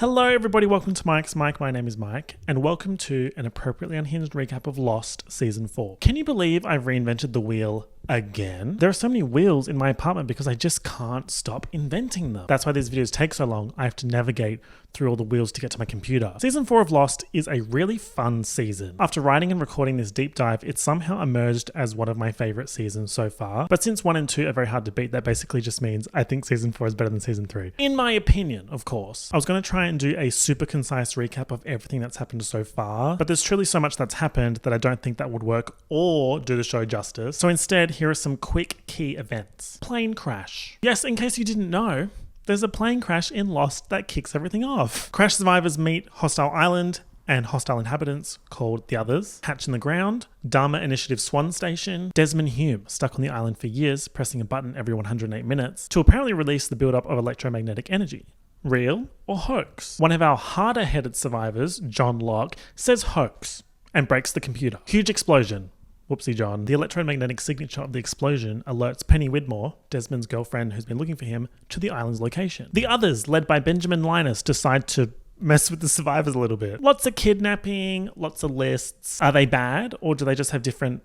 Hello everybody, welcome to Mike's Mike. My name is Mike, and welcome to an appropriately unhinged recap of Lost Season 4. Can you believe I've reinvented the wheel again? There are so many wheels in my apartment because I just can't stop inventing them. That's why these videos take so long. I have to navigate through all the wheels to get to my computer. Season 4 of Lost is a really fun season. After writing and recording this deep dive, it somehow emerged as one of my favorite seasons so far. But since 1 and 2 are very hard to beat, that basically just means I think Season 4 is better than Season 3. In my opinion, of course. I was going to try and do a super concise recap of everything that's happened so far, but there's truly so much that's happened that I don't think that would work or do the show justice. So instead, here are some quick key events. Plane crash. Yes, in case you didn't know, there's a plane crash in Lost that kicks everything off. Crash survivors meet hostile island and hostile inhabitants called the Others, hatch in the ground, Dharma Initiative Swan Station, Desmond Hume stuck on the island for years, pressing a button every 108 minutes to apparently release the buildup of electromagnetic energy. Real or hoax? One of our harder-headed survivors, John Locke, says hoax and breaks the computer. Huge explosion. Whoopsie John. The electromagnetic signature of the explosion alerts Penny Widmore, Desmond's girlfriend who's been looking for him, to the island's location. The Others, led by Benjamin Linus, decide to mess with the survivors a little bit. Lots of kidnapping, lots of lists. Are they bad, or do they just have different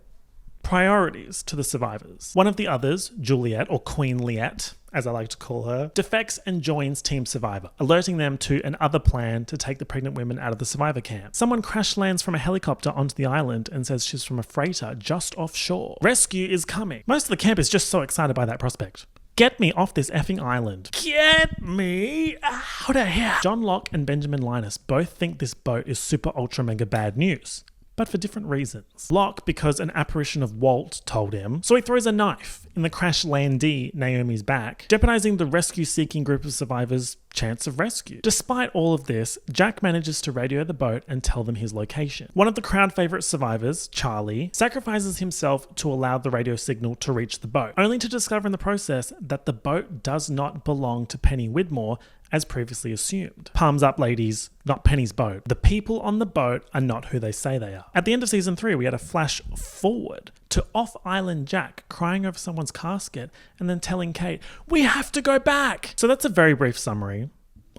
priorities to the survivors? One of the Others, Juliet, or Queen Liette, as I like to call her, defects and joins Team Survivor, alerting them to an other plan to take the pregnant women out of the survivor camp. Someone crash lands from a helicopter onto the island and says she's from a freighter just offshore. Rescue is coming. Most of the camp is just so excited by that prospect. Get me off this effing island. Get me out of here. John Locke and Benjamin Linus both think this boat is super ultra mega bad news, but for different reasons. Locke, because an apparition of Walt told him, so he throws a knife in the crash landee, Naomi's back, jeopardizing the rescue-seeking group of survivors' chance of rescue. Despite all of this, Jack manages to radio the boat and tell them his location. One of the crowd favorite survivors, Charlie, sacrifices himself to allow the radio signal to reach the boat, only to discover in the process that the boat does not belong to Penny Widmore, as previously assumed. Palms up, ladies, not Penny's boat. The people on the boat are not who they say they are. At the end of season 3, we had a flash forward to off-island Jack crying over someone's casket and then telling Kate, "We have to go back." So that's a very brief summary.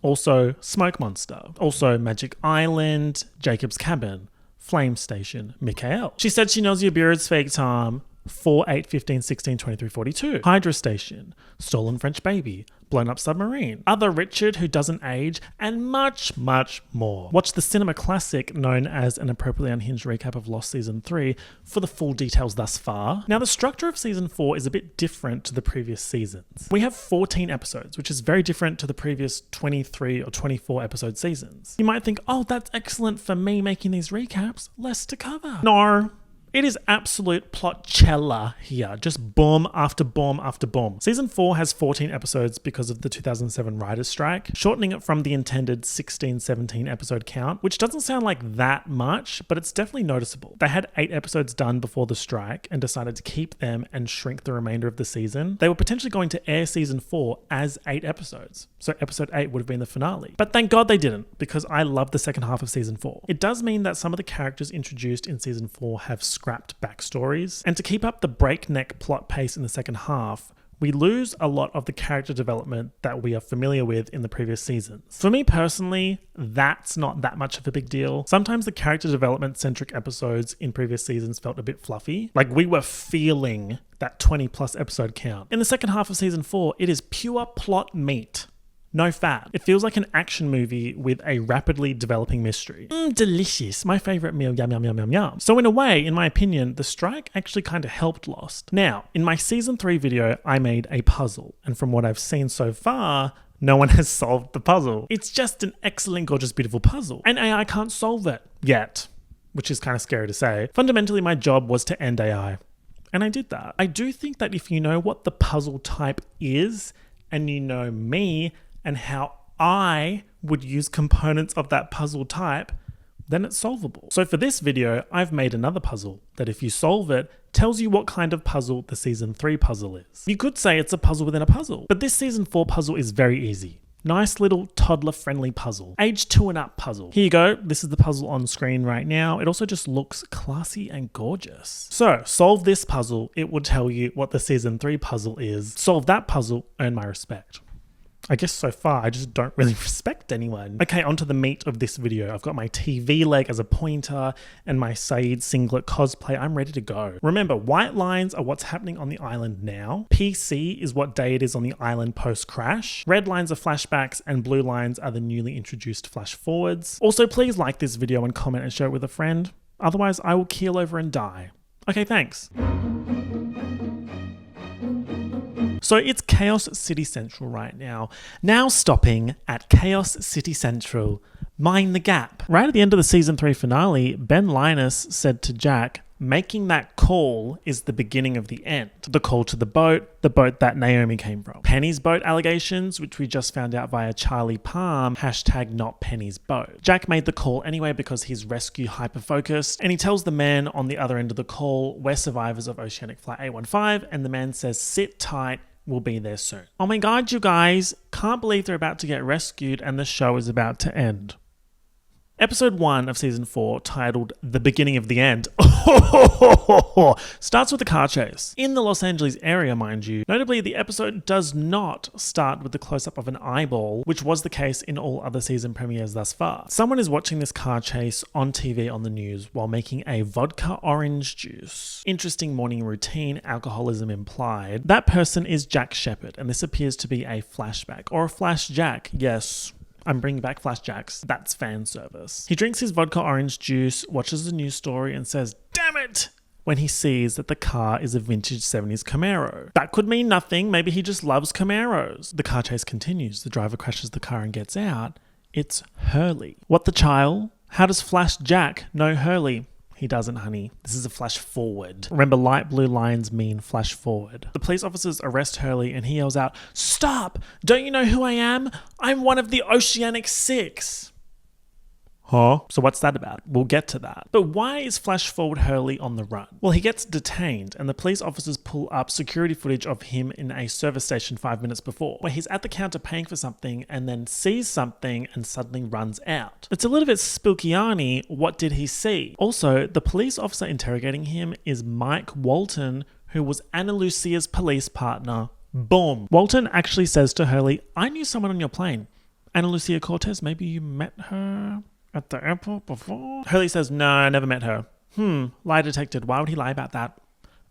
Also, Smoke Monster. Also, Magic Island, Jacob's Cabin, Flame Station, Mikael. She said she knows your beard's fake, Tom. 4, 8, 15, 16, 23, 42. Hydra Station, Stolen French Baby, Blown Up Submarine, Other Richard Who Doesn't Age, and much, much more. Watch the cinema classic known as an appropriately unhinged recap of Lost Season 3 for the full details thus far. Now, the structure of Season 4 is a bit different to the previous seasons. We have 14 episodes, which is very different to the previous 23 or 24 episode seasons. You might think, oh, that's excellent for me making these recaps, less to cover. No. It is absolute plotchella here, just boom after boom after boom. Season 4 has 14 episodes because of the 2007 writer's strike, shortening it from the intended 16-17 episode count, which doesn't sound like that much, but it's definitely noticeable. They had 8 episodes done before the strike and decided to keep them and shrink the remainder of the season. They were potentially going to air season 4 as 8 episodes, so episode 8 would have been the finale. But thank God they didn't, because I love the second half of season 4. It does mean that some of the characters introduced in season 4 have scrapped backstories, and to keep up the breakneck plot pace in the second half, we lose a lot of the character development that we are familiar with in the previous seasons. For me personally, that's not that much of a big deal. Sometimes the character development centric episodes in previous seasons felt a bit fluffy, like we were feeling that 20 plus episode count. In the second half of season 4, it is pure plot meat. No fat. It feels like an action movie with a rapidly developing mystery. Delicious. My favorite meal. Yum, yum, yum, yum, yum. So in a way, in my opinion, the strike actually kind of helped Lost. Now, in my season 3 video, I made a puzzle. And from what I've seen so far, no one has solved the puzzle. It's just an excellent, gorgeous, beautiful puzzle. And AI can't solve it yet, which is kind of scary to say. Fundamentally, my job was to end AI. And I did that. I do think that if you know what the puzzle type is, and you know me, and how I would use components of that puzzle type, then it's solvable. So for this video, I've made another puzzle that if you solve it, tells you what kind of puzzle the season 3 puzzle is. You could say it's a puzzle within a puzzle, but this season 4 puzzle is very easy. Nice little toddler-friendly puzzle. Age 2 and up puzzle. Here you go. This is the puzzle on screen right now. It also just looks classy and gorgeous. So, solve this puzzle. It will tell you what the season 3 puzzle is. Solve that puzzle, earn my respect. I guess so far I just don't really respect anyone. Okay, on to the meat of this video. I've got my TV leg as a pointer and my Saeed singlet cosplay. I'm ready to go. Remember, white lines are what's happening on the island now. PC is what day it is on the island post-crash. Red lines are flashbacks and blue lines are the newly introduced flash forwards. Also, please like this video and comment and share it with a friend. Otherwise, I will keel over and die. Okay, thanks. So it's Chaos City Central right now. Now stopping at Chaos City Central. Mind the gap. Right at the end of the season 3 finale, Ben Linus said to Jack, making that call is the beginning of the end. The call to the boat that Naomi came from. Penny's boat allegations, which we just found out via Charlie Palm, hashtag not Penny's boat. Jack made the call anyway because he's rescue hyper-focused, and he tells the man on the other end of the call, we're survivors of Oceanic Flight 815, and the man says, sit tight, we'll be there soon. Oh my god, you guys, can't believe they're about to get rescued and the show is about to end. Episode 1 of Season 4, titled The Beginning of the End, starts with a car chase. In the Los Angeles area, mind you. Notably, the episode does not start with the close-up of an eyeball, which was the case in all other season premieres thus far. Someone is watching this car chase on TV on the news while making a vodka orange juice. Interesting morning routine, alcoholism implied. That person is Jack Shepherd, and this appears to be a flashback, or a flash Jack, yes. I'm bringing back flashbacks. That's fan service. He drinks his vodka orange juice, watches the news story and says, damn it, when he sees that the car is a vintage 70s Camaro. That could mean nothing. Maybe he just loves Camaros. The car chase continues. The driver crashes the car and gets out. It's Hurley. What the child? How does Flash Jack know Hurley? He doesn't, honey. This is a flash forward. Remember, light blue lines mean flash forward. The police officers arrest Hurley and he yells out, stop! Don't you know who I am? I'm one of the Oceanic Six. Huh? So what's that about? We'll get to that. But why is Flash Forward Hurley on the run? Well, he gets detained and the police officers pull up security footage of him in a service station 5 minutes before, where he's at the counter paying for something and then sees something and suddenly runs out. It's a little bit spooky-y. What did he see? Also, the police officer interrogating him is Mike Walton, who was Ana Lucia's police partner. Boom. Walton actually says to Hurley, I knew someone on your plane. Ana Lucia Cortez, maybe you met her at the airport before? Hurley says, no, I never met her. Lie detected. Why would he lie about that?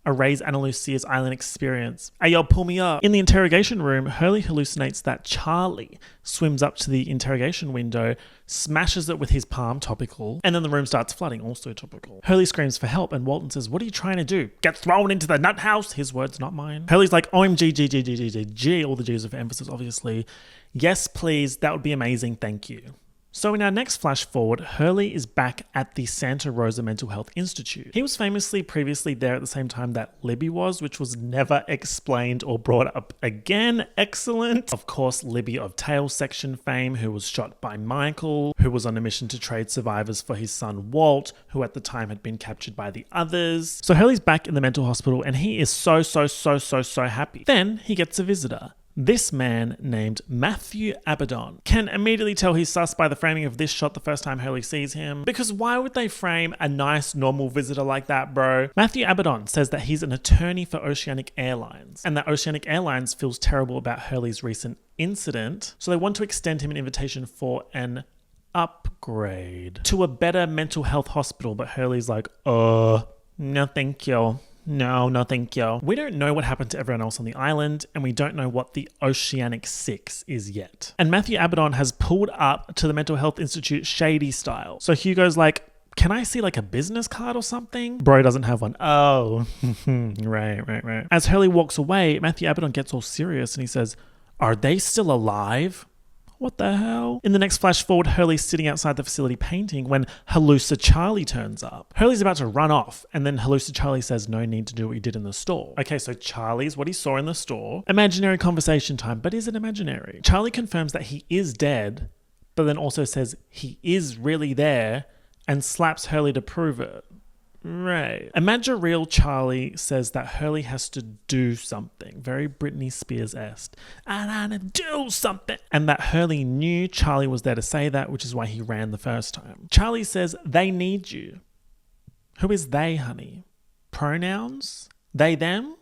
Erase Ana Lucia's island experience. Hey, yo, pull me up. In the interrogation room, Hurley hallucinates that Charlie swims up to the interrogation window, smashes it with his palm, topical, and then the room starts flooding, also topical. Hurley screams for help and Walton says, what are you trying to do? Get thrown into the nut house? His words, not mine. Hurley's like, OMG, G, all the G's are for emphasis, obviously. Yes, please, that would be amazing, thank you. So in our next flash forward, Hurley is back at the Santa Rosa Mental Health Institute. He was famously previously there at the same time that Libby was, which was never explained or brought up again. Excellent. Of course, Libby of Tail Section fame, who was shot by Michael, who was on a mission to trade survivors for his son Walt, who at the time had been captured by the others. So Hurley's back in the mental hospital and he is so happy. Then he gets a visitor. This man named Matthew Abaddon. Can immediately tell he's sus by the framing of this shot the first time Hurley sees him. Because why would they frame a nice normal visitor like that, bro? Matthew Abaddon says that he's an attorney for Oceanic Airlines and that Oceanic Airlines feels terrible about Hurley's recent incident. So they want to extend him an invitation for an upgrade to a better mental health hospital. But Hurley's like, no thank you. No, thank you. We don't know what happened to everyone else on the island, and we don't know what the Oceanic Six is yet. And Matthew Abaddon has pulled up to the Mental Health Institute shady style. So Hugo's like, can I see like a business card or something? Bro doesn't have one. Oh, right. As Hurley walks away, Matthew Abaddon gets all serious and he says, are they still alive? What the hell? In the next flash forward, Hurley's sitting outside the facility painting when Hallucid Charlie turns up. Hurley's about to run off, and then Hallucid Charlie says no need to do what you did in the store. Okay, so Charlie's what he saw in the store. Imaginary conversation time, but is it imaginary? Charlie confirms that he is dead, but then also says he is really there and slaps Hurley to prove it. Right. Imagine real Charlie says that Hurley has to do something. Very Britney Spears-esque. And I to do something. And that Hurley knew Charlie was there to say that, which is why he ran the first time. Charlie says, they need you. Who is they, honey? Pronouns? They, them?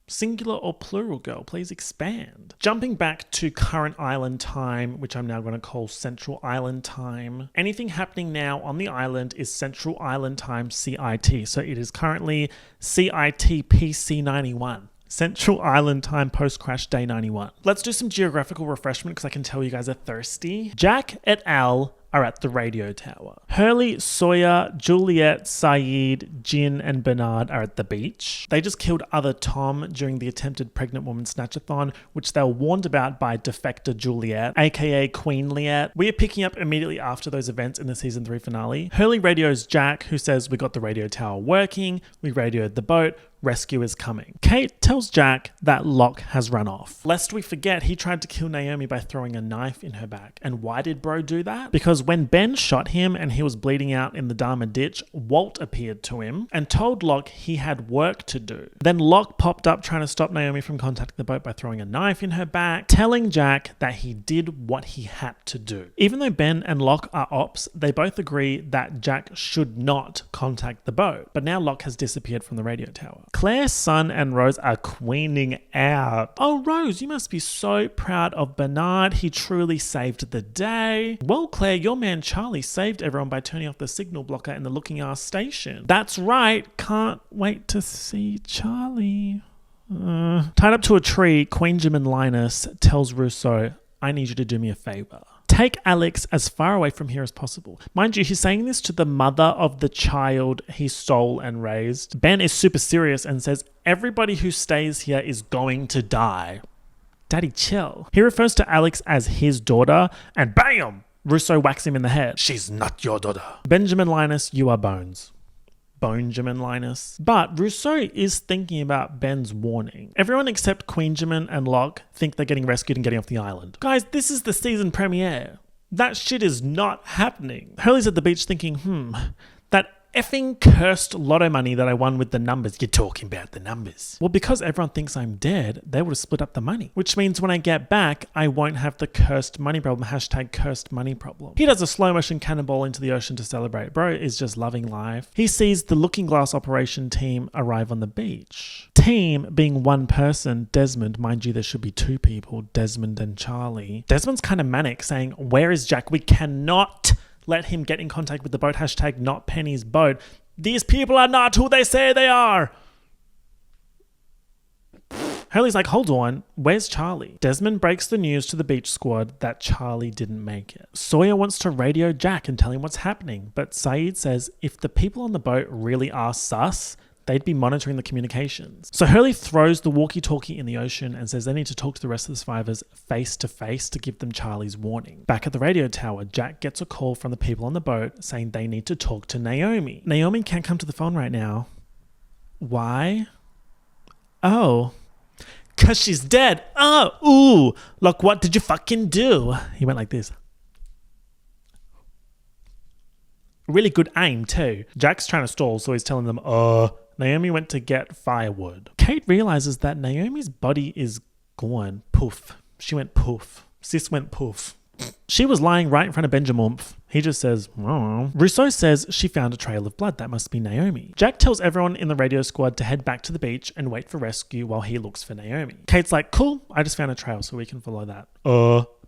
Singular or plural, girl? Please expand. Jumping back to current island time, which I'm now going to call Central Island time. Anything happening now on the island is Central Island time CIT. So it is currently CIT PC91. Central Island time post-crash day 91. Let's do some geographical refreshment because I can tell you guys are thirsty. Jack et al. Are at the radio tower. Hurley, Sawyer, Juliet, Saeed, Jin, and Bernard are at the beach. They just killed other Tom during the attempted pregnant woman snatchathon, which they were warned about by defector Juliet, aka Queen Liette. We are picking up immediately after those events in the season 3 finale. Hurley radios Jack, who says, "We got the radio tower working, we radioed the boat, rescue is coming." Kate tells Jack that Locke has run off. Lest we forget, he tried to kill Naomi by throwing a knife in her back. And why did bro do that? Because when Ben shot him and he was bleeding out in the Dharma ditch, Walt appeared to him and told Locke he had work to do. Then Locke popped up trying to stop Naomi from contacting the boat by throwing a knife in her back, telling Jack that he did what he had to do. Even though Ben and Locke are ops, they both agree that Jack should not contact the boat. But now Locke has disappeared from the radio tower. Claire, Sun, and Rose are queening out. Oh, Rose, you must be so proud of Bernard. He truly saved the day. Well, Claire, your man Charlie saved everyone by turning off the signal blocker in the looking ass station. That's right. Can't wait to see Charlie. Tied up to a tree, Queen Jim and Linus tells Rousseau, "I need you to do me a favor. Take Alex as far away from here as possible." Mind you, he's saying this to the mother of the child he stole and raised. Ben is super serious and says, "Everybody who stays here is going to die." Daddy, chill. He refers to Alex as his daughter, and bam! Rousseau whacks him in the head. "She's not your daughter." Benjamin Linus, you are Bones. Benjamin Linus. But Rousseau is thinking about Ben's warning. Everyone except Queenjamin and Locke think they're getting rescued and getting off the island. Guys, this is the season premiere. That shit is not happening. Hurley's at the beach thinking, that effing cursed lotto money that I won with the numbers. You're talking about the numbers. Well, because everyone thinks I'm dead, they would have split up the money. Which means when I get back, I won't have the cursed money problem. # cursed money problem. He does a slow motion cannonball into the ocean to celebrate. Bro is just loving life. He sees the Looking Glass operation team arrive on the beach. Team being one person, Desmond. Mind you, there should be two people, Desmond and Charlie. Desmond's kind of manic, saying, "Where is Jack? We cannot let him get in contact with the boat. # not Penny's boat. These people are not who they say they are." Hurley's like, "Hold on, where's Charlie?" Desmond breaks the news to the beach squad that Charlie didn't make it. Sawyer wants to radio Jack and tell him what's happening, but Saeed says if the people on the boat really are sus, they'd be monitoring the communications. So Hurley throws the walkie-talkie in the ocean and says they need to talk to the rest of the survivors face to face to give them Charlie's warning. Back at the radio tower, Jack gets a call from the people on the boat saying they need to talk to Naomi. Naomi can't come to the phone right now. Why? Oh, 'cause she's dead. Oh, ooh, look, what did you fucking do? He went like this. Really good aim too. Jack's trying to stall, so he's telling them, Naomi went to get firewood. Kate realizes that Naomi's body is gone. Poof. She went poof. Sis went poof. She was lying right in front of Benjamin. He just says, "Oh." Rousseau says she found a trail of blood. That must be Naomi. Jack tells everyone in the radio squad to head back to the beach and wait for rescue while he looks for Naomi. Kate's like, "Cool, I just found a trail so we can follow that."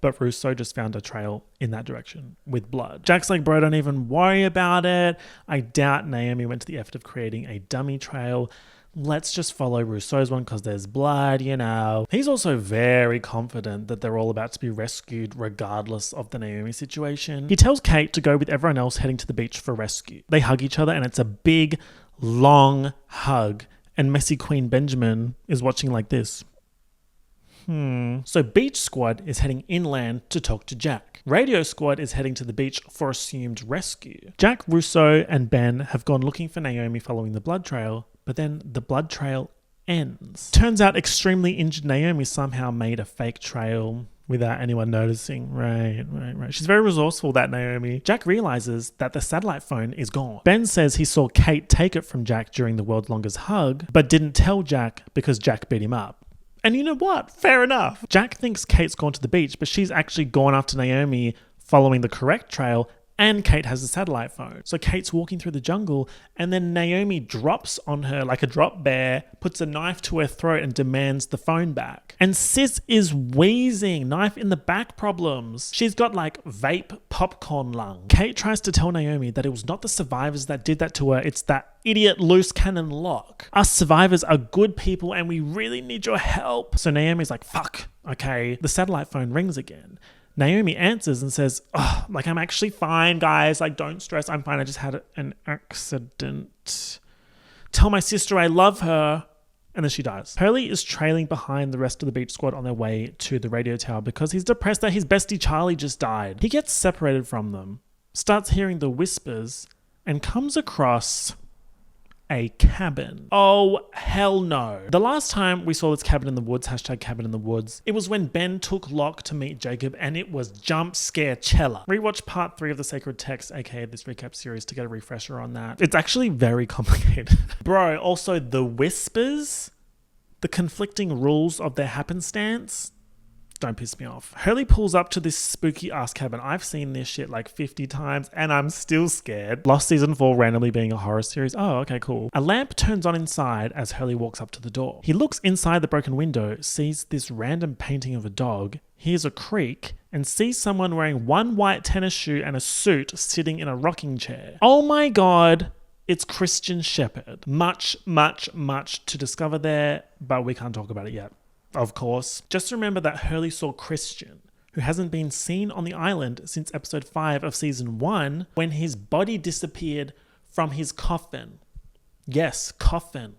But Rousseau just found a trail in that direction with blood. Jack's like, "Bro, don't even worry about it. I doubt Naomi went to the effort of creating a dummy trail. Let's just follow Rousseau's one because there's blood, you know." He's also very confident that they're all about to be rescued regardless of the Naomi situation. He tells Kate to go with everyone else heading to the beach for rescue. They hug each other and it's a big, long hug. And messy Queen Benjamin is watching like this. So Beach Squad is heading inland to talk to Jack. Radio Squad is heading to the beach for assumed rescue. Jack, Rousseau, and Ben have gone looking for Naomi following the blood trail, but then the blood trail ends. Turns out extremely injured Naomi somehow made a fake trail without anyone noticing. Right. She's very resourceful, that Naomi. Jack realizes that the satellite phone is gone. Ben says he saw Kate take it from Jack during the world's longest hug, but didn't tell Jack because Jack beat him up. And you know what? Fair enough. Jack thinks Kate's gone to the beach, but she's actually gone after Naomi following the correct trail And Kate has a satellite phone. So Kate's walking through the jungle and then Naomi drops on her like a drop bear, puts a knife to her throat and demands the phone back. And Sis is wheezing, knife in the back problems. She's got like vape popcorn lung. Kate tries to tell Naomi that it was not the survivors that did that to her, it's that idiot loose cannon Locke. Us survivors are good people and we really need your help. So Naomi's like, fuck, okay. The satellite phone rings again. Naomi answers and says, oh, like, I'm actually fine, guys. Like, don't stress. I'm fine. I just had an accident. Tell my sister I love her. And then she dies. Hurley is trailing behind the rest of the beach squad on their way to the radio tower because he's depressed that his bestie Charlie just died. He gets separated from them, starts hearing the whispers, and comes across a cabin. Oh, hell no. The last time we saw this cabin in the woods, hashtag cabin in the woods, it was when Ben took Locke to meet Jacob and it was jump scare chella. Rewatch part 3 of the Sacred Text, aka this recap series, to get a refresher on that. It's actually very complicated. Bro, also the whispers, the conflicting rules of their happenstance, don't piss me off. Hurley pulls up to this spooky ass cabin. I've seen this shit like 50 times and I'm still scared. Lost season 4 randomly being a horror series. Oh, okay, cool. A lamp turns on inside as Hurley walks up to the door. He looks inside the broken window, sees this random painting of a dog, hears a creak, and sees someone wearing one white tennis shoe and a suit sitting in a rocking chair. Oh my God. It's Christian Shepherd. Much to discover there, but we can't talk about it yet. Of course. Just remember that Hurley saw Christian, who hasn't been seen on the island since episode 5 of season 1, when his body disappeared from his coffin. Yes, coffin,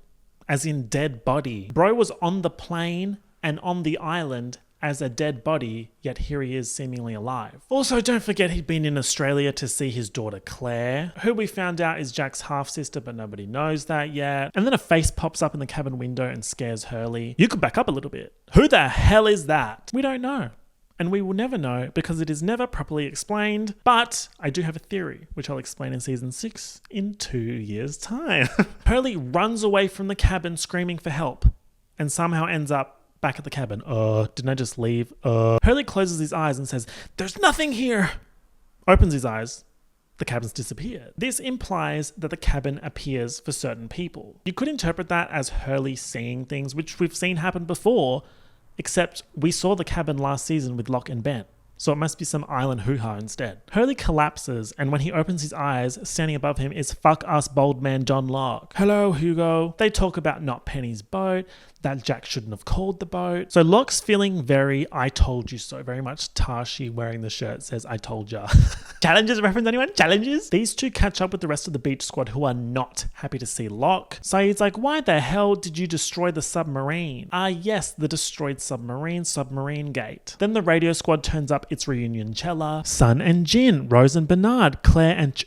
as in dead body. Bro was on the plane and on the island as a dead body, yet here he is seemingly alive. Also, don't forget he'd been in Australia to see his daughter Claire, who we found out is Jack's half-sister, but nobody knows that yet. And then a face pops up in the cabin window and scares Hurley. You could back up a little bit. Who the hell is that? We don't know. And we will never know because it is never properly explained. But I do have a theory, which I'll explain in season 6 in 2 years' time. Hurley runs away from the cabin screaming for help and somehow ends up back at the cabin. Didn't I just leave? Hurley closes his eyes and says, there's nothing here. Opens his eyes. The cabin's disappeared. This implies that the cabin appears for certain people. You could interpret that as Hurley seeing things, which we've seen happen before, except we saw the cabin last season with Locke and Ben. So it must be some island hoo-ha instead. Hurley collapses, and when he opens his eyes, standing above him is fuck us bold man John Locke. Hello, Hugo. They talk about not Penny's boat, that Jack shouldn't have called the boat. So Locke's feeling very I told you so, very much Tashi wearing the shirt says I told ya. Challenges reference anyone? Challenges? These two catch up with the rest of the beach squad who are not happy to see Locke. Saeed's like, why the hell did you destroy the submarine? Yes, the destroyed submarine gate. Then the radio squad turns up its reunion cella. Sun and Jin, Rose and Bernard, Claire and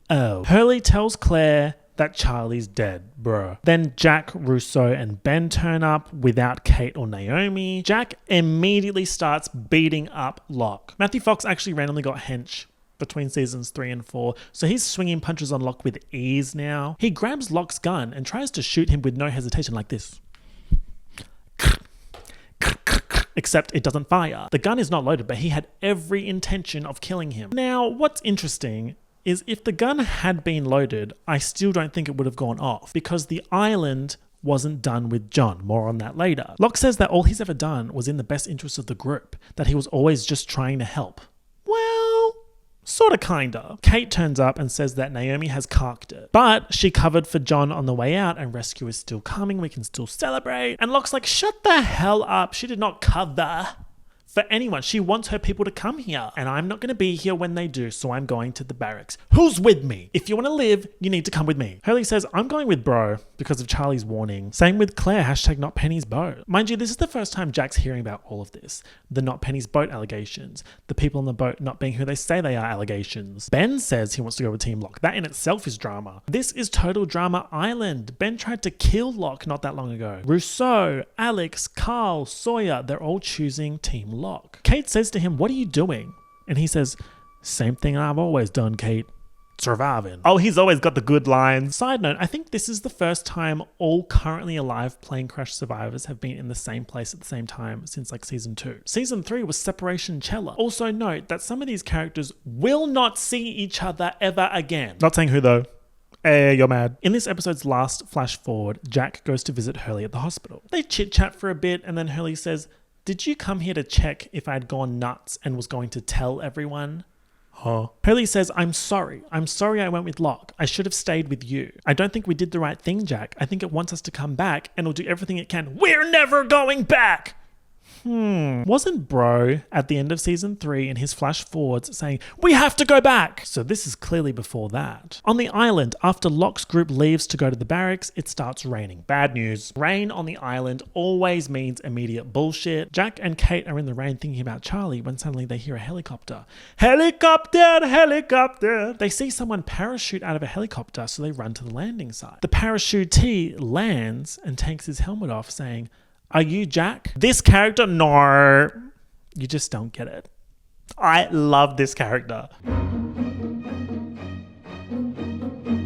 Hurley tells Claire that Charlie's dead, bruh. Then Jack, Rousseau, and Ben turn up without Kate or Naomi. Jack immediately starts beating up Locke. Matthew Fox actually randomly got hench between seasons 3 and 4, so he's swinging punches on Locke with ease now. He grabs Locke's gun and tries to shoot him with no hesitation like this. Except it doesn't fire. The gun is not loaded, but he had every intention of killing him. Now, what's interesting is if the gun had been loaded, I still don't think it would have gone off because the island wasn't done with John. More on that later. Locke says that all he's ever done was in the best interest of the group, that he was always just trying to help. Well, sorta kinda. Kate turns up and says that Naomi has carked it, but she covered for John on the way out and rescue is still coming. We can still celebrate. And Locke's like, shut the hell up. She did not cover for anyone. She wants her people to come here, and I'm not going to be here when they do, so I'm going to the barracks. Who's with me? If you want to live, you need to come with me. Hurley says, I'm going with bro because of Charlie's warning. Same with Claire, hashtag not Penny's boat. Mind you, this is the first time Jack's hearing about all of this. The not Penny's boat allegations. The people on the boat not being who they say they are allegations. Ben says he wants to go with Team Locke. That in itself is drama. This is total drama island. Ben tried to kill Locke not that long ago. Rousseau, Alex, Carl, Sawyer, they're all choosing Team Locke. Kate says to him, what are you doing? And he says, same thing I've always done, Kate. surviving. Oh, he's always got the good lines. Side note, I think this is the first time all currently alive plane crash survivors have been in the same place at the same time since like season 2. Season 3 was Separation Cella. Also note that some of these characters will not see each other ever again. Not saying who though. Hey, you're mad. In this episode's last flash forward, Jack goes to visit Hurley at the hospital. They chit chat for a bit and then Hurley says, "Did you come here to check if I'd gone nuts and was going to tell everyone?" Huh? Hurley says, I'm sorry I went with Locke. I should have stayed with you. I don't think we did the right thing, Jack. I think it wants us to come back and it'll do everything it can. We're never going back! Wasn't Bro at the end of season 3 in his flash forwards saying, we have to go back? So this is clearly before that. On the island, after Locke's group leaves to go to the barracks, it starts raining. Bad news. Rain on the island always means immediate bullshit. Jack and Kate are in the rain thinking about Charlie when suddenly they hear a helicopter. Helicopter, helicopter. They see someone parachute out of a helicopter, so they run to the landing site. The parachutee lands and takes his helmet off saying, "Are you Jack?" This character, no. You just don't get it. I love this character.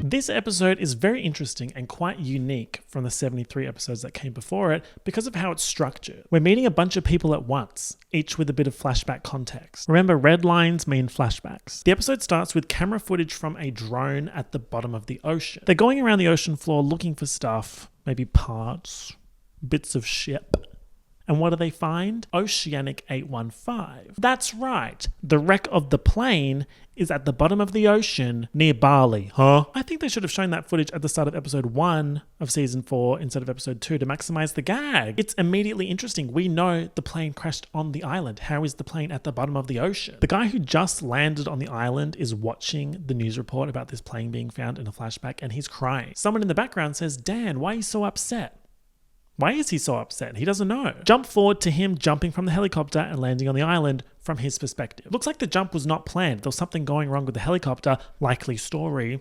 This episode is very interesting and quite unique from the 73 episodes that came before it because of how it's structured. We're meeting a bunch of people at once, each with a bit of flashback context. Remember, red lines mean flashbacks. The episode starts with camera footage from a drone at the bottom of the ocean. They're going around the ocean floor looking for stuff, maybe parts, bits of ship. And what do they find? Oceanic 815. That's right. The wreck of the plane is at the bottom of the ocean near Bali. Huh? I think they should have shown that footage at the start of episode 1 of season 4 instead of episode 2 to maximize the gag. It's immediately interesting. We know the plane crashed on the island. How is the plane at the bottom of the ocean? The guy who just landed on the island is watching the news report about this plane being found in a flashback and he's crying. Someone in the background says, "Dan, why are you so upset?" Why is he so upset? He doesn't know. Jump forward to him jumping from the helicopter and landing on the island from his perspective. Looks like the jump was not planned. There was something going wrong with the helicopter. Likely story.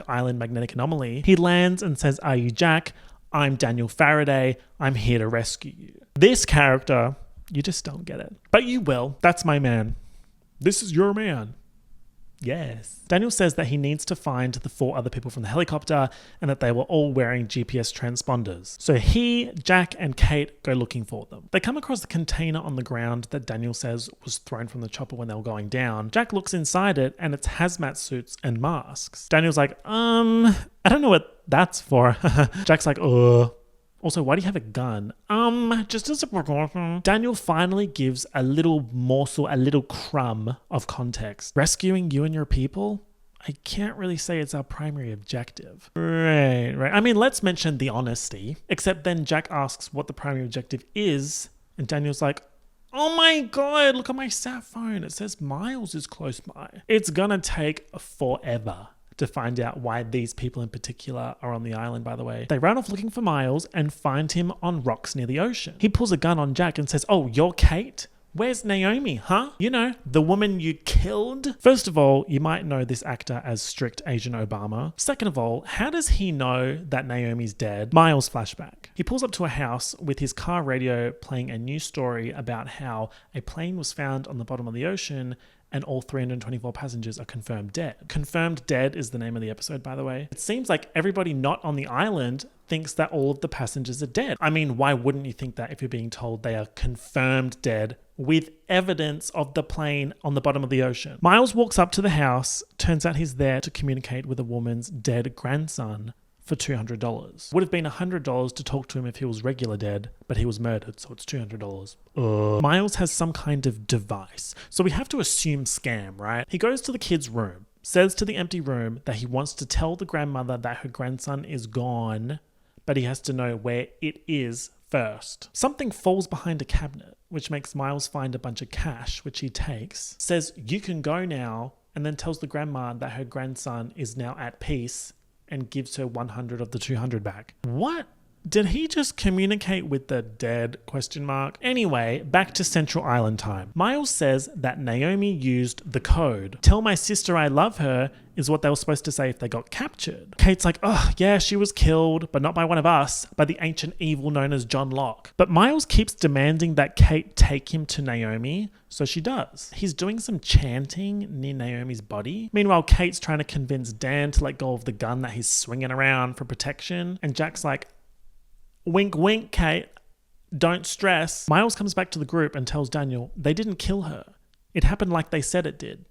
#island magnetic anomaly. He lands and says, "Are you Jack? I'm Daniel Faraday. I'm here to rescue you." This character, you just don't get it. But you will. That's my man. This is your man. Yes. Daniel says that he needs to find the 4 other people from the helicopter and that they were all wearing GPS transponders. So he, Jack, and Kate go looking for them. They come across the container on the ground that Daniel says was thrown from the chopper when they were going down. Jack looks inside it and it's hazmat suits and masks. Daniel's like, I don't know what that's for. Jack's like, ugh. Also, why do you have a gun? Just as a precaution. Daniel finally gives a little morsel, a little crumb of context. Rescuing you and your people? I can't really say it's our primary objective. Right. I mean, let's mention the honesty. Except then Jack asks what the primary objective is, and Daniel's like, oh my god, look at my sat phone. It says Miles is close by. It's gonna take forever to find out why these people in particular are on the island, by the way. They run off looking for Miles and find him on rocks near the ocean. He pulls a gun on Jack and says, "Oh, you're Kate? Where's Naomi, huh? You know, the woman you killed?" First of all, you might know this actor as strict Asian Obama. Second of all, how does he know that Naomi's dead? Miles flashback. He pulls up to a house with his car radio playing a news story about how a plane was found on the bottom of the ocean and all 324 passengers are confirmed dead. Confirmed dead is the name of the episode, by the way. It seems like everybody not on the island thinks that all of the passengers are dead. I mean, why wouldn't you think that if you're being told they are confirmed dead with evidence of the plane on the bottom of the ocean? Miles walks up to the house. Turns out he's there to communicate with a woman's dead grandson for $200. Would have been $100 to talk to him if he was regular dead, but he was murdered, so it's $200. Miles has some kind of device, so we have to assume scam, right? He goes to the kid's room, says to the empty room that he wants to tell the grandmother that her grandson is gone, but he has to know where it is first. Something falls behind a cabinet, which makes Miles find a bunch of cash, which he takes, says, "You can go now," and then tells the grandma that her grandson is now at peace and gives her 100 of the 200 back. What Did he just communicate with the dead? ? Anyway, back to Central Island time. Miles says that Naomi used the code. Tell my sister I love her is what they were supposed to say if they got captured. Kate's like, oh yeah, she was killed, but not by one of us, by the ancient evil known as John Locke. But Miles keeps demanding that Kate take him to Naomi, so she does. He's doing some chanting near Naomi's body. Meanwhile, Kate's trying to convince Dan to let go of the gun that he's swinging around for protection, and Jack's like, wink wink, Kate, don't stress. Miles comes back to the group and tells Daniel they didn't kill her. It happened like they said it did.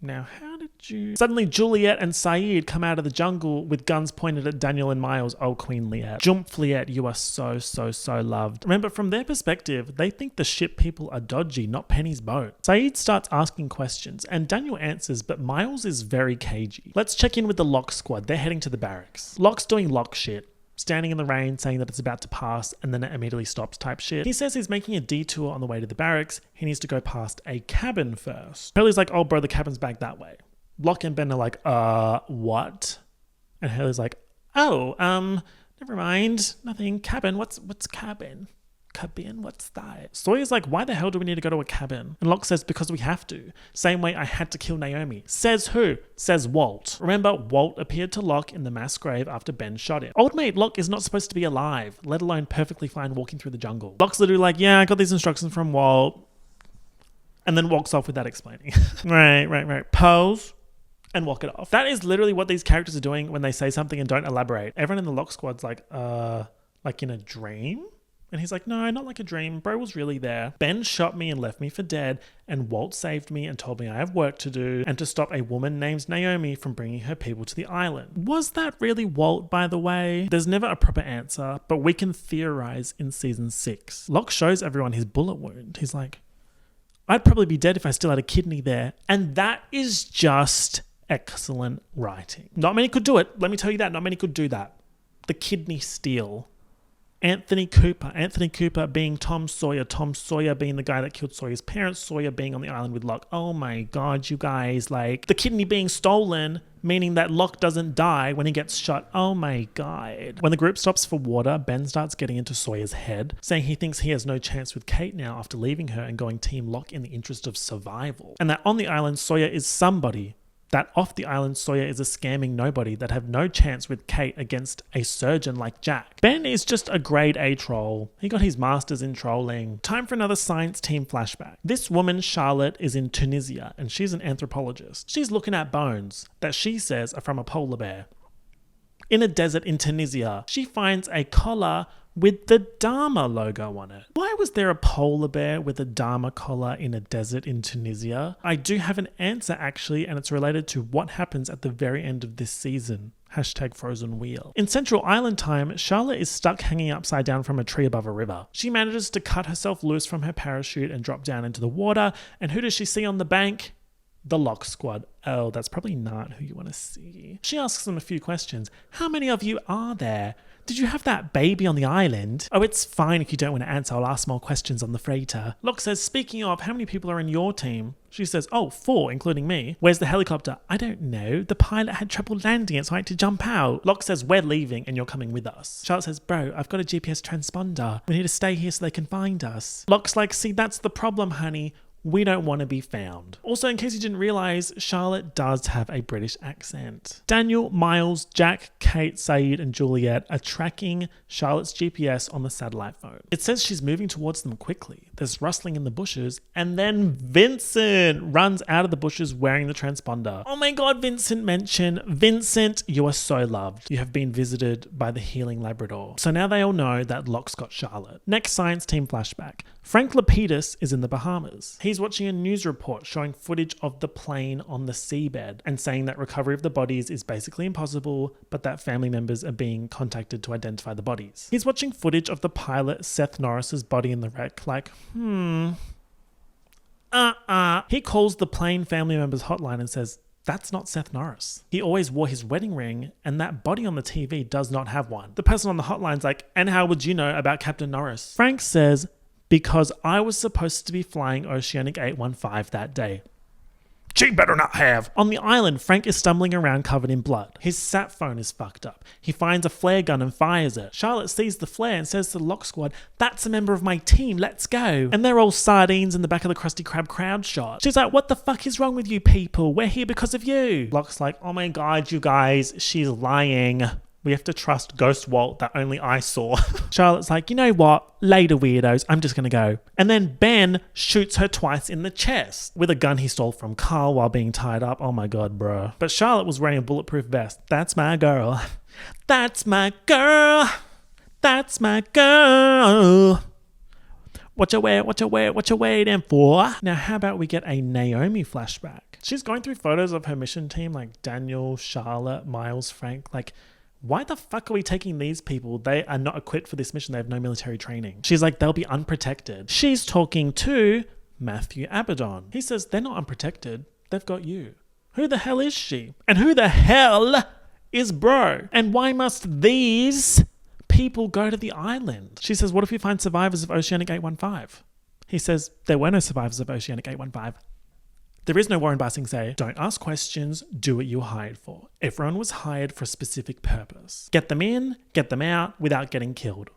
Now, how did you... Suddenly, Juliet and Saeed come out of the jungle with guns pointed at Daniel and Miles. Oh, Queen Liette. Jump Liette, you are so, so, so loved. Remember, from their perspective, they think the ship people are dodgy, not Penny's boat. Saeed starts asking questions, and Daniel answers, but Miles is very cagey. Let's check in with the Locke squad. They're heading to the barracks. Locke's doing Locke shit. Standing in the rain, saying that it's about to pass, and then it immediately stops type shit. He says he's making a detour on the way to the barracks. He needs to go past a cabin first. Hurley's like, oh bro, the cabin's back that way. Locke and Ben are like, what? And Hurley's like, oh, never mind. Nothing. Cabin, what's cabin? Cabin? What's that? Sawyer's like, why the hell do we need to go to a cabin? And Locke says, because we have to. Same way I had to kill Naomi. Says who? Says Walt. Remember, Walt appeared to Locke in the mass grave after Ben shot him. Old mate Locke is not supposed to be alive, let alone perfectly fine walking through the jungle. Locke's literally like, yeah, I got these instructions from Walt. And then walks off without explaining. Right. Pose. And walk it off. That is literally what these characters are doing when they say something and don't elaborate. Everyone in the Locke squad's like in a dream? And he's like, no, not like a dream. Bro was really there. Ben shot me and left me for dead. And Walt saved me and told me I have work to do and to stop a woman named Naomi from bringing her people to the island. Was that really Walt, by the way? There's never a proper answer, but we can theorize in season 6. Locke shows everyone his bullet wound. He's like, I'd probably be dead if I still had a kidney there. And that is just excellent writing. Not many could do it. Let me tell you that. Not many could do that. The kidney steal. Anthony Cooper being Tom Sawyer being the guy that killed Sawyer's parents, Sawyer being on the island with Locke. Oh my god, you guys, like, the kidney being stolen, meaning that Locke doesn't die when he gets shot. Oh my god. When the group stops for water, Ben starts getting into Sawyer's head, saying he thinks he has no chance with Kate now after leaving her and going Team Locke in the interest of survival. And that on the island, Sawyer is somebody. That off the island, Sawyer is a scamming nobody that have no chance with Kate against a surgeon like Jack. Ben is just a grade A troll. He got his master's in trolling. Time for another science team flashback. This woman, Charlotte, is in Tunisia and she's an anthropologist. She's looking at bones that she says are from a polar bear. In a desert in Tunisia, she finds a collar with the Dharma logo on it. Why was there a polar bear with a Dharma collar in a desert in Tunisia? I do have an answer actually, and it's related to what happens at the very end of this season. #frozen wheel. In Central Island time, Charlotte is stuck hanging upside down from a tree above a river. She manages to cut herself loose from her parachute and drop down into the water, and who does she see on the bank? The Locke squad. Oh, that's probably not who you want to see. She asks them a few questions. How many of you are there? Did you have that baby on the island? Oh, it's fine if you don't want to answer. I'll ask more questions on the freighter. Locke says, speaking of, how many people are in your team? She says, oh, 4, including me. Where's the helicopter? I don't know. The pilot had trouble landing it, so I had to jump out. Locke says, we're leaving and you're coming with us. Charlotte says, bro, I've got a GPS transponder. We need to stay here so they can find us. Locke's like, see, that's the problem, honey. We don't want to be found. Also, in case you didn't realize, Charlotte does have a British accent. Daniel, Miles, Jack, Kate, Saeed, and Juliet are tracking Charlotte's GPS on the satellite phone. It says she's moving towards them quickly. There's rustling in the bushes, and then Vincent runs out of the bushes wearing the transponder. Oh my god, Vincent mention. Vincent, you are so loved. You have been visited by the healing Labrador. So now they all know that Locke's got Charlotte. Next science team flashback. Frank Lapidus is in the Bahamas. He's watching a news report showing footage of the plane on the seabed and saying that recovery of the bodies is basically impossible, but that family members are being contacted to identify the bodies. He's watching footage of the pilot Seth Norris's body in the wreck like, He calls the plane family members hotline and says, that's not Seth Norris. He always wore his wedding ring, and that body on the TV does not have one. The person on the hotline's like, and how would you know about Captain Norris? Frank says, because I was supposed to be flying Oceanic 815 that day. She better not have. On the island, Frank is stumbling around covered in blood. His sat phone is fucked up. He finds a flare gun and fires it. Charlotte sees the flare and says to the lock squad, "That's a member of my team, let's go." And they're all sardines in the back of the Krusty Krab crowd shot. She's like, "What the fuck is wrong with you people? We're here because of you." Locke's like, "Oh my god, you guys, she's lying. We have to trust Ghost Walt that only I saw." Charlotte's like, "You know what? Later, weirdos. I'm just going to go." And then Ben shoots her twice in the chest with a gun he stole from Carl while being tied up. Oh my god, bro. But Charlotte was wearing a bulletproof vest. That's my girl. That's my girl. That's my girl. What you waiting for? Now, how about we get a Naomi flashback? She's going through photos of her mission team, like Daniel, Charlotte, Miles, Frank, like... Why the fuck are we taking these people? They are not equipped for this mission. They have no military training. She's like, they'll be unprotected. She's talking to Matthew Abaddon. He says, they're not unprotected. They've got you. Who the hell is she? And who the hell is bro? And why must these people go to the island? She says, what if we find survivors of Oceanic 815? He says, there were no survivors of Oceanic 815. There is no Warren Bassing say, don't ask questions, do what you were hired for. Everyone was hired for a specific purpose. Get them in, get them out without getting killed.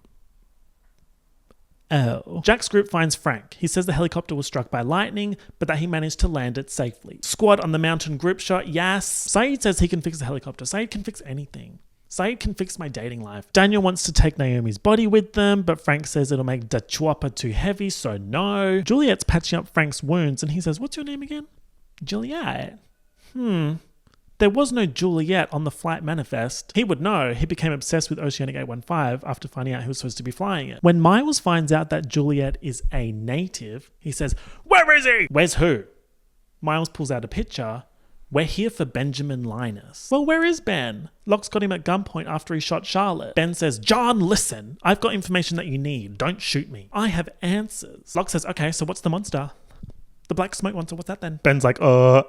Oh. Jack's group finds Frank. He says the helicopter was struck by lightning, but that he managed to land it safely. Squad on the mountain group shot, yes. Saeed says he can fix the helicopter. Saeed can fix anything. Saeed can fix my dating life. Daniel wants to take Naomi's body with them, but Frank says it'll make the chopper too heavy, so no. Juliet's patching up Frank's wounds, and he says, what's your name again? Juliet? There was no Juliet on the flight manifest. He would know. He became obsessed with Oceanic 815 after finding out he was supposed to be flying it. When Miles finds out that Juliet is a native, he says, where is he? Where's who? Miles pulls out a picture. We're here for Benjamin Linus. Well, where is Ben? Locke's got him at gunpoint after he shot Charlotte. Ben says, John, listen. I've got information that you need. Don't shoot me. I have answers. Locke says, okay, so what's the monster? The black smoke monster, what's that then? Ben's like,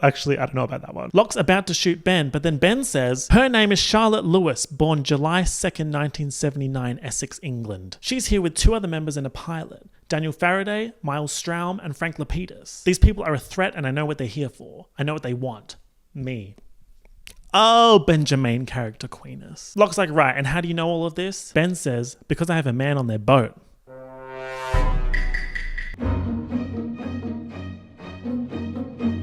actually, I don't know about that one. Locke's about to shoot Ben, but then Ben says, her name is Charlotte Lewis, born July 2nd, 1979, Essex, England. She's here with 2 other members and a pilot, Daniel Faraday, Miles Straum, and Frank Lapidus. These people are a threat and I know what they're here for. I know what they want. Me. Oh, Benjamin character queeness. Locke's like, right, and how do you know all of this? Ben says, because I have a man on their boat.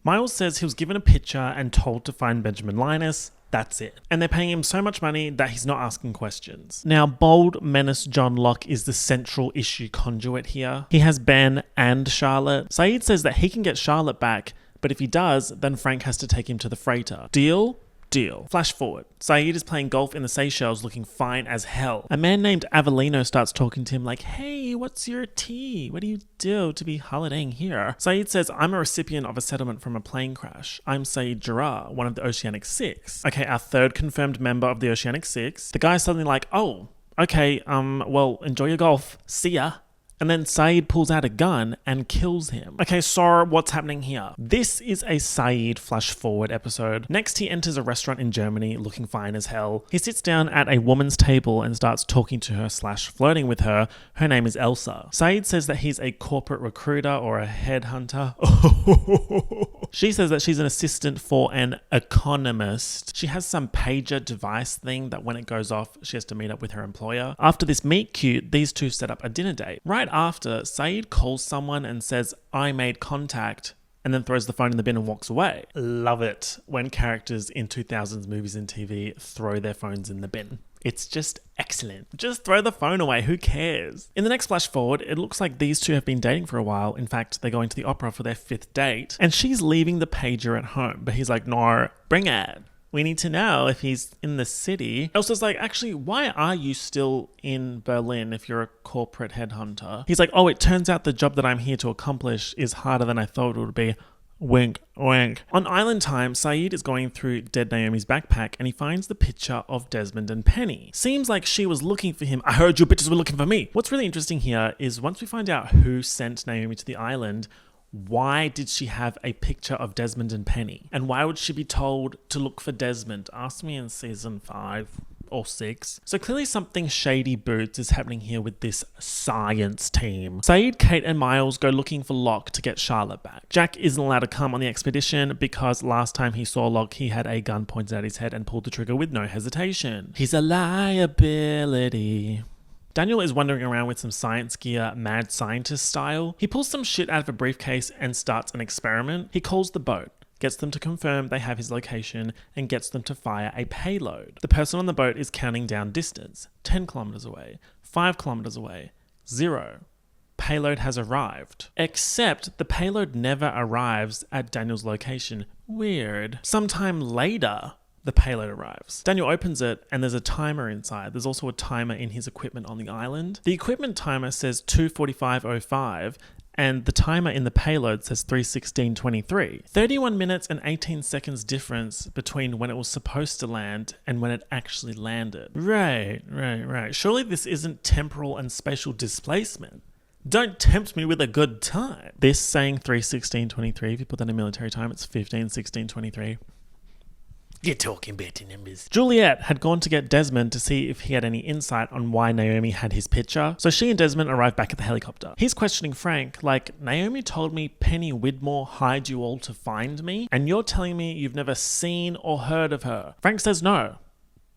Miles says he was given a picture and told to find Benjamin Linus. That's it. And they're paying him so much money that he's not asking questions. Now, bold menace John Locke is the central issue conduit here. He has Ben and Charlotte. Saeed says that he can get Charlotte back, but if he does, then Frank has to take him to the freighter. Deal? Deal. Flash forward. Saeed is playing golf in the Seychelles looking fine as hell. A man named Avellino starts talking to him like, hey, what's your tea? What do you do to be holidaying here? Saeed says, I'm a recipient of a settlement from a plane crash. I'm Saeed Jarrah, one of the Oceanic Six. Okay, our 3rd confirmed member of the Oceanic Six. The guy's suddenly like, oh, okay, well, enjoy your golf. See ya. And then Saeed pulls out a gun and kills him. Okay, so what's happening here? This is a Saeed flash forward episode. Next, he enters a restaurant in Germany looking fine as hell. He sits down at a woman's table and starts talking to her / flirting with her. Her name is Elsa. Saeed says that he's a corporate recruiter or a headhunter. She says that she's an assistant for an economist. She has some pager device thing that when it goes off, she has to meet up with her employer. After this meet cute, these two set up a dinner date. Right after, Saeed calls someone and says, I made contact, and then throws the phone in the bin and walks away. Love it when characters in 2000s movies and TV throw their phones in the bin. It's just excellent. Just throw the phone away, who cares? In the next flash forward, it looks like these two have been dating for a while. In fact, they're going to the opera for their 5th date. And she's leaving the pager at home, but he's like, no, bring it. We need to know if he's in the city. Elsa's like, actually, why are you still in Berlin if you're a corporate headhunter? He's like, oh, it turns out the job that I'm here to accomplish is harder than I thought it would be. Wink, wink. On island time, Saeed is going through dead Naomi's backpack and he finds the picture of Desmond and Penny. Seems like she was looking for him. I heard you bitches were looking for me. What's really interesting here is once we find out who sent Naomi to the island, why did she have a picture of Desmond and Penny? And why would she be told to look for Desmond? Ask me in season 5 or 6. So clearly something shady boots is happening here with this science team. Saeed, Kate and Miles go looking for Locke to get Charlotte back. Jack isn't allowed to come on the expedition because last time he saw Locke, he had a gun pointed at his head and pulled the trigger with no hesitation. He's a liability. Daniel is wandering around with some science gear, mad scientist style. He pulls some shit out of a briefcase and starts an experiment. He calls the boat, gets them to confirm they have his location, and gets them to fire a payload. The person on the boat is counting down distance. 10 kilometers away, 5 kilometers away, 0. Payload has arrived. Except the payload never arrives at Daniel's location. Weird. Sometime later, the payload arrives. Daniel opens it and there's a timer inside. There's also a timer in his equipment on the island. The equipment timer says 2:45:05 and the timer in the payload says 3:16:23. 31 minutes and 18 seconds difference between when it was supposed to land and when it actually landed. Right. Surely this isn't temporal and spatial displacement. Don't tempt me with a good time. This saying 3:16:23, if you put that in military time, it's 15:16:23. You're talking better numbers. Juliet had gone to get Desmond to see if he had any insight on why Naomi had his picture, so she and Desmond arrive back at the helicopter. He's questioning Frank, like, Naomi told me Penny Widmore hired you all to find me, and you're telling me you've never seen or heard of her. Frank says no.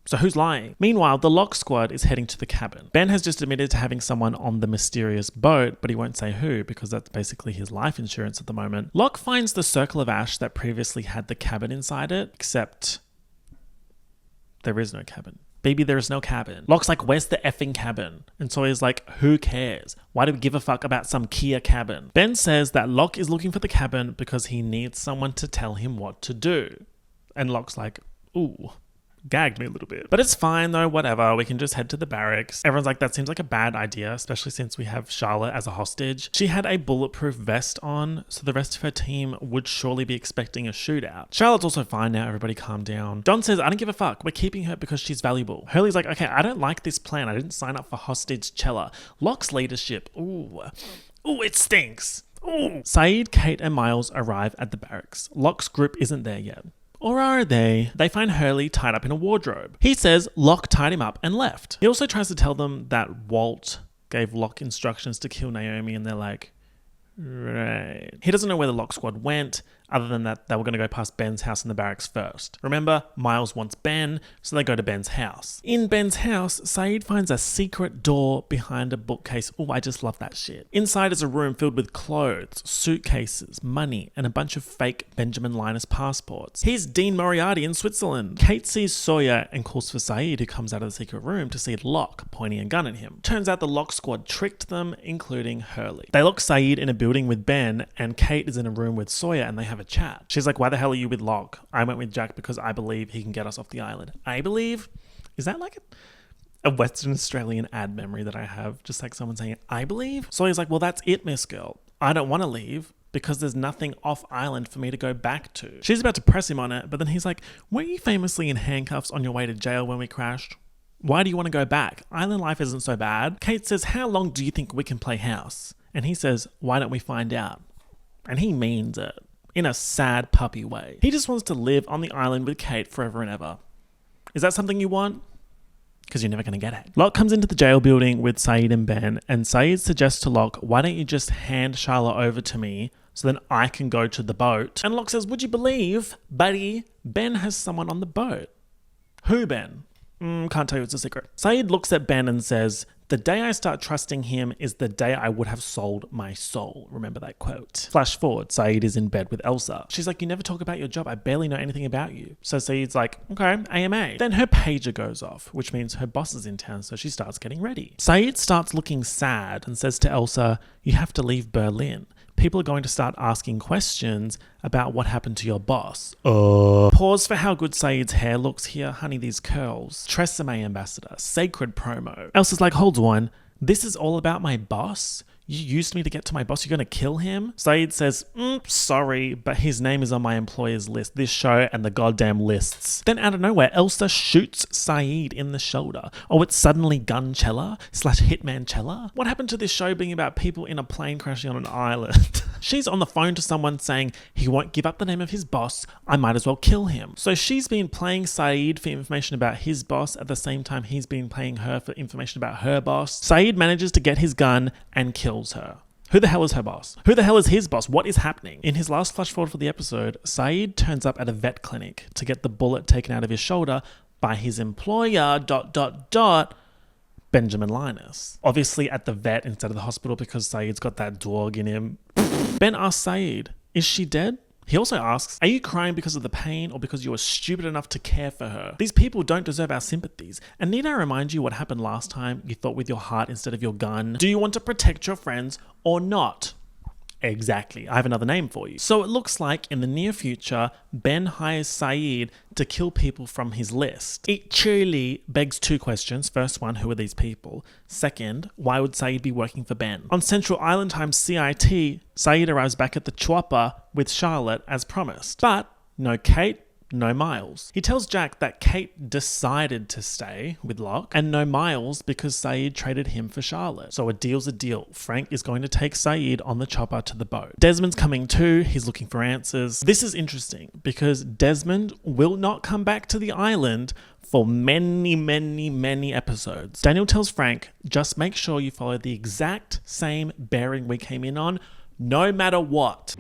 So who's lying? Meanwhile, the Locke squad is heading to the cabin. Ben has just admitted to having someone on the mysterious boat, but he won't say who because that's basically his life insurance at the moment. Locke finds the circle of ash that previously had the cabin inside it, except there is no cabin. Baby, there is no cabin. Locke's like, where's the effing cabin? And Sawyer's like, who cares? Why do we give a fuck about some Kia cabin? Ben says that Locke is looking for the cabin because he needs someone to tell him what to do. And Locke's like, ooh. Gagged me a little bit. But it's fine though, whatever. We can just head to the barracks. Everyone's like, that seems like a bad idea, especially since we have Charlotte as a hostage. She had a bulletproof vest on, so the rest of her team would surely be expecting a shootout. Charlotte's also fine now, everybody calm down. Don says, I don't give a fuck. We're keeping her because she's valuable. Hurley's like, okay, I don't like this plan. I didn't sign up for hostage Chella. Locke's leadership. Ooh, it stinks. Ooh. Saeed, Kate and Miles arrive at the barracks. Locke's group isn't there yet. Or are they? They find Hurley tied up in a wardrobe. He says Locke tied him up and left. He also tries to tell them that Walt gave Locke instructions to kill Naomi, and they're like, right. He doesn't know where the Locke squad went, other than that they were going to go past Ben's house in the barracks first. Remember, Miles wants Ben, so they go to Ben's house. In Ben's house, Saeed finds a secret door behind a bookcase. Oh, I just love that shit. Inside is a room filled with clothes, suitcases, money, and a bunch of fake Benjamin Linus passports. Here's Dean Moriarty in Switzerland. Kate sees Sawyer and calls for Saeed, who comes out of the secret room to see Locke pointing a gun at him. Turns out the Locke squad tricked them, including Hurley. They lock Saeed in a building with Ben, and Kate is in a room with Sawyer, and they have a chat. She's like, why the hell are you with Locke? I went with Jack because I believe he can get us off the island. I believe? Is that like a Western Australian ad memory that I have? Just like someone saying, I believe? Sawyer's like, well, that's it, Miss Girl. I don't want to leave because there's nothing off island for me to go back to. She's about to press him on it, but then he's like, weren't you famously in handcuffs on your way to jail when we crashed? Why do you want to go back? Island life isn't so bad. Kate says, how long do you think we can play house? And he says, why don't we find out? And he means it. In a sad puppy way. He just wants to live on the island with Kate forever and ever. Is that something you want? Because you're never going to get it. Locke comes into the jail building with Saeed and Ben, and Saeed suggests to Locke, why don't you just hand Charlotte over to me so then I can go to the boat? And Locke says, would you believe, buddy, Ben has someone on the boat. Who, Ben? Can't tell you, it's a secret. Saeed looks at Ben and says, the day I start trusting him is the day I would have sold my soul. Remember that quote. Flash forward, Saeed is in bed with Elsa. She's like, you never talk about your job. I barely know anything about you. So Saeed's like, okay, AMA. Then her pager goes off, which means her boss is in town, so she starts getting ready. Saeed starts looking sad and says to Elsa, you have to leave Berlin. People are going to start asking questions about what happened to your boss. Pause for how good Saeed's hair looks here. Honey, these curls. Tresemme ambassador. Sacred promo. Elsa's like, hold on. This is all about my boss? You used me to get to my boss. You're going to kill him? Saeed says, sorry, but his name is on my employer's list. This show and the goddamn lists. Then out of nowhere, Elsa shoots Saeed in the shoulder. Oh, it's suddenly Gunchella / Hitman Chella? What happened to this show being about people in a plane crashing on an island? She's on the phone to someone saying he won't give up the name of his boss, I might as well kill him. So she's been playing Saeed for information about his boss at the same time he's been playing her for information about her boss. Saeed manages to get his gun and kills her. Who the hell is her boss? Who the hell is his boss? What is happening? In his last flash forward for the episode, Saeed turns up at a vet clinic to get the bullet taken out of his shoulder by his employer, Benjamin Linus. Obviously at the vet instead of the hospital because Saeed's got that dog in him. Ben asks Saeed, is she dead? He also asks, are you crying because of the pain or because you were stupid enough to care for her? These people don't deserve our sympathies. And need I remind you what happened last time you thought with your heart instead of your gun? Do you want to protect your friends or not? Exactly. I have another name for you. So it looks like in the near future, Ben hires Saeed to kill people from his list. It truly begs two questions. First one, who are these people? Second, why would Saeed be working for Ben? On Central Island Time CIT, Saeed arrives back at the chopper with Charlotte as promised. But no Kate, no Miles. He tells Jack that Kate decided to stay with Locke and no Miles because Saeed traded him for Charlotte. So a deal's a deal. Frank is going to take Saeed on the chopper to the boat. Desmond's coming too. He's looking for answers. This is interesting because Desmond will not come back to the island for many episodes. Daniel tells Frank, just make sure you follow the exact same bearing we came in on, no matter what.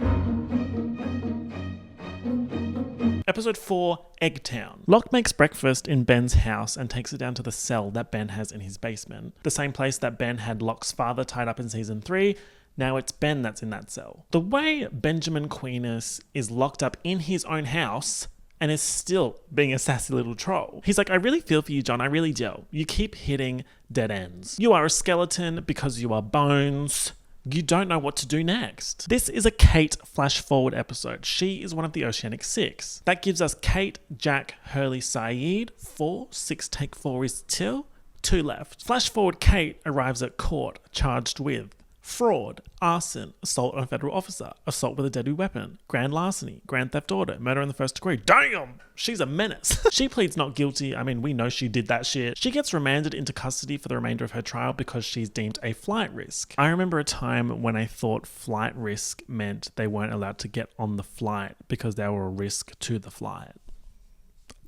Episode 4, Eggtown. Locke makes breakfast in Ben's house and takes it down to the cell that Ben has in his basement. The same place that Ben had Locke's father tied up in season 3. Now it's Ben that's in that cell. The way Benjamin Queenis is locked up in his own house and is still being a sassy little troll. He's like, I really feel for you, John. I really do. You keep hitting dead ends. You are a skeleton because you are bones. You don't know what to do next. This is a Kate flash forward episode. She is one of the Oceanic Six. That gives us Kate, Jack, Hurley, Saeed. 4, 6 take 4 is 2. 2 left. Flash forward, Kate arrives at court charged with fraud, arson, assault on a federal officer, assault with a deadly weapon, grand larceny, grand theft auto, murder in the first degree. Damn! She's a menace. She pleads not guilty. I mean, we know she did that shit. She gets remanded into custody for the remainder of her trial because she's deemed a flight risk. I remember a time when I thought flight risk meant they weren't allowed to get on the flight because they were a risk to the flight.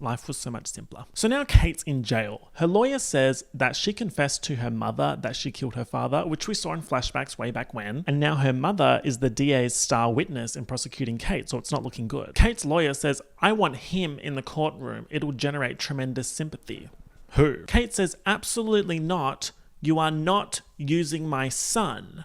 Life was so much simpler. So now Kate's in jail. Her lawyer says that she confessed to her mother that she killed her father, which we saw in flashbacks way back when. And now her mother is the DA's star witness in prosecuting Kate, so it's not looking good. Kate's lawyer says, I want him in the courtroom. It'll generate tremendous sympathy. Who? Kate says, absolutely not. You are not using my son.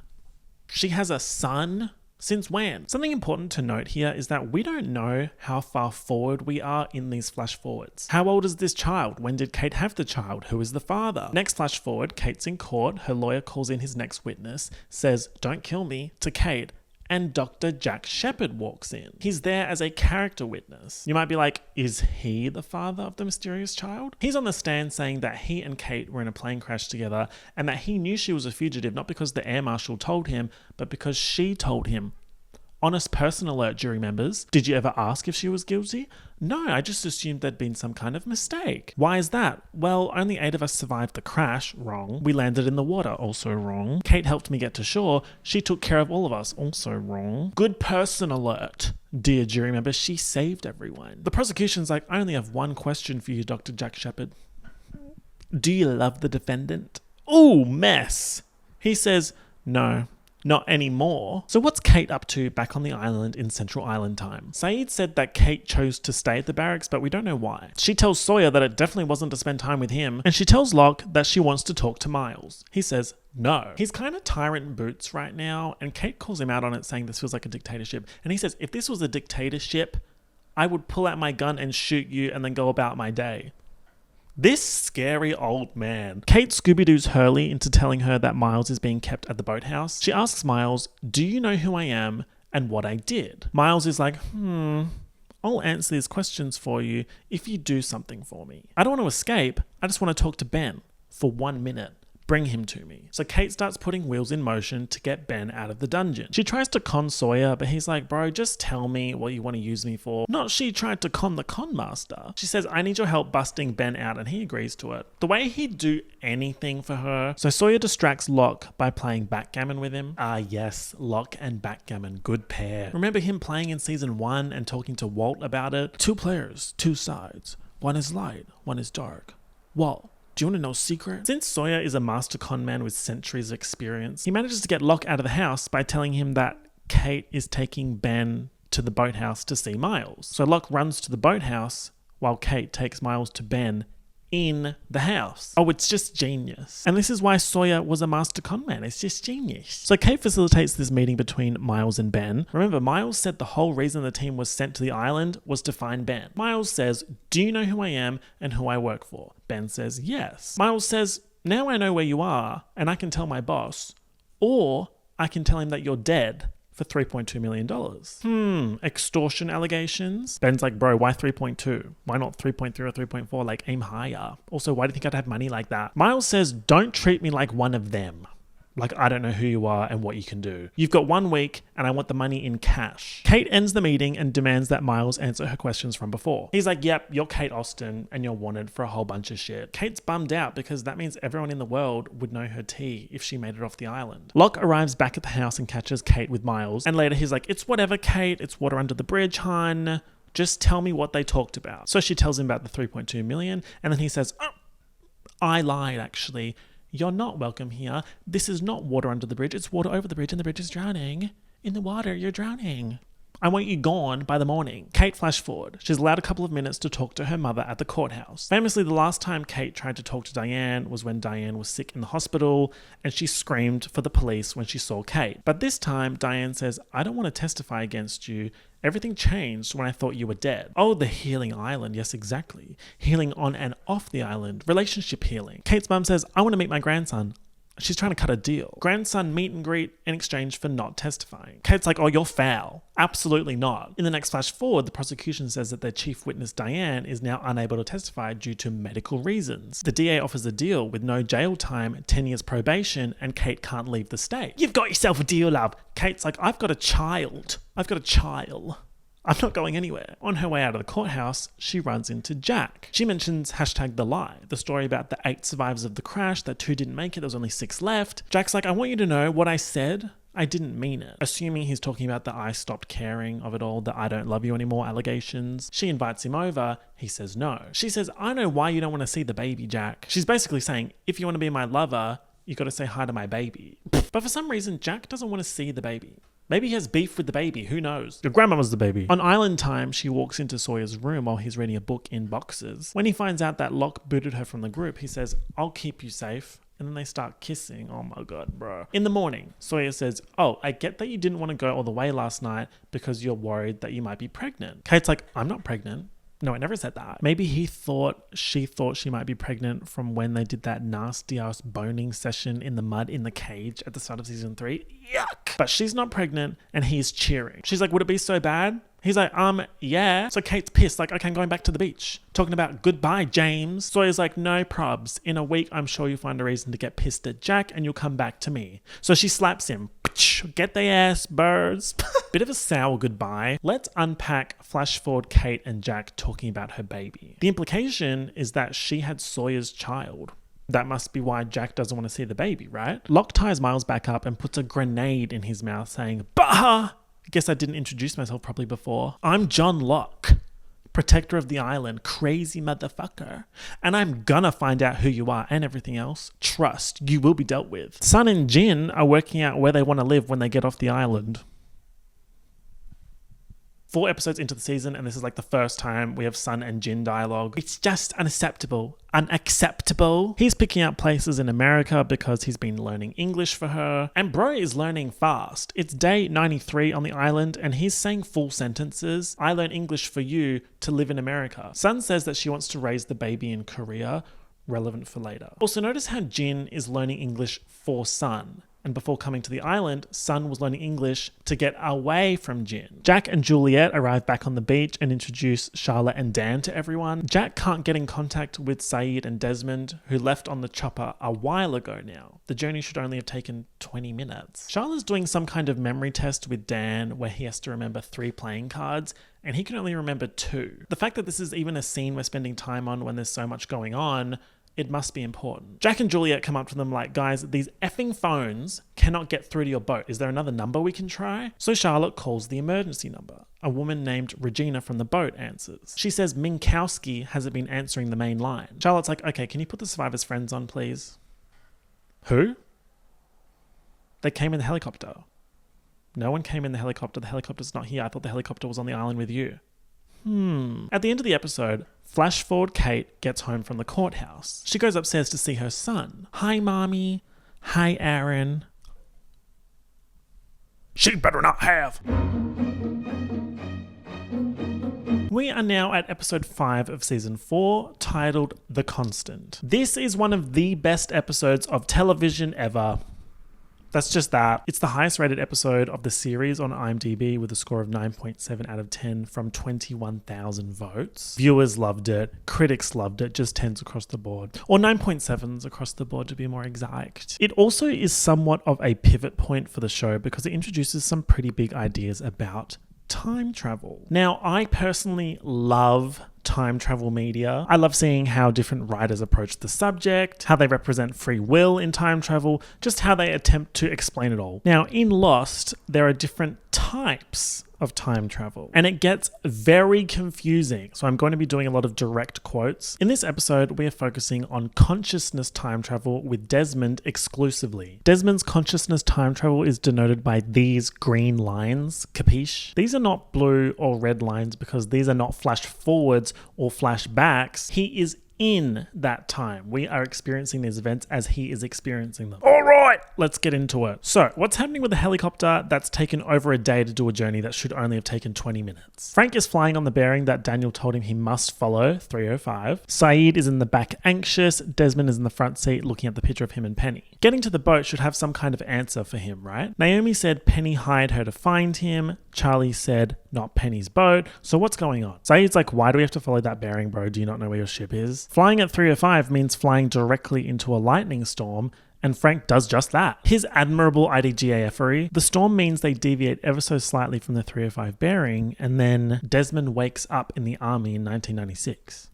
She has a son? Since when? Something important to note here is that we don't know how far forward we are in these flash forwards. How old is this child? When did Kate have the child? Who is the father? Next flash forward, Kate's in court. Her lawyer calls in his next witness, says, don't kill me, to Kate. And Dr. Jack Shepherd walks in. He's there as a character witness. You might be like, is he the father of the mysterious child? He's on the stand saying that he and Kate were in a plane crash together and that he knew she was a fugitive not because the air marshal told him, but because she told him. Honest person alert, jury members. Did you ever ask if she was guilty? No, I just assumed there'd been some kind of mistake. Why is that? Well, only 8 of us survived the crash. Wrong. We landed in the water. Also wrong. Kate helped me get to shore. She took care of all of us. Also wrong. Good person alert. Dear jury members, she saved everyone. The prosecution's like, I only have one question for you, Dr. Jack Shepherd. Do you love the defendant? Ooh, mess. He says, no. Not anymore. So what's Kate up to back on the island in Central Island Time? Saeed said that Kate chose to stay at the barracks, but we don't know why. She tells Sawyer that it definitely wasn't to spend time with him, and she tells Locke that she wants to talk to Miles. He says no. He's kind of tyrant boots right now, and Kate calls him out on it, saying this feels like a dictatorship. And he says, if this was a dictatorship, I would pull out my gun and shoot you and then go about my day. This scary old man. Kate Scooby-Doo's Hurley into telling her that Miles is being kept at the boathouse. She asks Miles, do you know who I am and what I did? Miles is like, I'll answer these questions for you if you do something for me. I don't want to escape. I just want to talk to Ben for 1 minute. Bring him to me. So Kate starts putting wheels in motion to get Ben out of the dungeon. She tries to con Sawyer, but he's like, bro, just tell me what you want to use me for. Not she tried to con the con master. She says, I need your help busting Ben out, and he agrees to it. The way he'd do anything for her. So Sawyer distracts Locke by playing backgammon with him. Ah yes, Locke and backgammon, good pair. Remember him playing in season 1 and talking to Walt about it? 2 players, 2 sides. One is light, one is dark. Walt, do you want to know a secret? Since Sawyer is a master con man with centuries of experience, he manages to get Locke out of the house by telling him that Kate is taking Ben to the boathouse to see Miles. So Locke runs to the boathouse while Kate takes Miles to Ben in the house. Oh, it's just genius. And this is why Sawyer was a master con man. It's just genius. So Kate facilitates this meeting between Miles and Ben. Remember, Miles said the whole reason the team was sent to the island was to find Ben. Miles says, do you know who I am and who I work for? Ben says, yes. Miles says, now I know where you are and I can tell my boss, or I can tell him that you're dead for $3.2 million. Extortion allegations? Ben's like, bro, why 3.2? Why not 3.3 or 3.4? Like, aim higher. Also, why do you think I'd have money like that? Miles says, don't treat me like one of them. Like, I don't know who you are and what you can do. You've got 1 week and I want the money in cash. Kate ends the meeting and demands that Miles answer her questions from before. He's like, yep, you're Kate Austen and you're wanted for a whole bunch of shit. Kate's bummed out because that means everyone in the world would know her tea if she made it off the island. Locke arrives back at the house and catches Kate with Miles. And later he's like, it's whatever, Kate. It's water under the bridge, hun. Just tell me what they talked about. So she tells him about the 3.2 million. And then he says, oh, I lied, actually. You're not welcome here. This is not water under the bridge. It's water over the bridge and the bridge is drowning. In the water, you're drowning. I want you gone by the morning. Kate flash forward. She's allowed a couple of minutes to talk to her mother at the courthouse. Famously, the last time Kate tried to talk to Diane was when Diane was sick in the hospital and she screamed for the police when she saw Kate. But this time, Diane says, I don't want to testify against you. Everything changed when I thought you were dead. Oh, the healing island. Yes, exactly. Healing on and off the island. Relationship healing. Kate's mum says, I want to meet my grandson. She's trying to cut a deal. Grandson meet and greet in exchange for not testifying. Kate's like, oh, you're foul. Absolutely not. In the next flash forward, the prosecution says that their chief witness, Diane, is now unable to testify due to medical reasons. The DA offers a deal with no jail time, 10 years probation, and Kate can't leave the state. You've got yourself a deal, love. Kate's like, I've got a child. I'm not going anywhere. On her way out of the courthouse, she runs into Jack. She mentions #the lie, the story about the 8 survivors of the crash, that 2 didn't make it, there was only 6 left. Jack's like, I want you to know what I said, I didn't mean it. Assuming he's talking about the I stopped caring of it all, the I don't love you anymore allegations. She invites him over, he says no. She says, I know why you don't want to see the baby, Jack. She's basically saying, if you want to be my lover, you got to say hi to my baby. But for some reason, Jack doesn't want to see the baby. Maybe he has beef with the baby, who knows? Your grandmama's the baby. On island time, she walks into Sawyer's room while he's reading a book in boxes. When he finds out that Locke booted her from the group, he says, I'll keep you safe. And then they start kissing. Oh my god, bro. In the morning, Sawyer says, oh, I get that you didn't want to go all the way last night because you're worried that you might be pregnant. Kate's like, I'm not pregnant. No, I never said that. Maybe she thought she might be pregnant from when they did that nasty ass boning session in the mud in the cage at the start of season 3. Yuck. But she's not pregnant and he's cheering. She's like, would it be so bad? He's like, yeah. So Kate's pissed, like, okay, I'm going back to the beach. Talking about goodbye, James. Sawyer's like, no probs. In a week, I'm sure you'll find a reason to get pissed at Jack and you'll come back to me. So she slaps him. Get the ass, birds. Bit of a sour goodbye. Let's unpack flash forward Kate and Jack talking about her baby. The implication is that she had Sawyer's child. That must be why Jack doesn't want to see the baby, right? Locke ties Miles back up and puts a grenade in his mouth saying, bah! Guess I didn't introduce myself properly before. I'm John Locke, protector of the island, crazy motherfucker. And I'm gonna find out who you are and everything else. Trust, you will be dealt with. Sun and Jin are working out where they want to live when they get off the island. 4 episodes into the season, and this is like the first time we have Sun and Jin dialogue. It's just unacceptable. Unacceptable. He's picking out places in America because he's been learning English for her. And bro is learning fast. It's day 93 on the island, and he's saying full sentences. I learn English for you to live in America. Sun says that she wants to raise the baby in Korea. Relevant for later. Also, notice how Jin is learning English for Sun. and before coming to the island, Sun was learning English to get away from Jin. Jack and Juliet arrive back on the beach and introduce Charlotte and Dan to everyone. Jack can't get in contact with Saeed and Desmond, who left on the chopper a while ago now. The journey should only have taken 20 minutes. Charlotte's doing some kind of memory test with Dan where he has to remember 3 playing cards, and he can only remember 2. The fact that this is even a scene we're spending time on when there's so much going on, it must be important. Jack and Juliet come up to them like, guys, these effing phones cannot get through to your boat. Is there another number we can try? So Charlotte calls the emergency number. A woman named Regina from the boat answers. She says Minkowski hasn't been answering the main line. Charlotte's like, okay, can you put the survivors' friends on, please? Who? They came in the helicopter. No one came in the helicopter. The helicopter's not here. I thought the helicopter was on the island with you. At the end of the episode, flash forward Kate gets home from the courthouse. She goes upstairs to see her son. Hi, Mommy. Hi, Aaron. She better not have. We are now at episode 5 of season 4, titled The Constant. This is one of the best episodes of television ever. That's just that. It's the highest rated episode of the series on IMDb with a score of 9.7 out of 10 from 21,000 votes. Viewers loved it. Critics loved it. Just 10s across the board. Or 9.7s across the board to be more exact. It also is somewhat of a pivot point for the show because it introduces some pretty big ideas about time travel. Now, I personally love time travel media. I love seeing how different writers approach the subject, how they represent free will in time travel, just how they attempt to explain it all. Now, in Lost, there are different types of time travel, and it gets very confusing. So I'm going to be doing a lot of direct quotes. In this episode, we are focusing on consciousness time travel with Desmond exclusively. Desmond's consciousness time travel is denoted by these green lines, capiche? These are not blue or red lines because these are not flash forwards or flashbacks. He is in that time. We are experiencing these events as he is experiencing them. All right, let's get into it. So, what's happening with the helicopter that's taken over a day to do a journey that should only have taken 20 minutes? Frank is flying on the bearing that Daniel told him he must follow, 305. Saeed is in the back anxious. Desmond is in the front seat looking at the picture of him and Penny. Getting to the boat should have some kind of answer for him, right? Naomi said Penny hired her to find him. Charlie said not Penny's boat. So what's going on? Saeed's like, why do we have to follow that bearing, bro? Do you not know where your ship is? Flying at 305 means flying directly into a lightning storm, and Frank does just that. His admirable IDGAFery. The storm means they deviate ever so slightly from the 305 bearing, and then Desmond wakes up in the army in 1996.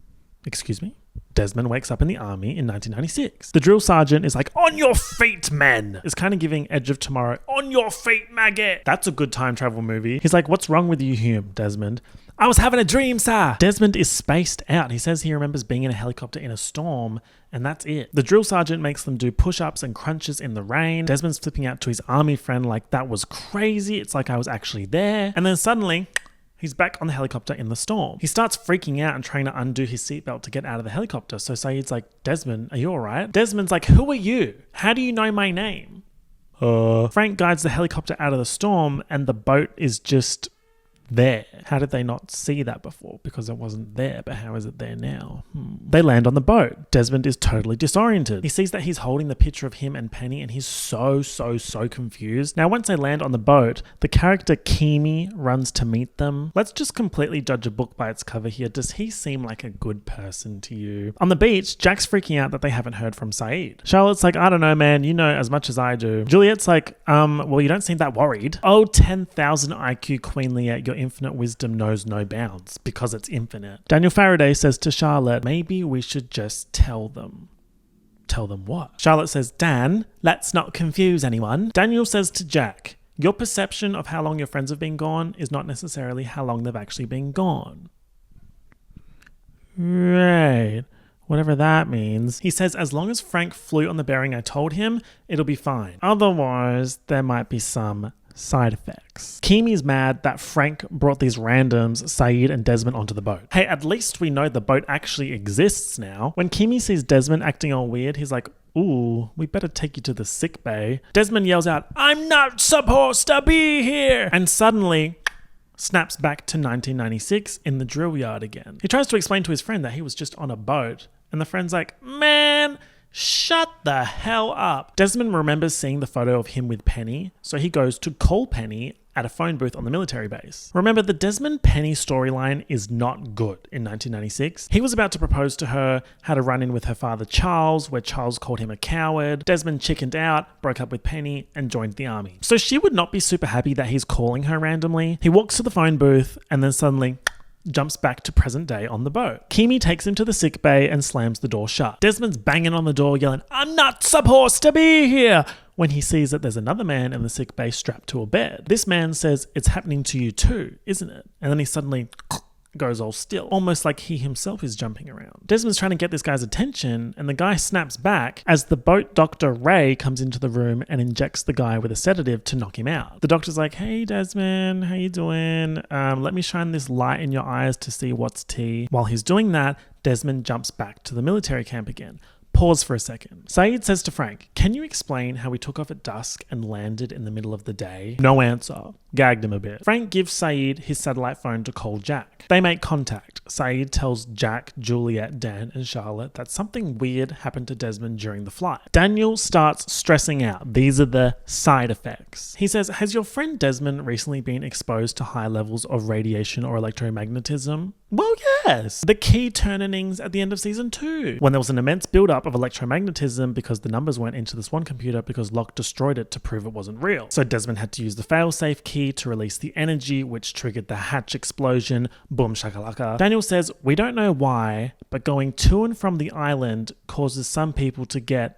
Excuse me? Desmond wakes up in the army in 1996. The drill sergeant is like, on your feet, men! Is kind of giving Edge of Tomorrow, on your feet, maggot! That's a good time travel movie. He's like, what's wrong with you, Hume, Desmond? I was having a dream, sir. Desmond is spaced out. He says he remembers being in a helicopter in a storm, and that's it. The drill sergeant makes them do push-ups and crunches in the rain. Desmond's flipping out to his army friend like, that was crazy. It's like I was actually there. And then suddenly, he's back on the helicopter in the storm. He starts freaking out and trying to undo his seatbelt to get out of the helicopter. So Saeed's like, Desmond, are you all right? Desmond's like, who are you? How do you know my name? Frank guides the helicopter out of the storm, and the boat is just there. How did they not see that before? Because it wasn't there, but how is it there now? They land on the boat. Desmond is totally disoriented. He sees that he's holding the picture of him and Penny, and he's so confused. Now, once they land on the boat, the character Kimi runs to meet them. Let's just completely judge a book by its cover here. Does he seem like a good person to you? On the beach, Jack's freaking out that they haven't heard from Saeed. Charlotte's like, I don't know, man. You know as much as I do. Juliet's like, well, you don't seem that worried. Oh, 10,000 IQ Queen Liette, your infinite wisdom knows no bounds because it's infinite. Daniel Faraday says to Charlotte, maybe we should just tell them. Tell them what? Charlotte says, Dan, let's not confuse anyone. Daniel says to Jack, your perception of how long your friends have been gone is not necessarily how long they've actually been gone. Right. Whatever that means. He says, as long as Frank flew on the bearing I told him, it'll be fine. Otherwise, there might be some side effects. Kimi's mad that Frank brought these randoms, Saeed and Desmond, onto the boat. Hey, at least we know the boat actually exists now. When Kimi sees Desmond acting all weird, he's like, ooh, we better take you to the sick bay. Desmond yells out, I'm not supposed to be here! And suddenly snaps back to 1996 in the drill yard again. He tries to explain to his friend that he was just on a boat, and the friend's like, man, Shut the hell up. Desmond remembers seeing the photo of him with Penny, so he goes to call Penny at a phone booth on the military base. Remember, the Desmond-Penny storyline is not good in 1996. He was about to propose to her, had a run-in with her father Charles, where Charles called him a coward. Desmond chickened out, broke up with Penny, and joined the army. So she would not be super happy that he's calling her randomly. He walks to the phone booth and then suddenly jumps back to present day on the boat. Kimi takes him to the sick bay and slams the door shut. Desmond's banging on the door yelling, "I'm not supposed to be here!" when he sees that there's another man in the sick bay strapped to a bed. This man says, "It's happening to you too, isn't it?" And then he suddenly goes all still, almost like he himself is jumping around. Desmond's trying to get this guy's attention, and the guy snaps back as the boat doctor Ray comes into the room and injects the guy with a sedative to knock him out. The doctor's like, "Hey Desmond, how you doing? Let me shine this light in your eyes to see what's tea." While he's doing that, Desmond jumps back to the military camp again. Pause for a second. Saeed says to Frank, "Can you explain how we took off at dusk and landed in the middle of the day?" No answer. Gagged him a bit. Frank gives Saeed his satellite phone to call Jack. They make contact. Saeed tells Jack, Juliet, Dan, and Charlotte that something weird happened to Desmond during the flight. Daniel starts stressing out. These are the side effects. He says, "Has your friend Desmond recently been exposed to high levels of radiation or electromagnetism?" Well, yes. The key turnings at the end of season 2, when there was an immense buildup of electromagnetism because the numbers went into the Swan computer because Locke destroyed it to prove it wasn't real. So Desmond had to use the failsafe key to release the energy, which triggered the hatch explosion. Boom shakalaka. Daniel says, "We don't know why, but going to and from the island causes some people to get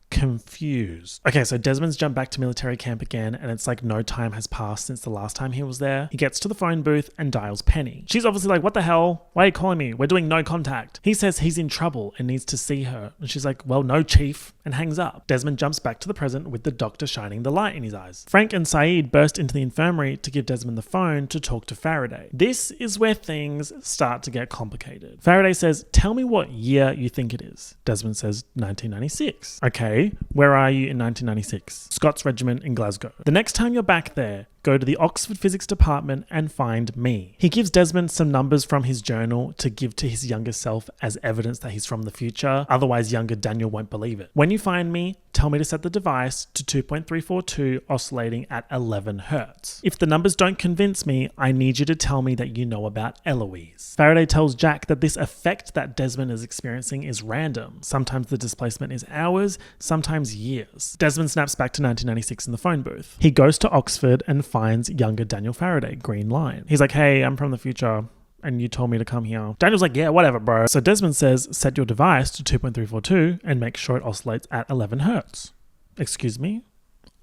confused." Okay, so Desmond's jumped back to military camp again, and it's like no time has passed since the last time he was there. He gets to the phone booth and dials Penny. She's obviously like, "What the hell? Why are you calling me? We're doing no contact." He says he's in trouble and needs to see her. And she's like, "Well, no, chief," and hangs up. Desmond jumps back to the present with the doctor shining the light in his eyes. Frank and Saeed burst into the infirmary to give Desmond the phone to talk to Faraday. This is where things start to get complicated. Faraday says, "Tell me what year you think it is." Desmond says, 1996. Okay, where are you in 1996? Scots Regiment in Glasgow. The next time you're back there, go to the Oxford Physics Department and find me. He gives Desmond some numbers from his journal to give to his younger self as evidence that he's from the future. Otherwise, younger Daniel won't believe it. "When you find me, tell me to set the device to 2.342 oscillating at 11 hertz. If the numbers don't convince me, I need you to tell me that you know about Eloise." Faraday tells Jack that this effect that Desmond is experiencing is random. Sometimes the displacement is hours, sometimes years. Desmond snaps back to 1996 in the phone booth. He goes to Oxford and finds younger Daniel Faraday, green line. He's like, "Hey, I'm from the future and you told me to come here." Daniel's like, "Yeah, whatever, bro." So Desmond says, "Set your device to 2.342 and make sure it oscillates at 11 hertz. Excuse me?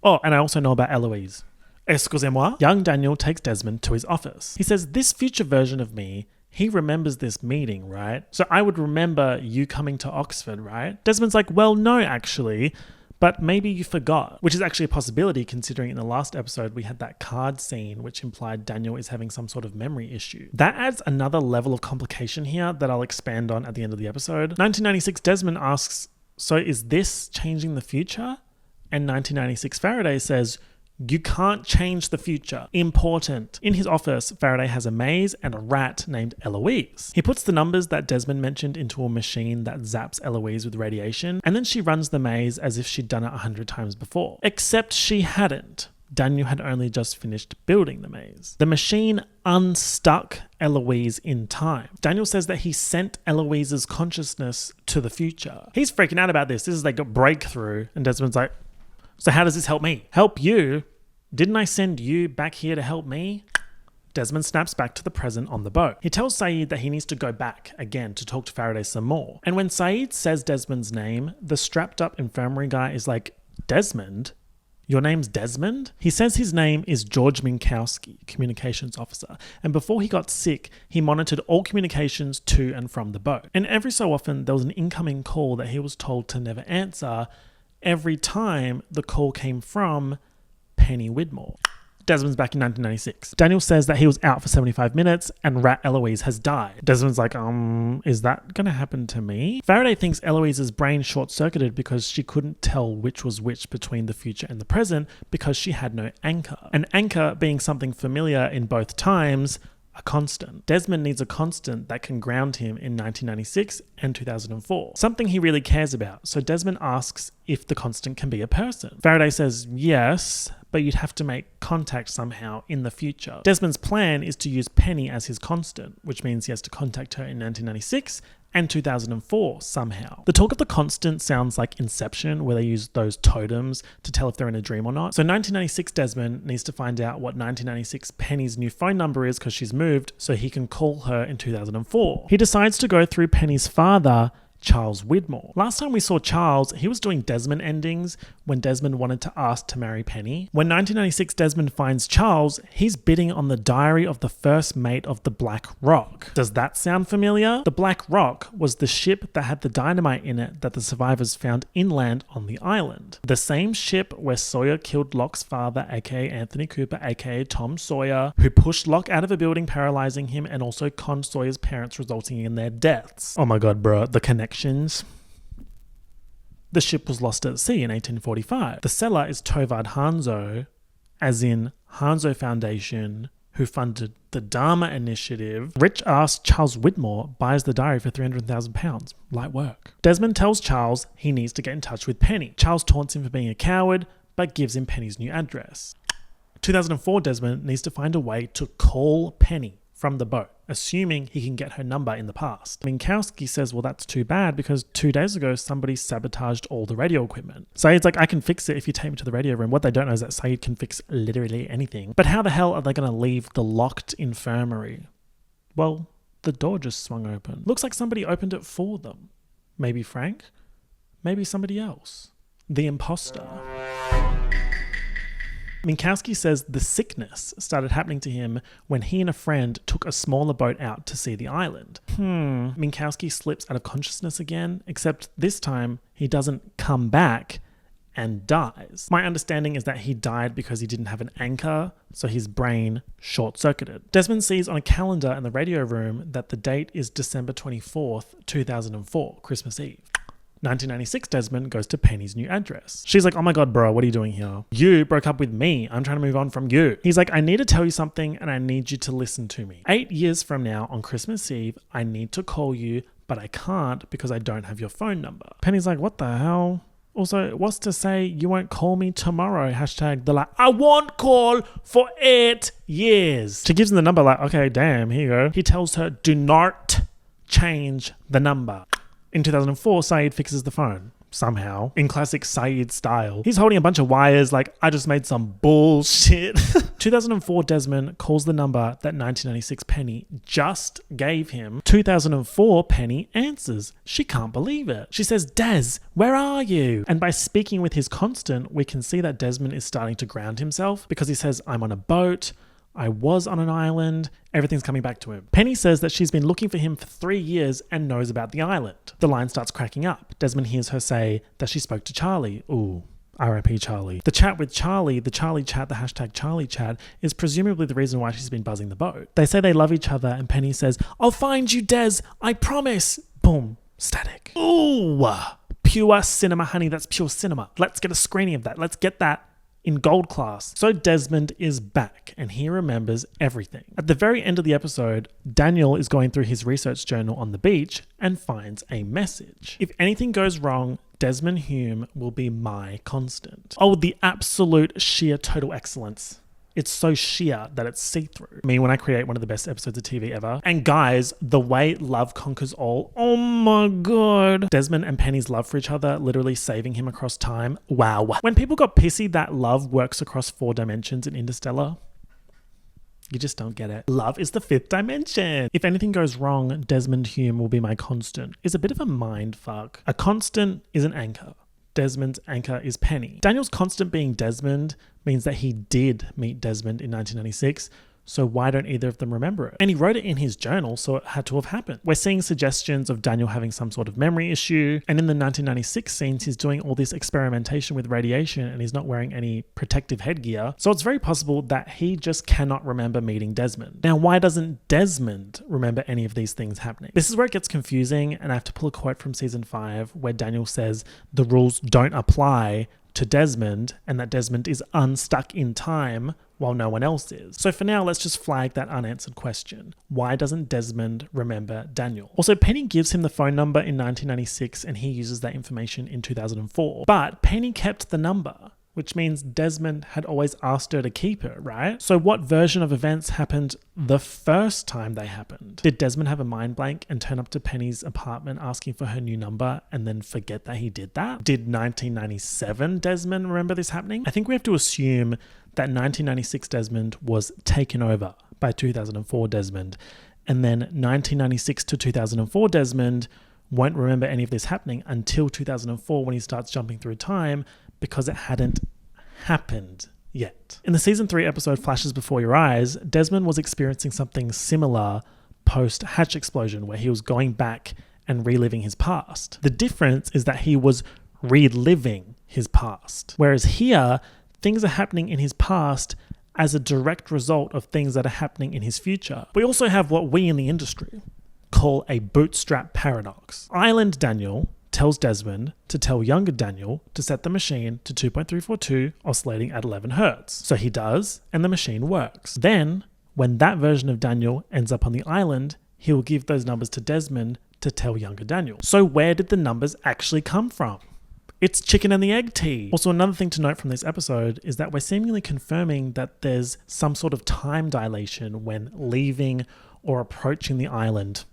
Oh, and I also know about Eloise. Excusez-moi? Young Daniel takes Desmond to his office. He says, "This future version of me, he remembers this meeting, right? So I would remember you coming to Oxford, right?" Desmond's like, "Well, no, actually. But maybe you forgot," which is actually a possibility considering in the last episode we had that card scene which implied Daniel is having some sort of memory issue. That adds another level of complication here that I'll expand on at the end of the episode. 1996 Desmond asks, "So is this changing the future?" And 1996 Faraday says, "You can't change the future. Important." In his office, Faraday has a maze and a rat named Eloise. He puts the numbers that Desmond mentioned into a machine that zaps Eloise with radiation, and then she runs the maze as if she'd done it 100 times before. Except she hadn't. Daniel had only just finished building the maze. The machine unstuck Eloise in time. Daniel says that he sent Eloise's consciousness to the future. He's freaking out about this. This is like a breakthrough, and Desmond's like, "So how does this help me?" "Help you? Didn't I send you back here to help me?" Desmond snaps back to the present on the boat. He tells Saeed that he needs to go back again to talk to Faraday some more. And when Saeed says Desmond's name, the strapped up infirmary guy is like, "Desmond? Your name's Desmond?" He says his name is George Minkowski, communications officer, and before he got sick, he monitored all communications to and from the boat. And every so often, there was an incoming call that he was told to never answer every time the call came from Penny Widmore. Desmond's back in 1996. Daniel says that he was out for 75 minutes and Rat Eloise has died. Desmond's like, is that going to happen to me? Faraday thinks Eloise's brain short-circuited because she couldn't tell which was which between the future and the present because she had no anchor. An anchor being something familiar in both times, a constant. Desmond needs a constant that can ground him in 1996 and 2004, something he really cares about. So Desmond asks if the constant can be a person. Faraday says yes, but you'd have to make contact somehow in the future. Desmond's plan is to use Penny as his constant, which means he has to contact her in 1996 and 2004 somehow. The talk of the constant sounds like Inception, where they use those totems to tell if they're in a dream or not. So 1996 Desmond needs to find out what 1996 Penny's new phone number is because she's moved, so he can call her in 2004. He decides to go through Penny's father, Charles Widmore. Last time we saw Charles, he was doing Desmond endings when Desmond wanted to ask to marry Penny. When 1996 Desmond finds Charles, he's bidding on the diary of the first mate of the Black Rock. Does that sound familiar? The Black Rock was the ship that had the dynamite in it that the survivors found inland on the island. The same ship where Sawyer killed Locke's father, aka Anthony Cooper, aka Tom Sawyer, who pushed Locke out of a building, paralyzing him, and also conned Sawyer's parents, resulting in their deaths. Oh my god, bro, the connection. The ship was lost at sea in 1845. The seller is Tovad Hanzo, as in Hanzo Foundation, who funded the Dharma Initiative. Rich-ass Charles Widmore buys the diary for £300,000. Light work. Desmond tells Charles he needs to get in touch with Penny. Charles taunts him for being a coward, but gives him Penny's new address. 2004 Desmond needs to find a way to call Penny from the boat, assuming he can get her number in the past. Minkowski says, well, that's too bad because 2 days ago, somebody sabotaged all the radio equipment. Saeed's like, I can fix it if you take me to the radio room. What they don't know is that Saeed can fix literally anything. But how the hell are they going to leave the locked infirmary? Well, the door just swung open. Looks like somebody opened it for them. Maybe Frank? Maybe somebody else. The imposter. Minkowski says the sickness started happening to him when he and a friend took a smaller boat out to see the island. Minkowski slips out of consciousness again, except this time he doesn't come back and dies. My understanding is that he died because he didn't have an anchor, so his brain short-circuited. Desmond sees on a calendar in the radio room that the date is December 24th, 2004, Christmas Eve. 1996 Desmond goes to Penny's new address. She's like, oh my god, bro, what are you doing here? You broke up with me. I'm trying to move on from you. He's like, I need to tell you something and I need you to listen to me. 8 years from now on Christmas Eve, I need to call you, but I can't because I don't have your phone number. Penny's like, what the hell? Also, what's to say you won't call me tomorrow? Hashtag the I won't call for 8 years. She gives him the number like, okay, damn, here you go. He tells her, do not change the number. In 2004, Saeed fixes the phone. Somehow. In classic Saeed style. He's holding a bunch of wires like, I just made some bullshit. 2004 Desmond calls the number that 1996 Penny just gave him. 2004 Penny answers. She can't believe it. She says, Des, where are you? And by speaking with his constant, we can see that Desmond is starting to ground himself because he says, I'm on a boat. I was on an island. Everything's coming back to him. Penny says that she's been looking for him for 3 years and knows about the island. The line starts cracking up. Desmond hears her say that she spoke to Charlie. Ooh, R.I.P. Charlie. The chat with Charlie, the Charlie chat, the hashtag Charlie chat, is presumably the reason why she's been buzzing the boat. They say they love each other and Penny says, I'll find you, Des. I promise. Boom. Static. Ooh. Pure cinema, honey. That's pure cinema. Let's get a screening of that. Let's get that in gold class. So Desmond is back and he remembers everything. At the very end of the episode, Daniel is going through his research journal on the beach and finds a message. If anything goes wrong, Desmond Hume will be my constant. Oh, the absolute sheer total excellence. It's so sheer that it's see-through. I mean, when I create one of the best episodes of TV ever. And guys, the way love conquers all. Oh my god. Desmond and Penny's love for each other, literally saving him across time. Wow. When people got pissy that love works across 4 dimensions in Interstellar, you just don't get it. Love is the 5th dimension. If anything goes wrong, Desmond Hume will be my constant. Is a bit of a mind fuck. A constant is an anchor. Desmond's anchor is Penny. Daniel's constant being Desmond means that he did meet Desmond in 1996, so why don't either of them remember it? And he wrote it in his journal, so it had to have happened. We're seeing suggestions of Daniel having some sort of memory issue, and in the 1996 scenes, he's doing all this experimentation with radiation and he's not wearing any protective headgear, so it's very possible that he just cannot remember meeting Desmond. Now, why doesn't Desmond remember any of these things happening? This is where it gets confusing, and I have to pull a quote from season 5 where Daniel says, the rules don't apply to Desmond and that Desmond is unstuck in time while no one else is. So for now, let's just flag that unanswered question. Why doesn't Desmond remember Daniel? Also, Penny gives him the phone number in 1996 and he uses that information in 2004. But Penny kept the number, which means Desmond had always asked her to keep it, right? So what version of events happened the first time they happened? Did Desmond have a mind blank and turn up to Penny's apartment asking for her new number and then forget that he did that? Did 1997 Desmond remember this happening? I think we have to assume that 1996 Desmond was taken over by 2004 Desmond, and then 1996 to 2004 Desmond won't remember any of this happening until 2004 when he starts jumping through time, because it hadn't happened yet. In the season 3 episode Flashes Before Your Eyes, Desmond was experiencing something similar post-hatch explosion where he was going back and reliving his past. The difference is that he was reliving his past, whereas here, things are happening in his past as a direct result of things that are happening in his future. We also have what we in the industry call a bootstrap paradox. Island Daniel tells Desmond to tell younger Daniel to set the machine to 2.342 oscillating at 11 hertz. So he does, and the machine works. Then, when that version of Daniel ends up on the island, he will give those numbers to Desmond to tell younger Daniel. So where did the numbers actually come from? It's chicken and the egg tea. Also, another thing to note from this episode is that we're seemingly confirming that there's some sort of time dilation when leaving or approaching the island,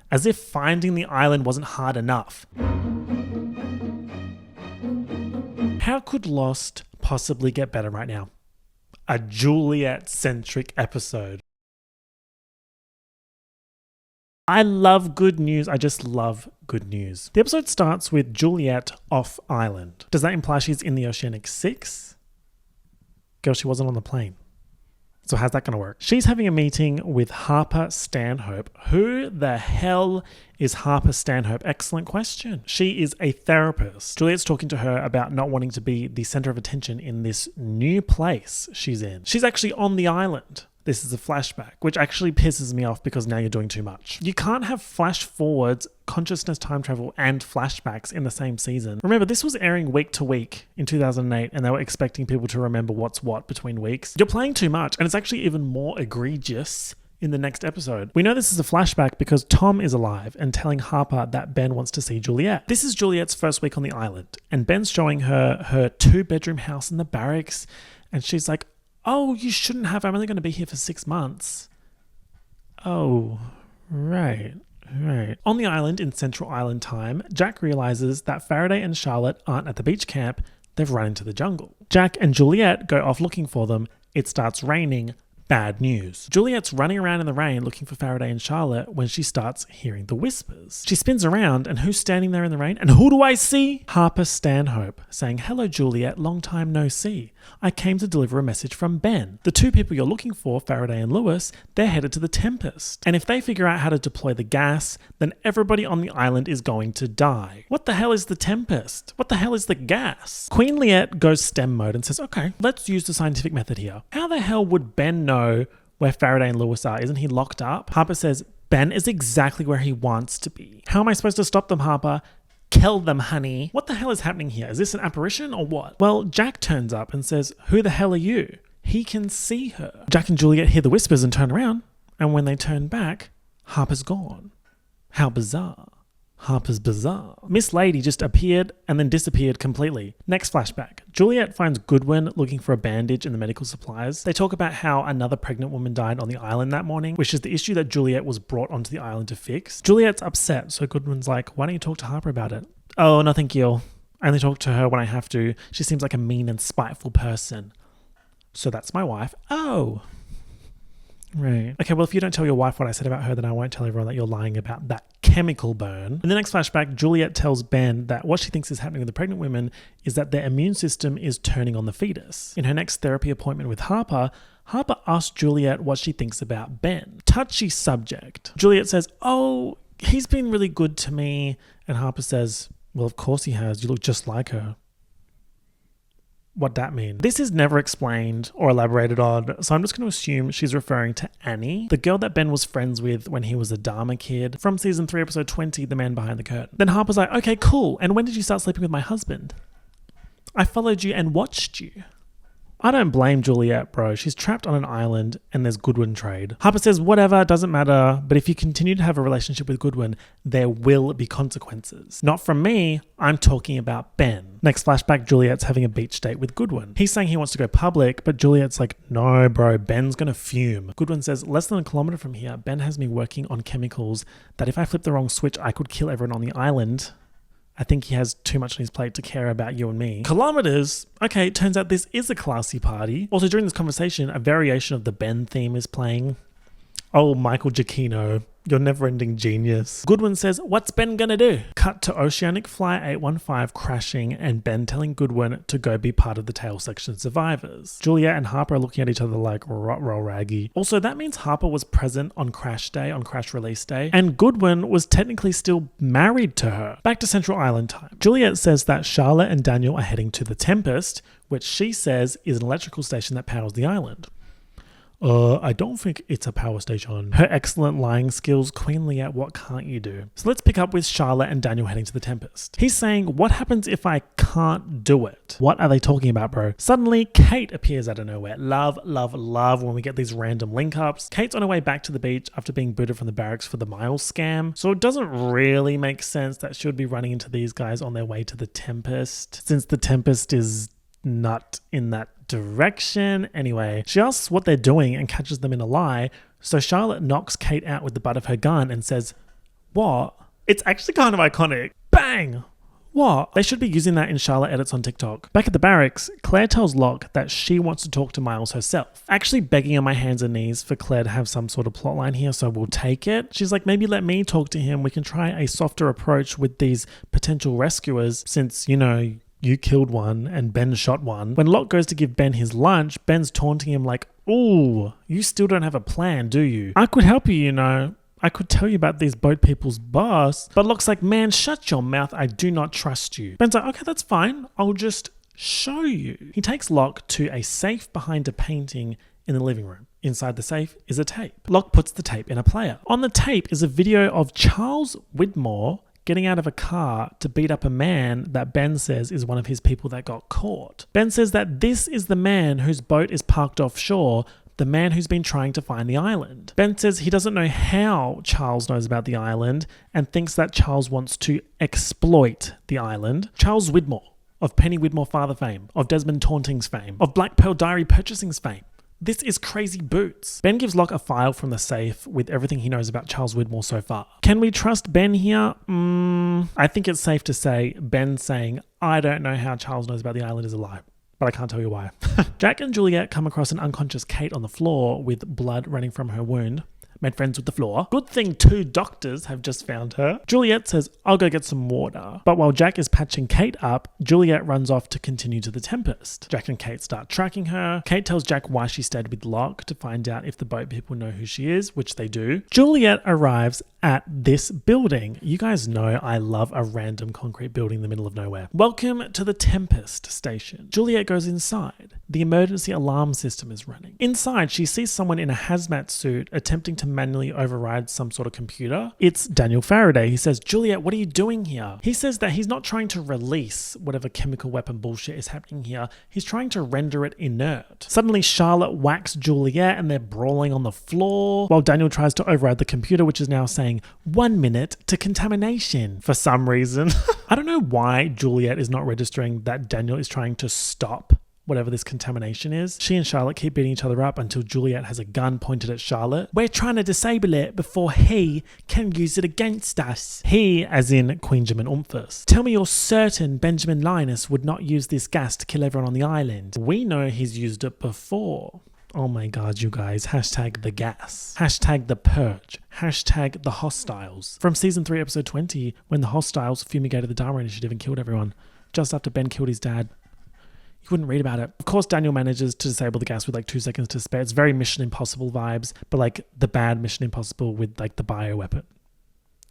as if finding the island wasn't hard enough. How could Lost possibly get better right now? A Juliet-centric episode. I love good news. I just love good news. The episode starts with Juliet off island. Does that imply she's in the Oceanic 6? Girl, she wasn't on the plane. So how's that going to work? She's having a meeting with Harper Stanhope. Who the hell is Harper Stanhope? Excellent question. She is a therapist. Juliet's talking to her about not wanting to be the center of attention in this new place she's in. She's actually on the island. This is a flashback, which actually pisses me off because now you're doing too much. You can't have flash forwards, consciousness time travel, and flashbacks in the same season. Remember, this was airing week to week in 2008, and they were expecting people to remember what's what between weeks. You're playing too much, and it's actually even more egregious in the next episode. We know this is a flashback because Tom is alive and telling Harper that Ben wants to see Juliet. This is Juliet's first week on the island, and Ben's showing her her 2-bedroom house in the barracks, and she's like, "Oh, you shouldn't have. I'm only going to be here for 6 months." Oh, right. On the island in Central Island time, Jack realizes that Faraday and Charlotte aren't at the beach camp. They've run into the jungle. Jack and Juliet go off looking for them. It starts raining. Bad news. Juliet's running around in the rain looking for Faraday and Charlotte when she starts hearing the whispers. She spins around, and who's standing there in the rain? And who do I see? Harper Stanhope saying, "Hello, Juliet, long time no see. I came to deliver a message from Ben. The 2 people you're looking for, Faraday and Lewis, they're headed to the Tempest. And if they figure out how to deploy the gas, then everybody on the island is going to die." What the hell is the Tempest? What the hell is the gas? Queen Liette goes STEM mode and says, "Okay, let's use the scientific method here. How the hell would Ben know where Faraday and Lewis are? Isn't he locked up?" Harper says, "Ben is exactly where he wants to be." "How am I supposed to stop them, Harper?" "Kill them, honey." What the hell is happening here? Is this an apparition or what? Well, Jack turns up and says, "Who the hell are you?" He can see her. Jack and Juliet hear the whispers and turn around, and when they turn back, Harper's gone. How bizarre. Harper's bizarre. Miss Lady just appeared and then disappeared completely. Next flashback. Juliet finds Goodwin looking for a bandage in the medical supplies. They talk about how another pregnant woman died on the island that morning, which is the issue that Juliet was brought onto the island to fix. Juliet's upset, so Goodwin's like, "Why don't you talk to Harper about it?" "Oh, no thank you. I only talk to her when I have to. She seems like a mean and spiteful person." "So that's my wife." "Oh. Right. Okay, well, if you don't tell your wife what I said about her, then I won't tell everyone that you're lying about that chemical burn." In the next flashback, Juliet tells Ben that what she thinks is happening with the pregnant women is that their immune system is turning on the fetus. In her next therapy appointment with Harper, Harper asks Juliet what she thinks about Ben. Touchy subject. Juliet says, "Oh, he's been really good to me." And Harper says, "Well, of course he has. You look just like her." What that mean? This is never explained or elaborated on, so I'm just going to assume she's referring to Annie, the girl that Ben was friends with when he was a Dharma kid, from season 3, episode 20, The Man Behind the Curtain. Then Harper's like, "Okay, cool. And when did you start sleeping with my husband?" I followed you and watched you. I don't blame Juliet, bro. She's trapped on an island and there's Goodwin trade. Harper says, whatever, doesn't matter. But if you continue to have a relationship with Goodwin, there will be consequences. Not from me. I'm talking about Ben. Next flashback, Juliet's having a beach date with Goodwin. He's saying he wants to go public, but Juliet's like, no, bro, Ben's gonna fume. Goodwin says, less than a kilometer from here, Ben has me working on chemicals that if I flip the wrong switch, I could kill everyone on the island. I think he has too much on his plate to care about you and me. Kilometers? Okay, it turns out this is a classy party. Also, during this conversation, a variation of the Ben theme is playing. Oh, Michael Giacchino, you're never-ending genius. Goodwin says, what's Ben gonna do? Cut to Oceanic Flight 815 crashing and Ben telling Goodwin to go be part of the tail section survivors. Juliet and Harper are looking at each other like rot-roll raggy. Also, that means Harper was present on crash day, on crash release day, and Goodwin was technically still married to her. Back to Central Island time. Juliet says that Charlotte and Daniel are heading to the Tempest, which she says is an electrical station that powers the island. I don't think it's a power station. Her excellent lying skills, queenly at what can't you do? So let's pick up with Charlotte and Daniel heading to the Tempest. He's saying, what happens if I can't do it? What are they talking about, bro? Suddenly, Kate appears out of nowhere. Love, love, love when we get these random link-ups. Kate's on her way back to the beach after being booted from the barracks for the Miles scam. So it doesn't really make sense that she would be running into these guys on their way to the Tempest, since the Tempest is not in that direction. Anyway, she asks what they're doing and catches them in a lie, so Charlotte knocks Kate out with the butt of her gun and says, what? It's actually kind of iconic. Bang! What? They should be using that in Charlotte edits on TikTok. Back at the barracks, Claire tells Locke that she wants to talk to Miles herself. Actually begging on my hands and knees for Claire to have some sort of plotline here, so we'll take it. She's like, maybe let me talk to him. We can try a softer approach with these potential rescuers since, you know, you killed one and Ben shot one. When Locke goes to give Ben his lunch, Ben's taunting him like, ooh, you still don't have a plan, do you? I could help you, you know. I could tell you about these boat people's boss. But Locke's like, man, shut your mouth. I do not trust you. Ben's like, okay, that's fine. I'll just show you. He takes Locke to a safe behind a painting in the living room. Inside the safe is a tape. Locke puts the tape in a player. On the tape is a video of Charles Widmore getting out of a car to beat up a man that Ben says is one of his people that got caught. Ben says that this is the man whose boat is parked offshore, the man who's been trying to find the island. Ben says he doesn't know how Charles knows about the island and thinks that Charles wants to exploit the island. Charles Widmore, of Penny Widmore father fame, of Desmond Taunting's fame, of Black Pearl Diary purchasing's fame. This is crazy boots. Ben gives Locke a file from the safe with everything he knows about Charles Widmore so far. Can we trust Ben here? I think it's safe to say Ben saying, I don't know how Charles knows about the island is a lie, but I can't tell you why. Jack and Juliet come across an unconscious Kate on the floor with blood running from her wound. Made friends with the floor. Good thing 2 doctors have just found her. Juliet says, I'll go get some water. But while Jack is patching Kate up, Juliet runs off to continue to the Tempest. Jack and Kate start tracking her. Kate tells Jack why she stayed with Locke to find out if the boat people know who she is, which they do. Juliet arrives at this building. You guys know I love a random concrete building in the middle of nowhere. Welcome to the Tempest station. Juliet goes inside. The emergency alarm system is running. Inside, she sees someone in a hazmat suit attempting to manually override some sort of computer. It's Daniel Faraday. He says, Juliet, what are you doing here? He says that he's not trying to release whatever chemical weapon bullshit is happening here. He's trying to render it inert. Suddenly, Charlotte whacks Juliet and they're brawling on the floor while Daniel tries to override the computer, which is now saying 1 minute to contamination for some reason. I don't know why Juliet is not registering that Daniel is trying to stop whatever this contamination is. She and Charlotte keep beating each other up until Juliet has a gun pointed at Charlotte. We're trying to disable it before he can use it against us. He, as in Queen Jim-and-Umphus. Tell me you're certain Benjamin Linus would not use this gas to kill everyone on the island. We know he's used it before. Oh my god, you guys. Hashtag the gas. Hashtag the purge. Hashtag the hostiles. From season 3, episode 20, when the hostiles fumigated the Dharma Initiative and killed everyone. Just after Ben killed his dad. You wouldn't read about it. Of course, Daniel manages to disable the gas with like 2 seconds to spare. It's very Mission Impossible vibes, but like the bad Mission Impossible with like the bioweapon.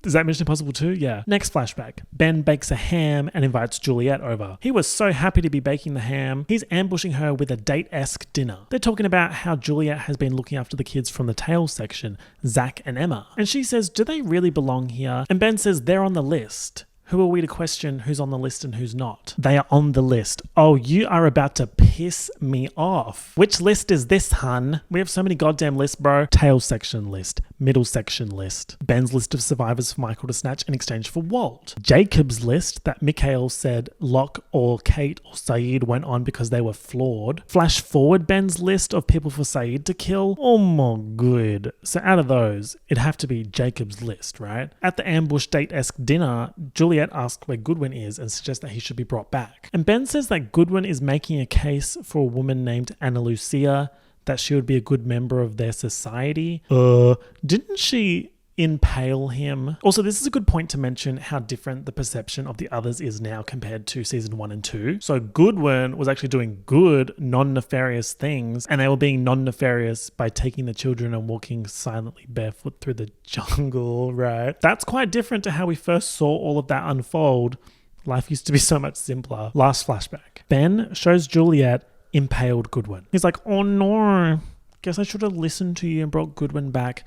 Is that Mission Impossible 2? Yeah. Next flashback. Ben bakes a ham and invites Juliet over. He was so happy to be baking the ham. He's ambushing her with a date-esque dinner. They're talking about how Juliet has been looking after the kids from the tail section, Zach and Emma. And she says, do they really belong here? And Ben says they're on the list. Who are we to question who's on the list and who's not? They are on the list. Oh, you are about to piss me off. Which list is this, hun? We have so many goddamn lists, bro. Tail section list. Middle section list. Ben's list of survivors for Michael to snatch in exchange for Walt. Jacob's list that Mikhail said Locke or Kate or Saeed went on because they were flawed. Flash forward Ben's list of people for Saeed to kill. Oh my good. So out of those, it'd have to be Jacob's list, right? At the ambush date-esque dinner, Juliet asks where Goodwin is and suggests that he should be brought back. And Ben says that Goodwin is making a case for a woman named Anna Lucia, that she would be a good member of their society. Didn't she impale him? Also, this is a good point to mention how different the perception of the others is now compared to season 1 and 2. So Goodwin was actually doing good, non-nefarious things, and they were being non-nefarious by taking the children and walking silently barefoot through the jungle, right? That's quite different to how we first saw all of that unfold. Life used to be so much simpler. Last flashback. Ben shows Juliet impaled Goodwin. He's like, oh no, guess I should have listened to you and brought Goodwin back.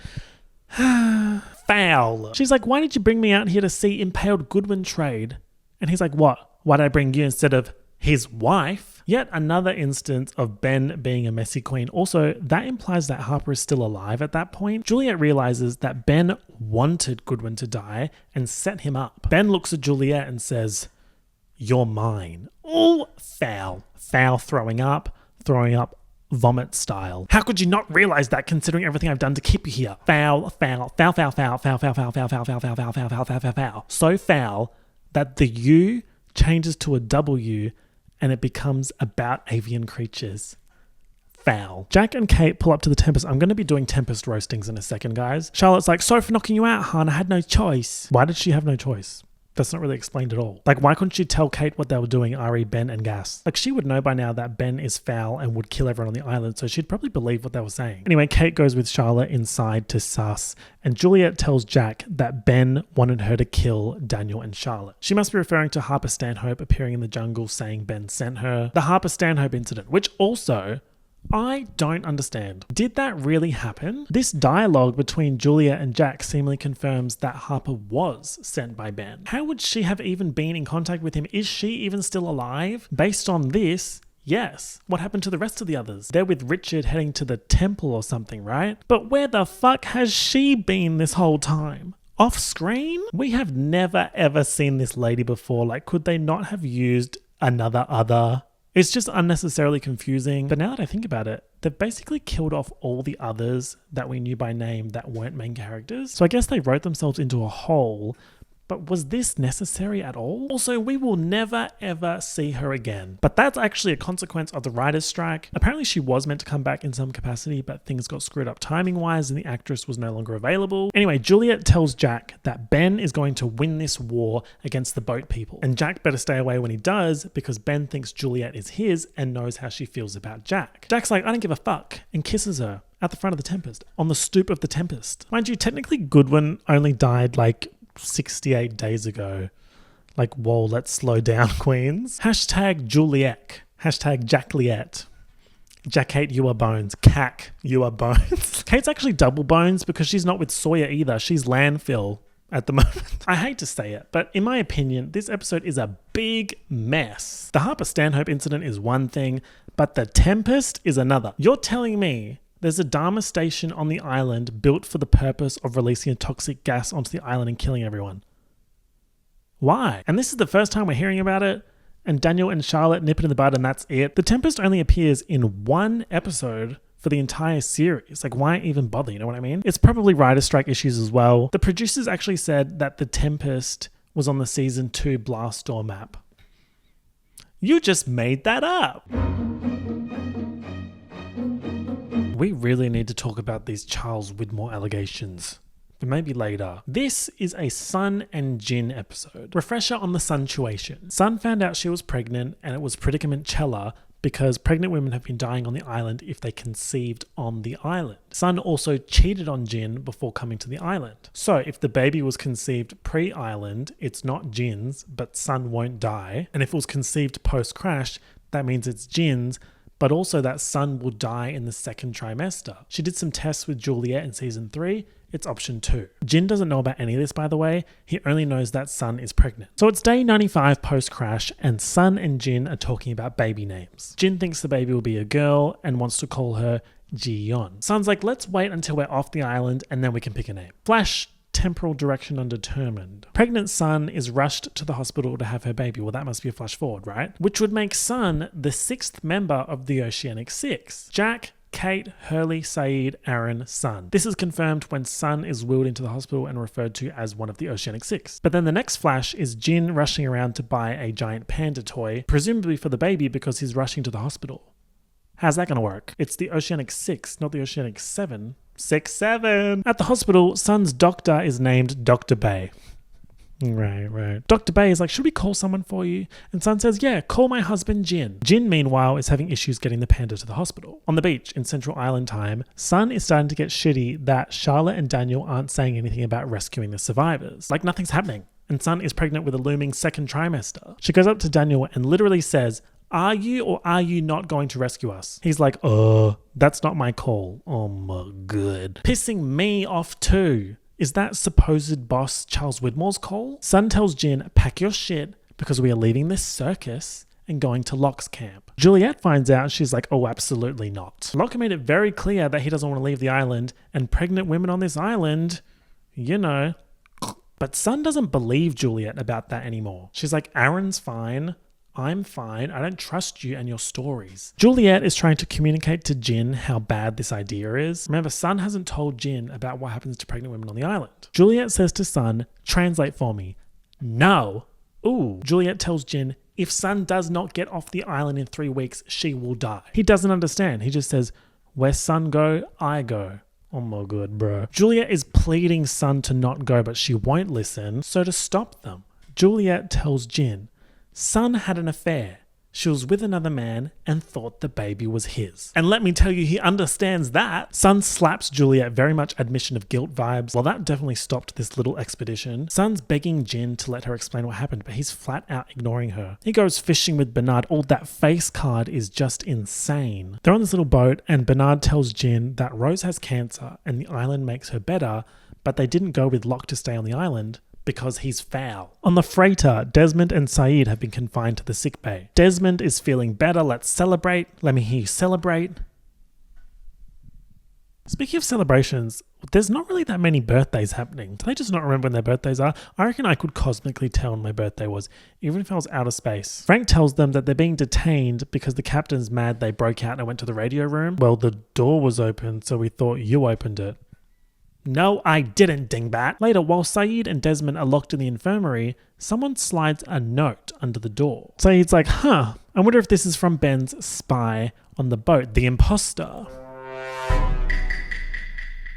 Foul. She's like, why did you bring me out here to see impaled Goodwin trade? And he's like, what? Why did I bring you instead of his wife? Yet another instance of Ben being a messy queen. Also, that implies that Harper is still alive at that point. Juliet realizes that Ben wanted Goodwin to die and set him up. Ben looks at Juliet and says, you're mine. Oh, foul. Foul throwing up vomit style. How could you not realize that considering everything I've done to keep you here? Foul, foul, foul, foul, foul, foul, foul, foul, foul, foul, foul, foul, foul, foul, foul, foul, foul, foul. So foul that the U changes to a W and it becomes about avian creatures. Foul. Jack and Kate pull up to the Tempest. I'm going to be doing Tempest roastings in a second, guys. Charlotte's like, sorry for knocking you out, hon. I had no choice. Why did she have no choice? That's not really explained at all. Like, why couldn't she tell Kate what they were doing, Ari, Ben, and Gas? Like, she would know by now that Ben is foul and would kill everyone on the island, so she'd probably believe what they were saying. Anyway, Kate goes with Charlotte inside to sus, and Juliet tells Jack that Ben wanted her to kill Daniel and Charlotte. She must be referring to Harper Stanhope appearing in the jungle saying Ben sent her. The Harper Stanhope incident, which also I don't understand. Did that really happen? This dialogue between Julia and Jack seemingly confirms that Harper was sent by Ben. How would she have even been in contact with him? Is she even still alive? Based on this, yes. What happened to the rest of the others? They're with Richard heading to the temple or something, right? But where the fuck has she been this whole time? Off screen? We have never ever seen this lady before. Like, could they not have used another other? It's just unnecessarily confusing. But now that I think about it, they've basically killed off all the others that we knew by name that weren't main characters. So I guess they wrote themselves into a hole. But was this necessary at all? Also, we will never ever see her again. But that's actually a consequence of the writer's strike. Apparently she was meant to come back in some capacity, but things got screwed up timing-wise and the actress was no longer available. Anyway, Juliet tells Jack that Ben is going to win this war against the boat people. And Jack better stay away when he does because Ben thinks Juliet is his and knows how she feels about Jack. Jack's like, I don't give a fuck, and kisses her at the front of the Tempest, on the stoop of the Tempest. Mind you, technically Goodwin only died like 68 days ago. Like, whoa, let's slow down, queens. Hashtag Juliet. Hashtag Jackliet. Jackate, you are bones. Cack, you are bones. Kate's actually double bones because she's not with Sawyer either. She's landfill at the moment. I hate to say it, but in my opinion, this episode is a big mess. The Harper Stanhope incident is one thing, but the Tempest is another. You're telling me there's a Dharma station on the island built for the purpose of releasing a toxic gas onto the island and killing everyone. Why? And this is the first time we're hearing about it, and Daniel and Charlotte nip it in the bud and that's it. The Tempest only appears in one episode for the entire series. Like, why even bother? You know what I mean? It's probably writer strike issues as well. The producers actually said that the Tempest was on the season 2 Blast Door map. You just made that up. We really need to talk about these Charles Widmore allegations, but maybe later. This is a Sun and Jin episode. Refresher on the Suntuation. Sun found out she was pregnant and it was predicament Chella because pregnant women have been dying on the island if they conceived on the island. Sun also cheated on Jin before coming to the island. So if the baby was conceived pre-island, it's not Jin's, but Sun won't die. And if it was conceived post-crash, that means it's Jin's, but also that Sun will die in the second trimester. She did some tests with Juliet in season 3, it's option 2. Jin doesn't know about any of this, by the way. He only knows that Sun is pregnant. So it's day 95 post-crash, and Sun and Jin are talking about baby names. Jin thinks the baby will be a girl and wants to call her Ji-yeon. Sun's like, let's wait until we're off the island and then we can pick a name. Flash, temporal direction undetermined. Pregnant Sun is rushed to the hospital to have her baby. Well, that must be a flash forward, right? Which would make Sun the 6th member of the Oceanic Six. Jack, Kate, Hurley, Saeed, Aaron, Sun. This is confirmed when Sun is wheeled into the hospital and referred to as one of the Oceanic Six. But then the next flash is Jin rushing around to buy a giant panda toy, presumably for the baby because he's rushing to the hospital. How's that going to work? It's the Oceanic Six, not the Oceanic Seven. 6-7. At the hospital, Sun's doctor is named Dr. Bay. Right. Dr. Bay is like, should we call someone for you? And Sun says, yeah, call my husband Jin. Jin, meanwhile, is having issues getting the panda to the hospital. On the beach in Central Island time, Sun is starting to get shitty that Charlotte and Daniel aren't saying anything about rescuing the survivors. Like nothing's happening. And Sun is pregnant with a looming second trimester. She goes up to Daniel and literally says, are you or are you not going to rescue us? He's like, that's not my call. Oh my god. Pissing me off too. Is that supposed boss Charles Widmore's call? Sun tells Jin, pack your shit because we are leaving this circus and going to Locke's camp. Juliet finds out, she's like, oh, absolutely not. Locke made it very clear that he doesn't want to leave the island, and pregnant women on this island, you know. But Sun doesn't believe Juliet about that anymore. She's like, Aaron's fine. I'm fine. I don't trust you and your stories. Juliet is trying to communicate to Jin how bad this idea is. Remember, Sun hasn't told Jin about what happens to pregnant women on the island. Juliet says to Sun, translate for me. No. Ooh. Juliet tells Jin, if Sun does not get off the island in 3 weeks, she will die. He doesn't understand. He just says, where Sun go, I go. Oh my god, bro. Juliet is pleading Sun to not go, but she won't listen. So to stop them, Juliet tells Jin, Sun had an affair. She was with another man and thought the baby was his. And let me tell you, he understands that. Sun slaps Juliet, very much admission of guilt vibes. Well, that definitely stopped this little expedition. Sun's begging Jin to let her explain what happened, but he's flat out ignoring her. He goes fishing with Bernard. Oh, that face card is just insane. They're on this little boat and Bernard tells Jin that Rose has cancer and the island makes her better, but they didn't go with Locke to stay on the island because he's foul. On the freighter, Desmond and Saeed have been confined to the sickbay. Desmond is feeling better. Let's celebrate. Let me hear you celebrate. Speaking of celebrations, there's not really that many birthdays happening. Do they just not remember when their birthdays are? I reckon I could cosmically tell when my birthday was, even if I was out of space. Frank tells them that they're being detained because the captain's mad they broke out and went to the radio room. Well, the door was open, so we thought you opened it. No, I didn't, dingbat. Later, while Saeed and Desmond are locked in the infirmary, someone slides a note under the door. Saeed's like, I wonder if this is from Ben's spy on the boat, the imposter.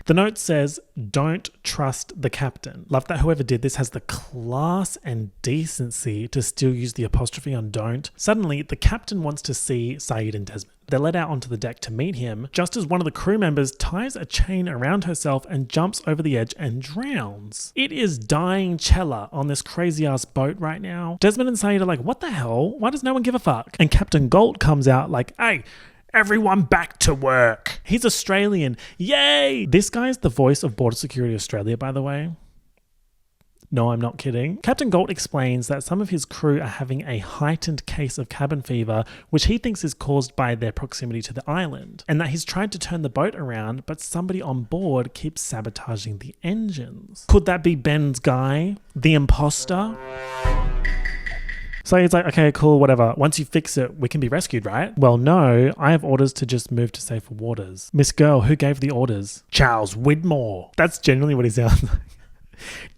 The note says, don't trust the captain. Love that whoever did this has the class and decency to still use the apostrophe on don't. Suddenly, the captain wants to see Saeed and Desmond. They're let out onto the deck to meet him, just as one of the crew members ties a chain around herself and jumps over the edge and drowns. It is dying Chella on this crazy-ass boat right now. Desmond and Saeed are like, what the hell? Why does no one give a fuck? And Captain Galt comes out like, hey, everyone back to work. He's Australian. Yay! This guy's the voice of Border Security Australia, by the way. No, I'm not kidding. Captain Galt explains that some of his crew are having a heightened case of cabin fever, which he thinks is caused by their proximity to the island, and that he's tried to turn the boat around, but somebody on board keeps sabotaging the engines. Could that be Ben's guy? The imposter? So he's like, okay, cool, whatever. Once you fix it, we can be rescued, right? Well, no, I have orders to just move to safer waters. Miss Girl, who gave the orders? Charles Widmore. That's genuinely what he sounds like.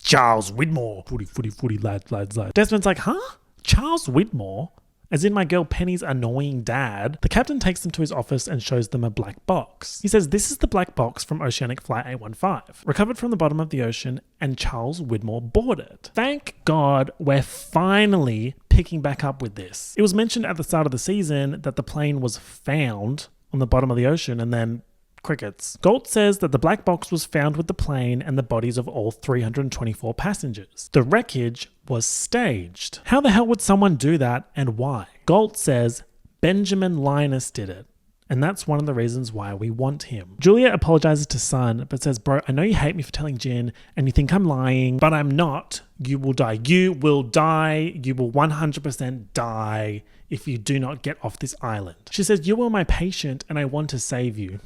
Charles Widmore. Footy, lads. Desmond's like, Charles Widmore? As in my girl Penny's annoying dad. The captain takes them to his office and shows them a black box. He says this is the black box from Oceanic Flight 815, recovered from the bottom of the ocean, and Charles Widmore boarded. Thank God we're finally picking back up with this. It was mentioned at the start of the season that the plane was found on the bottom of the ocean and then crickets. Galt says that the black box was found with the plane and the bodies of all 324 passengers. The wreckage was staged. How the hell would someone do that and why? Galt says Benjamin Linus did it. And that's one of the reasons why we want him. Julia apologizes to Sun, but says, bro, I know you hate me for telling Jin and you think I'm lying, but I'm not. You will die. You will die. You will 100% die if you do not get off this island. She says, you are my patient and I want to save you.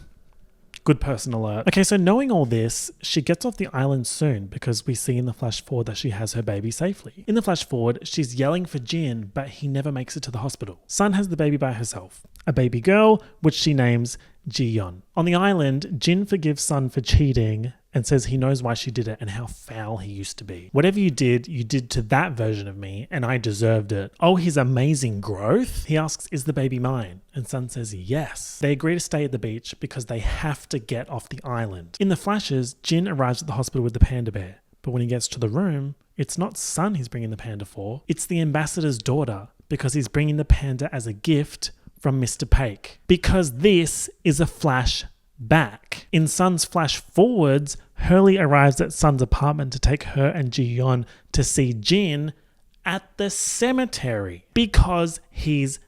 Good person alert. Okay, so knowing all this, she gets off the island soon because we see in the flash forward that she has her baby safely. In the flash forward, she's yelling for Jin, but he never makes it to the hospital. Sun has the baby by herself, a baby girl, which she names Ji-yeon. On the island, Jin forgives Sun for cheating and says he knows why she did it and how foul he used to be. Whatever you did to that version of me, and I deserved it. Oh, his amazing growth? He asks, is the baby mine? And Sun says yes. They agree to stay at the beach because they have to get off the island. In the flashes, Jin arrives at the hospital with the panda bear, but when he gets to the room, it's not Sun he's bringing the panda for, it's the ambassador's daughter, because he's bringing the panda as a gift from Mr. Paik. Because this is a flash back. In Sun's flash forwards, Hurley arrives at Sun's apartment to take her and Ji-yeon to see Jin at the cemetery because he's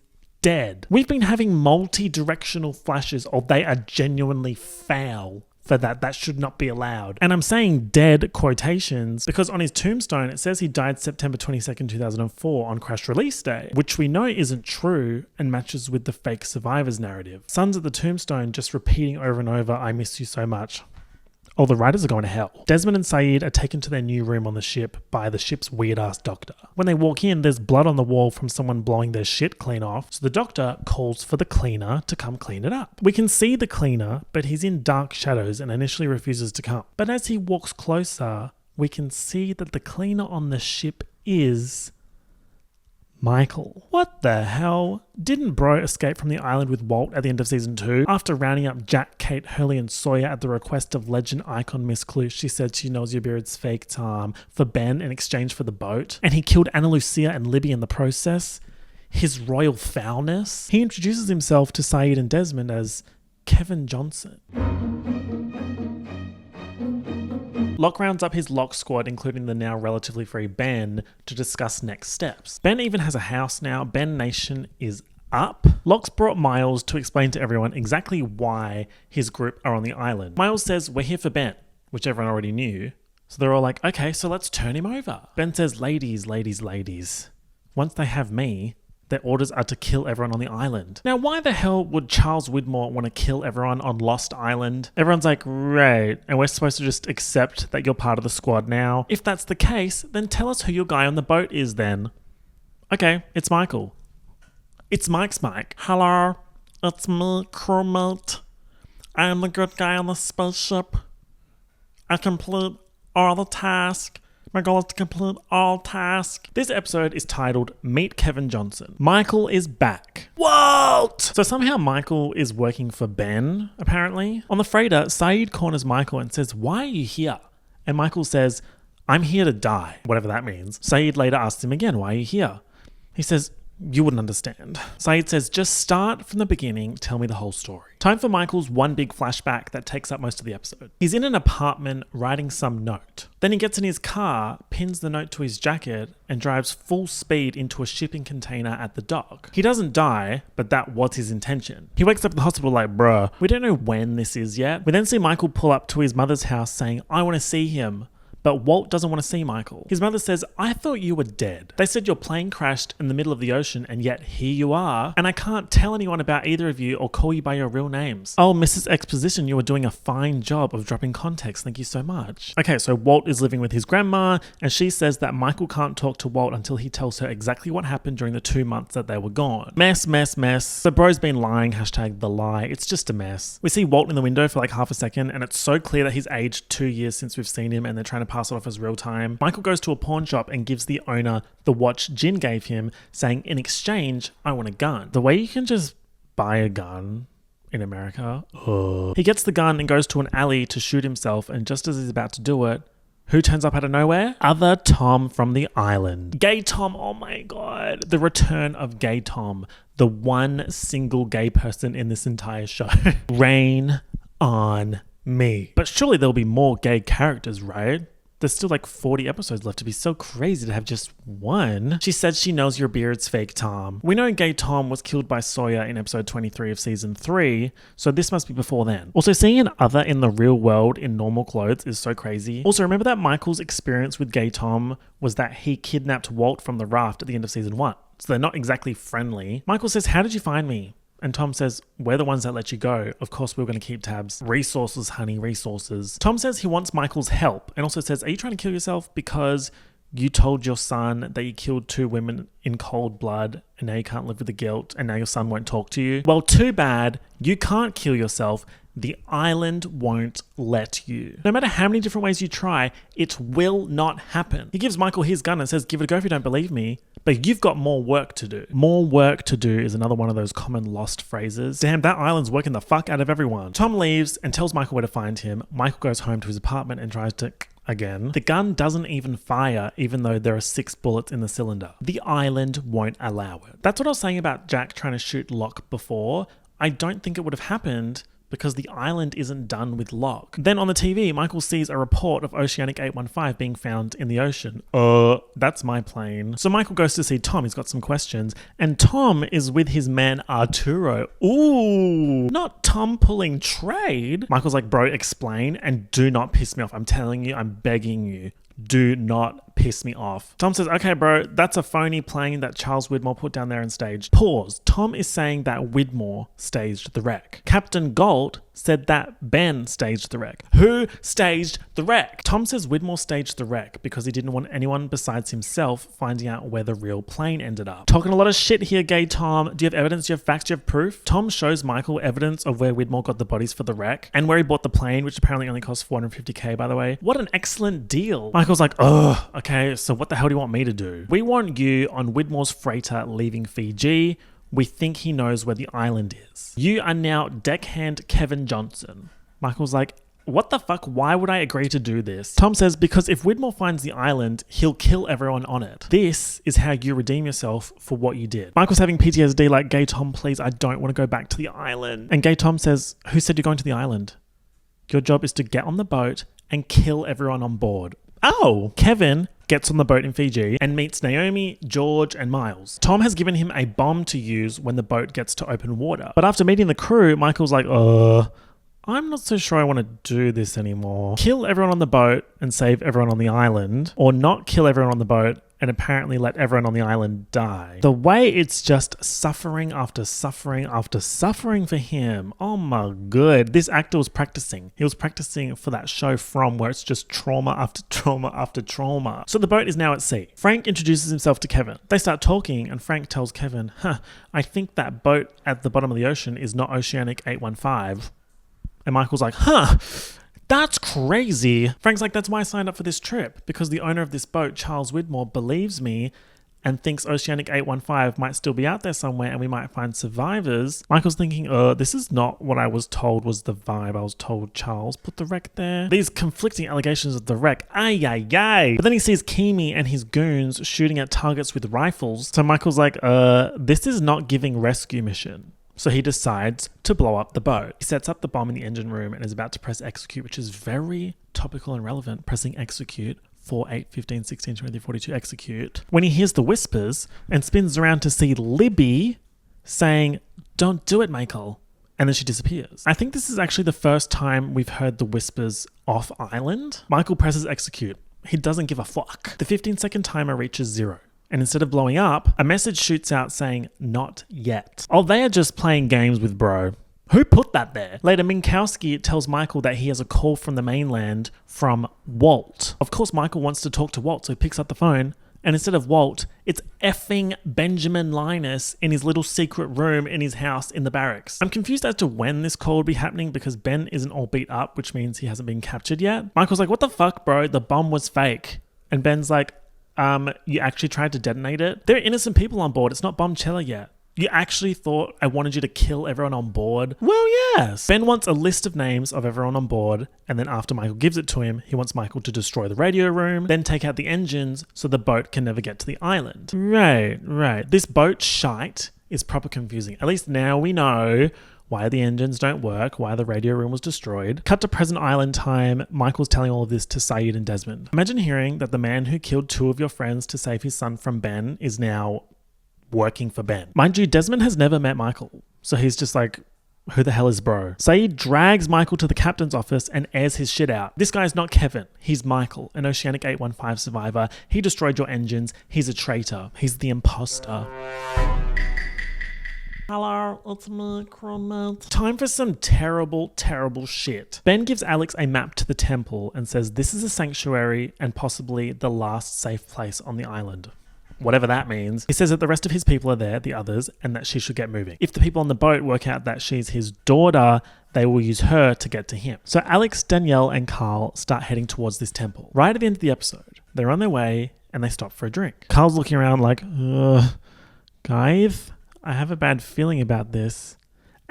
dead. We've been having multi-directional flashes, or they are genuinely foul for that. That should not be allowed. And I'm saying dead quotations because on his tombstone, it says he died September 22nd, 2004 on crash release day, which we know isn't true and matches with the fake survivors narrative. Sun's at the tombstone just repeating over and over, I miss you so much. All the writers are going to hell. Desmond and Saeed are taken to their new room on the ship by the ship's weird-ass doctor. When they walk in, there's blood on the wall from someone blowing their shit clean off, so the doctor calls for the cleaner to come clean it up. We can see the cleaner, but he's in dark shadows and initially refuses to come. But as he walks closer, we can see that the cleaner on the ship is Michael. What the hell? Didn't bro escape from the island with Walt at the end of season 2? After rounding up Jack, Kate, Hurley and Sawyer at the request of legend icon Miss Clue, she said she knows your beard's fake Tom for Ben in exchange for the boat. And he killed Anna Lucia and Libby in the process. His royal foulness. He introduces himself to Saeed and Desmond as Kevin Johnson. Locke rounds up his Locke squad, including the now relatively free Ben, to discuss next steps. Ben even has a house now. Ben Nation is up. Locke's brought Miles to explain to everyone exactly why his group are on the island. Miles says, we're here for Ben, which everyone already knew. So they're all like, okay, so let's turn him over. Ben says, ladies, ladies, ladies. Once they have me, their orders are to kill everyone on the island. Now, why the hell would Charles Widmore want to kill everyone on Lost Island? Everyone's like, right, and we're supposed to just accept that you're part of the squad now. If that's the case, then tell us who your guy on the boat is then. Okay, it's Michael. It's Mike's Mike. Hello, it's me, crewmate. I am the good guy on the spaceship. I complete all the tasks. My goal is to complete all tasks. This episode is titled Meet Kevin Johnson. Michael is back. Walt! So somehow Michael is working for Ben, apparently. On the freighter, Saeed corners Michael and says, why are you here? And Michael says, I'm here to die, whatever that means. Saeed later asks him again, why are you here? He says, you wouldn't understand. Saeed says, just start from the beginning, tell me the whole story. Time for Michael's one big flashback that takes up most of the episode. He's in an apartment writing some note. Then he gets in his car, pins the note to his jacket, and drives full speed into a shipping container at the dock. He doesn't die, but that was his intention. He wakes up at the hospital like, bruh, we don't know when this is yet. We then see Michael pull up to his mother's house saying, I want to see him. But Walt doesn't want to see Michael. His mother says, I thought you were dead. They said your plane crashed in the middle of the ocean and yet here you are. And I can't tell anyone about either of you or call you by your real names. Oh, Mrs. Exposition, you were doing a fine job of dropping context. Thank you so much. Okay, so Walt is living with his grandma and she says that Michael can't talk to Walt until he tells her exactly what happened during the 2 months that they were gone. Mess, mess, mess. The bro's been lying, hashtag the lie. It's just a mess. We see Walt in the window for like half a second and it's so clear that he's aged 2 years since we've seen him and they're trying to pass it off as real time. Michael goes to a pawn shop and gives the owner the watch Jin gave him, saying, in exchange, I want a gun. The way you can just buy a gun in America. He gets the gun and goes to an alley to shoot himself, and just as he's about to do it, who turns up out of nowhere? Other Tom from the island. Gay Tom, oh my god. The return of Gay Tom. The one single gay person in this entire show. Rain on me. But surely there'll be more gay characters, right? There's still like 40 episodes left. To be so crazy to have just one. She says she knows your beard's fake, Tom. We know gay Tom was killed by Sawyer in episode 23 of season 3, so this must be before then. Also, seeing an other in the real world in normal clothes is so crazy. Also, remember that Michael's experience with gay Tom was that he kidnapped Walt from the raft at the end of season 1. So they're not exactly friendly. Michael says, "How did you find me?" And Tom says, "We're the ones that let you go. Of course, we're going to keep tabs. Resources, honey, resources." Tom says he wants Michael's help and also says, "Are you trying to kill yourself because you told your son that you killed 2 women in cold blood and now you can't live with the guilt and now your son won't talk to you? Well, too bad. You can't kill yourself. The island won't let you. No matter how many different ways you try, it will not happen." He gives Michael his gun and says, "Give it a go if you don't believe me. But you've got more work to do." More work to do is another one of those common lost phrases. Damn, that island's working the fuck out of everyone. Tom leaves and tells Michael where to find him. Michael goes home to his apartment and tries to again. The gun doesn't even fire, even though there are 6 bullets in the cylinder. The island won't allow it. That's what I was saying about Jack trying to shoot Locke before. I don't think it would have happened because the island isn't done with Locke. Then on the TV, Michael sees a report of Oceanic 815 being found in the ocean. That's my plane. So Michael goes to see Tom. He's got some questions. And Tom is with his man Arturo. Ooh, not Tom pulling trade. Michael's like, "Bro, explain and do not piss me off. I'm telling you, I'm begging you. Do not piss me off." Tom says, "Okay, bro, that's a phony plane that Charles Widmore put down there and staged." Pause. Tom is saying that Widmore staged the wreck. Captain Galt said that Ben staged the wreck. Who staged the wreck? Tom says Widmore staged the wreck because he didn't want anyone besides himself finding out where the real plane ended up. Talking a lot of shit here, gay Tom. Do you have evidence? Do you have facts? Do you have proof? Tom shows Michael evidence of where Widmore got the bodies for the wreck and where he bought the plane, which apparently only cost $450K, by the way. What an excellent deal. Michael's like, okay, so what the hell do you want me to do? We want you on Widmore's freighter leaving Fiji. We think he knows where the island is. You are now deckhand Kevin Johnson. Michael's like, what the fuck? Why would I agree to do this? Tom says, because if Widmore finds the island, he'll kill everyone on it. This is how you redeem yourself for what you did. Michael's having PTSD like, "Gay Tom, please, I don't want to go back to the island." And Gay Tom says, "Who said you're going to the island? Your job is to get on the boat and kill everyone on board." Oh, Kevin gets on the boat in Fiji and meets Naomi, George, and Miles. Tom has given him a bomb to use when the boat gets to open water. But after meeting the crew, Michael's like, I'm not so sure I want to do this anymore. Kill everyone on the boat and save everyone on the island, or not kill everyone on the boat and apparently let everyone on the island die. The way it's just suffering after suffering after suffering for him. Oh my god. This actor was practicing. He was practicing for that show From, where it's just trauma after trauma after trauma. So the boat is now at sea. Frank introduces himself to Kevin. They start talking and Frank tells Kevin, I think that boat at the bottom of the ocean is not Oceanic 815. And Michael's like, that's crazy. Frank's like, that's why I signed up for this trip, because the owner of this boat, Charles Widmore, believes me and thinks Oceanic 815 might still be out there somewhere and we might find survivors. Michael's thinking, this is not what I was told was the vibe. I was told Charles put the wreck there. These conflicting allegations of the wreck. Ay, ay, ay. But then he sees Kimi and his goons shooting at targets with rifles. So Michael's like, this is not giving rescue mission. So he decides to blow up the boat. He sets up the bomb in the engine room and is about to press execute, which is very topical and relevant, pressing execute 4, 8, 15, 16, 20, 42, execute, when he hears the whispers and spins around to see Libby saying, "Don't do it, Michael." And then she disappears. I think this is actually the first time we've heard the whispers off island. Michael presses execute. He doesn't give a fuck. The 15-second timer reaches 0. And instead of blowing up, a message shoots out saying, "Not yet." Oh, they are just playing games with bro. Who put that there? Later, Minkowski tells Michael that he has a call from the mainland from Walt. Of course, Michael wants to talk to Walt, so he picks up the phone. And instead of Walt, it's effing Benjamin Linus in his little secret room in his house in the barracks. I'm confused as to when this call would be happening because Ben isn't all beat up, which means he hasn't been captured yet. Michael's like, what the fuck, bro? The bomb was fake. And Ben's like, you actually tried to detonate it? There are innocent people on board. It's not bombchella yet. You actually thought I wanted you to kill everyone on board? Well, yes. Ben wants a list of names of everyone on board, and then after Michael gives it to him, he wants Michael to destroy the radio room, then take out the engines so the boat can never get to the island. Right. This boat shite is proper confusing. At least now we know why the engines don't work, why the radio room was destroyed. Cut to present island time. Michael's telling all of this to Sayid and Desmond. Imagine hearing that the man who killed 2 of your friends to save his son from Ben is now working for Ben. Mind you, Desmond has never met Michael, so he's just like, who the hell is bro? Sayid drags Michael to the captain's office and airs his shit out. This guy's not Kevin. He's Michael, an Oceanic 815 survivor. He destroyed your engines. He's a traitor. He's the imposter. Hello, it's me, Cromant. Time for some terrible, terrible shit. Ben gives Alex a map to the temple and says this is a sanctuary and possibly the last safe place on the island. Whatever that means. He says that the rest of his people are there, the others, and that she should get moving. If the people on the boat work out that she's his daughter, they will use her to get to him. So Alex, Danielle, and Carl start heading towards this temple. Right at the end of the episode, they're on their way and they stop for a drink. Carl's looking around like, guys, I have a bad feeling about this.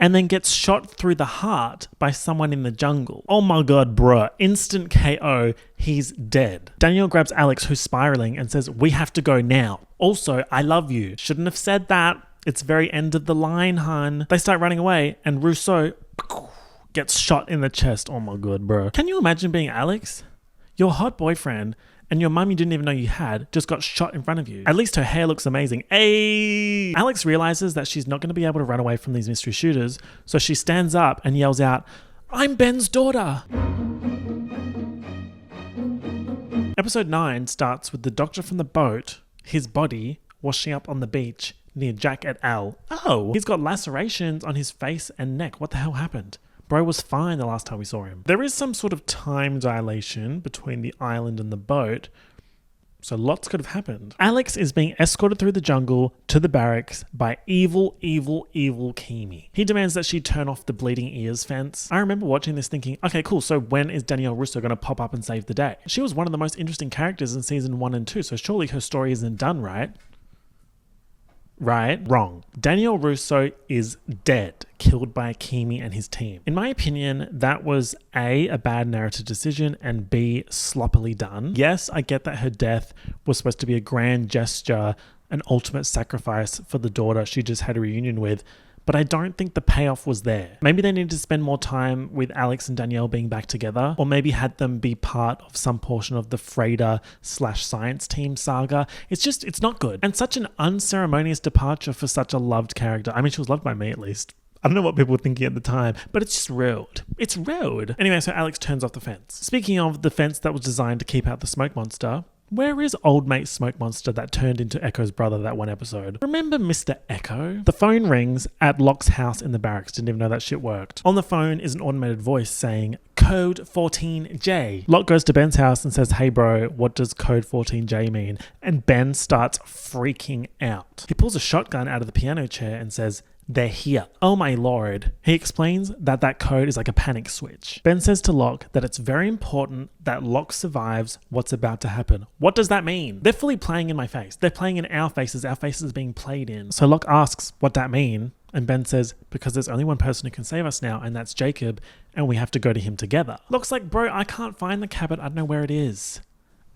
And then gets shot through the heart by someone in the jungle. Oh my god, bruh. Instant KO. He's dead. Danielle grabs Alex, who's spiraling, and says, we have to go now. Also, I love you. Shouldn't have said that. It's very end of the line, hun. They start running away, and Rousseau gets shot in the chest. Oh my god, bruh. Can you imagine being Alex? Your hot boyfriend and your mum you didn't even know you had just got shot in front of you. At least her hair looks amazing. Ayy! Alex realizes that she's not going to be able to run away from these mystery shooters, so she stands up and yells out, I'm Ben's daughter! Episode 9 starts with the doctor from the boat, his body, washing up on the beach near Jack et al. Oh, he's got lacerations on his face and neck. What the hell happened? Bro was fine the last time we saw him. There is some sort of time dilation between the island and the boat, so lots could have happened. Alex is being escorted through the jungle to the barracks by evil Kimi. He demands that she turn off the bleeding ears fence. I remember watching this thinking, okay, cool, so when is Danielle Russo going to pop up and save the day? She was one of the most interesting characters in season 1 and 2, so surely her story isn't done, right? Right? Wrong. Danielle Russo is dead, killed by Kimi and his team. In my opinion, that was A, bad narrative decision, and B, sloppily done. Yes, I get that her death was supposed to be a grand gesture, an ultimate sacrifice for the daughter she just had a reunion with, but I don't think the payoff was there. Maybe they needed to spend more time with Alex and Danielle being back together, or maybe had them be part of some portion of the Freighter/science team saga. It's not good. And such an unceremonious departure for such a loved character. I mean, she was loved by me at least. I don't know what people were thinking at the time, but it's just rude. It's rude. Anyway, so Alex turns off the fence. Speaking of the fence that was designed to keep out the smoke monster, where is old mate Smoke Monster that turned into Echo's brother that one episode? Remember Mr. Echo? The phone rings at Locke's house in the barracks. Didn't even know that shit worked. On the phone is an automated voice saying, Code 14J. Locke goes to Ben's house and says, hey bro, what does Code 14J mean? And Ben starts freaking out. He pulls a shotgun out of the piano chair and says, they're here. Oh my lord. He explains that that code is like a panic switch. Ben says to Locke that it's very important that Locke survives what's about to happen. What does that mean? They're fully playing in my face. They're playing in our faces. Our faces being played in. So Locke asks what that mean, and Ben says, because there's only one person who can save us now, and that's Jacob, and we have to go to him together. Locke's like, bro, I can't find the cabin. I don't know where it is.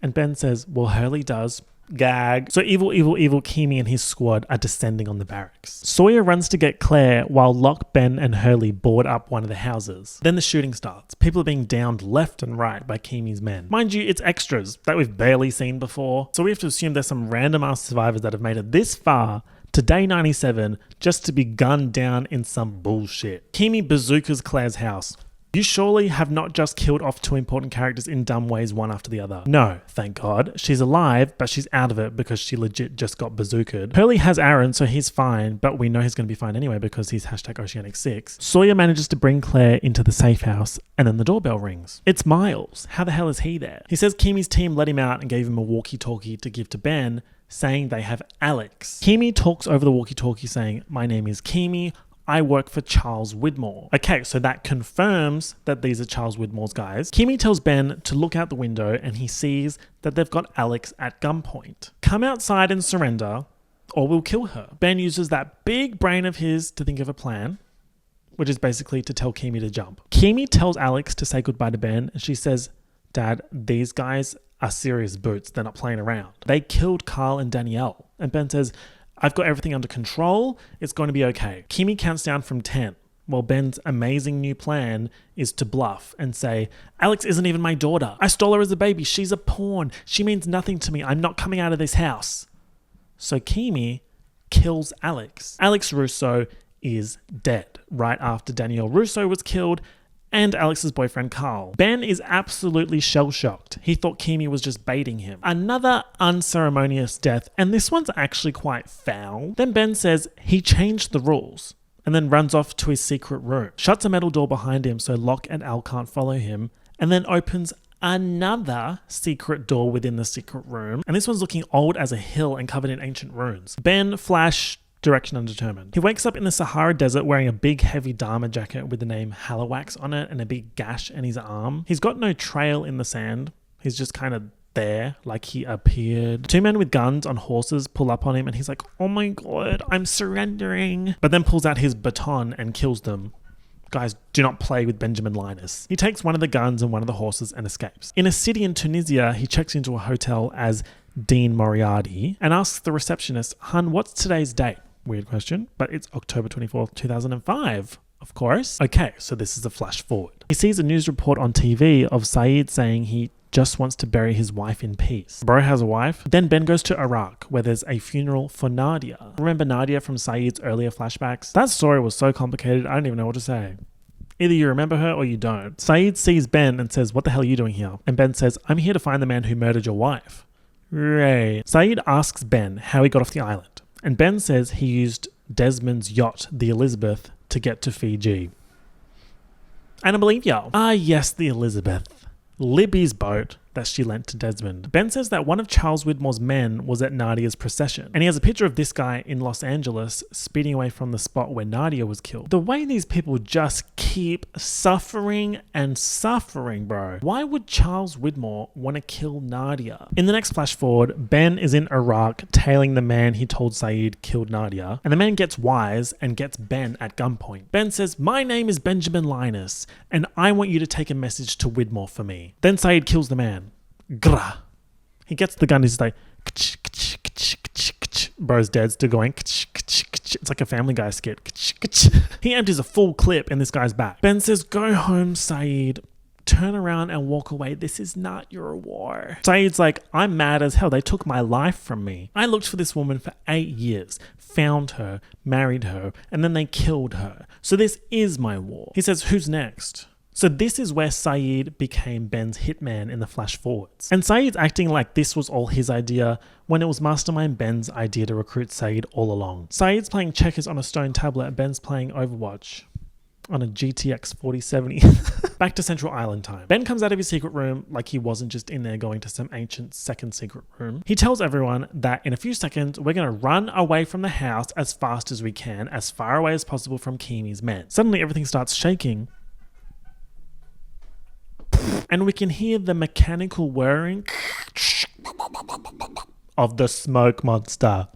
And Ben says, well, Hurley does. Gag. So evil Kimi and his squad are descending on the barracks. Sawyer runs to get Claire while Locke, Ben and Hurley board up one of the houses. Then the shooting starts. People are being downed left and right by Kimi's men. Mind you, it's extras that we've barely seen before. So we have to assume there's some random ass survivors that have made it this far to day 97 just to be gunned down in some bullshit. Kimi bazookas Claire's house. You surely have not just killed off 2 important characters in dumb ways one after the other. No, thank God. She's alive, but she's out of it because she legit just got bazookaed. Hurley has Aaron, so he's fine, but we know he's going to be fine anyway because he's #Oceanic6. Sawyer manages to bring Claire into the safe house, and then the doorbell rings. It's Miles. How the hell is he there? He says Kimi's team let him out and gave him a walkie-talkie to give to Ben, saying they have Alex. Kimi talks over the walkie-talkie saying, my name is Kimi. I work for Charles Widmore. Okay, so that confirms that these are Charles Widmore's guys. Kimi tells Ben to look out the window and he sees that they've got Alex at gunpoint. Come outside and surrender or we'll kill her. Ben uses that big brain of his to think of a plan, which is basically to tell Kimi to jump. Kimi tells Alex to say goodbye to Ben and she says, Dad, these guys are serious boots. They're not playing around. They killed Carl and Danielle. And Ben says, I've got everything under control. It's going to be okay. Kimi counts down from 10. Well, Ben's amazing new plan is to bluff and say, Alex isn't even my daughter. I stole her as a baby. She's a pawn. She means nothing to me. I'm not coming out of this house. So Kimi kills Alex. Alex Russo is dead right after Danielle Russo was killed and Alex's boyfriend Carl. Ben is absolutely shell-shocked. He thought Kimi was just baiting him. Another unceremonious death, and this one's actually quite foul. Then Ben says he changed the rules and then runs off to his secret room, shuts a metal door behind him so Locke and Al can't follow him, and then opens another secret door within the secret room. And this one's looking old as a hill and covered in ancient runes. Ben, Flash, direction undetermined. He wakes up in the Sahara Desert wearing a big heavy Dharma jacket with the name Halawax on it and a big gash in his arm. He's got no trail in the sand. He's just kind of there, like he appeared. Two men with guns on horses pull up on him and he's like, oh my god, I'm surrendering. But then pulls out his baton and kills them. Guys, do not play with Benjamin Linus. He takes one of the guns and one of the horses and escapes. In a city in Tunisia, he checks into a hotel as Dean Moriarty and asks the receptionist, hun, what's today's date? Weird question, but it's October 24th, 2005, of course. Okay, so this is a flash forward. He sees a news report on TV of Saeed saying he just wants to bury his wife in peace. Bro has a wife. Then Ben goes to Iraq, where there's a funeral for Nadia. Remember Nadia from Saeed's earlier flashbacks? That story was so complicated, I don't even know what to say. Either you remember her or you don't. Saeed sees Ben and says, what the hell are you doing here? And Ben says, I'm here to find the man who murdered your wife. Right. Saeed asks Ben how he got off the island. And Ben says he used Desmond's yacht, the Elizabeth, to get to Fiji. And I believe y'all. Ah, yes, the Elizabeth. Libby's boat that she lent to Desmond. Ben says that one of Charles Widmore's men was at Nadia's procession, and he has a picture of this guy in Los Angeles speeding away from the spot where Nadia was killed. The way these people just keep suffering and suffering, bro. Why would Charles Widmore want to kill Nadia? In the next flash forward, Ben is in Iraq tailing the man he told Saeed killed Nadia, and the man gets wise and gets Ben at gunpoint. Ben says, my name is Benjamin Linus, and I want you to take a message to Widmore for me. Then Saeed kills the man. Grah. He gets the gun, he's like, bro's dead, still going, it's like a Family Guy skit. He empties a full clip in this guy's back. Ben says, go home, Saeed. Turn around and walk away. This is not your war. Saeed's like, I'm mad as hell. They took my life from me. I looked for this woman for 8 years, found her, married her, and then they killed her. So this is my war. He says, who's next? So this is where Saeed became Ben's hitman in the flash forwards. And Saeed's acting like this was all his idea when it was Mastermind Ben's idea to recruit Saeed all along. Saeed's playing checkers on a stone tablet, Ben's playing Overwatch on a GTX 4070. Back to Central Island time. Ben comes out of his secret room like he wasn't just in there going to some ancient second secret room. He tells everyone that in a few seconds, we're going to run away from the house as fast as we can, as far away as possible from Kimi's men. Suddenly everything starts shaking. And we can hear the mechanical whirring of the smoke monster.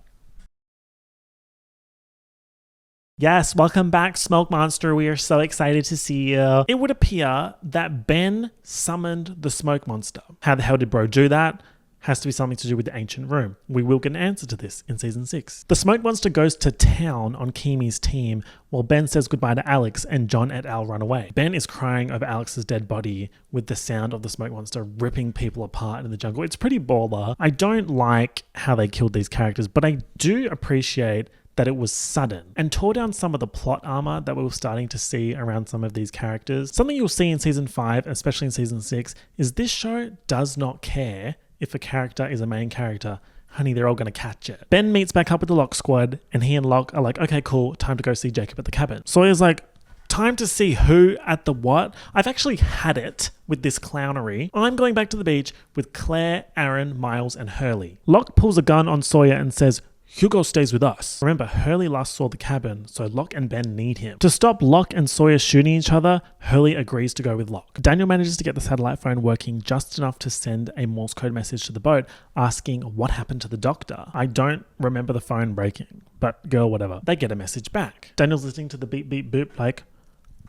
Yes, welcome back, Smoke Monster. We are so excited to see you. It would appear that Ben summoned the smoke monster. How the hell did bro do that? Has to be something to do with the ancient room. We will get an answer to this in season 6. The smoke monster goes to town on Kimi's team while Ben says goodbye to Alex and John et al. Run away. Ben is crying over Alex's dead body with the sound of the smoke monster ripping people apart in the jungle. It's pretty baller. I don't like how they killed these characters, but I do appreciate that it was sudden and tore down some of the plot armor that we were starting to see around some of these characters. Something you'll see in season 5, especially in season 6, is this show does not care if a character is a main character. Honey, they're all going to catch it. Ben meets back up with the Locke squad and he and Locke are like, okay, cool, time to go see Jacob at the cabin. Sawyer's like, time to see who at the what? I've actually had it with this clownery. I'm going back to the beach with Claire, Aaron, Miles, and Hurley. Locke pulls a gun on Sawyer and says, Hugo stays with us. Remember, Hurley last saw the cabin, so Locke and Ben need him. To stop Locke and Sawyer shooting each other, Hurley agrees to go with Locke. Daniel manages to get the satellite phone working just enough to send a Morse code message to the boat asking what happened to the doctor. I don't remember the phone breaking, but girl, whatever. They get a message back. Daniel's listening to the beep beep boop like,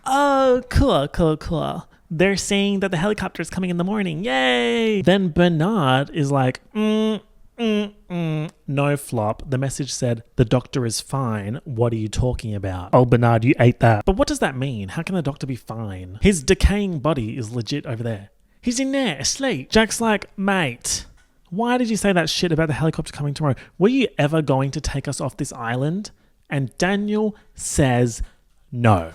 oh, cool. They're saying that the helicopter is coming in the morning. Yay! Then Bernard is like, No flop. The message said, the doctor is fine. What are you talking about? Oh, Bernard, you ate that. But what does that mean? How can the doctor be fine? His decaying body is legit over there. He's in there, asleep. Jack's like, mate, why did you say that shit about the helicopter coming tomorrow? Were you ever going to take us off this island? And Daniel says no.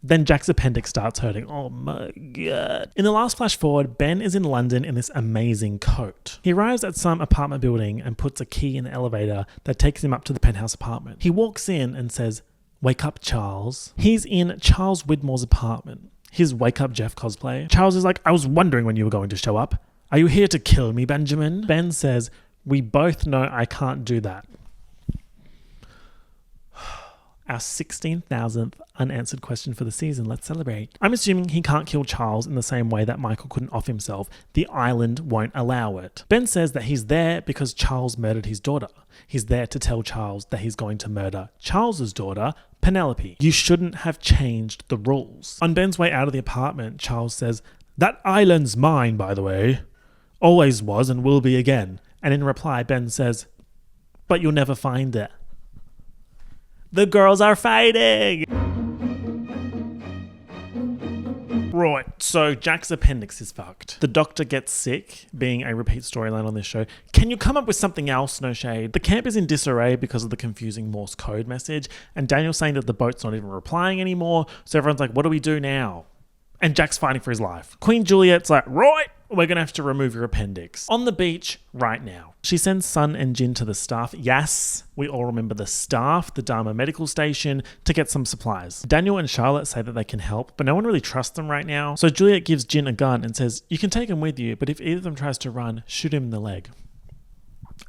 Then Jack's appendix starts hurting. Oh my God. In the last flash forward, Ben is in London in this amazing coat. He arrives at some apartment building and puts a key in the elevator that takes him up to the penthouse apartment. He walks in and says, wake up, Charles. He's in Charles Widmore's apartment. His Wake Up Jeff cosplay. Charles is like, I was wondering when you were going to show up. Are you here to kill me, Benjamin? Ben says, we both know I can't do that. Our 16,000th unanswered question for the season. Let's celebrate. I'm assuming he can't kill Charles in the same way that Michael couldn't off himself. The island won't allow it. Ben says that he's there because Charles murdered his daughter. He's there to tell Charles that he's going to murder Charles's daughter, Penelope. You shouldn't have changed the rules. On Ben's way out of the apartment, Charles says, that island's mine, by the way. Always was and will be again. And in reply, Ben says, but you'll never find it. The girls are fighting! Right, so Jack's appendix is fucked. The doctor gets sick, being a repeat storyline on this show. Can you come up with something else, no shade? The camp is in disarray because of the confusing Morse code message, and Daniel's saying that the boat's not even replying anymore, so everyone's like, what do we do now? And Jack's fighting for his life. Queen Juliet's like, right, we're going to have to remove your appendix. On the beach right now. She sends Sun and Jin to the staff. Yes, we all remember the staff, the Dharma medical station, to get some supplies. Daniel and Charlotte say that they can help, but no one really trusts them right now. So Juliet gives Jin a gun and says, you can take him with you, but if either of them tries to run, shoot him in the leg.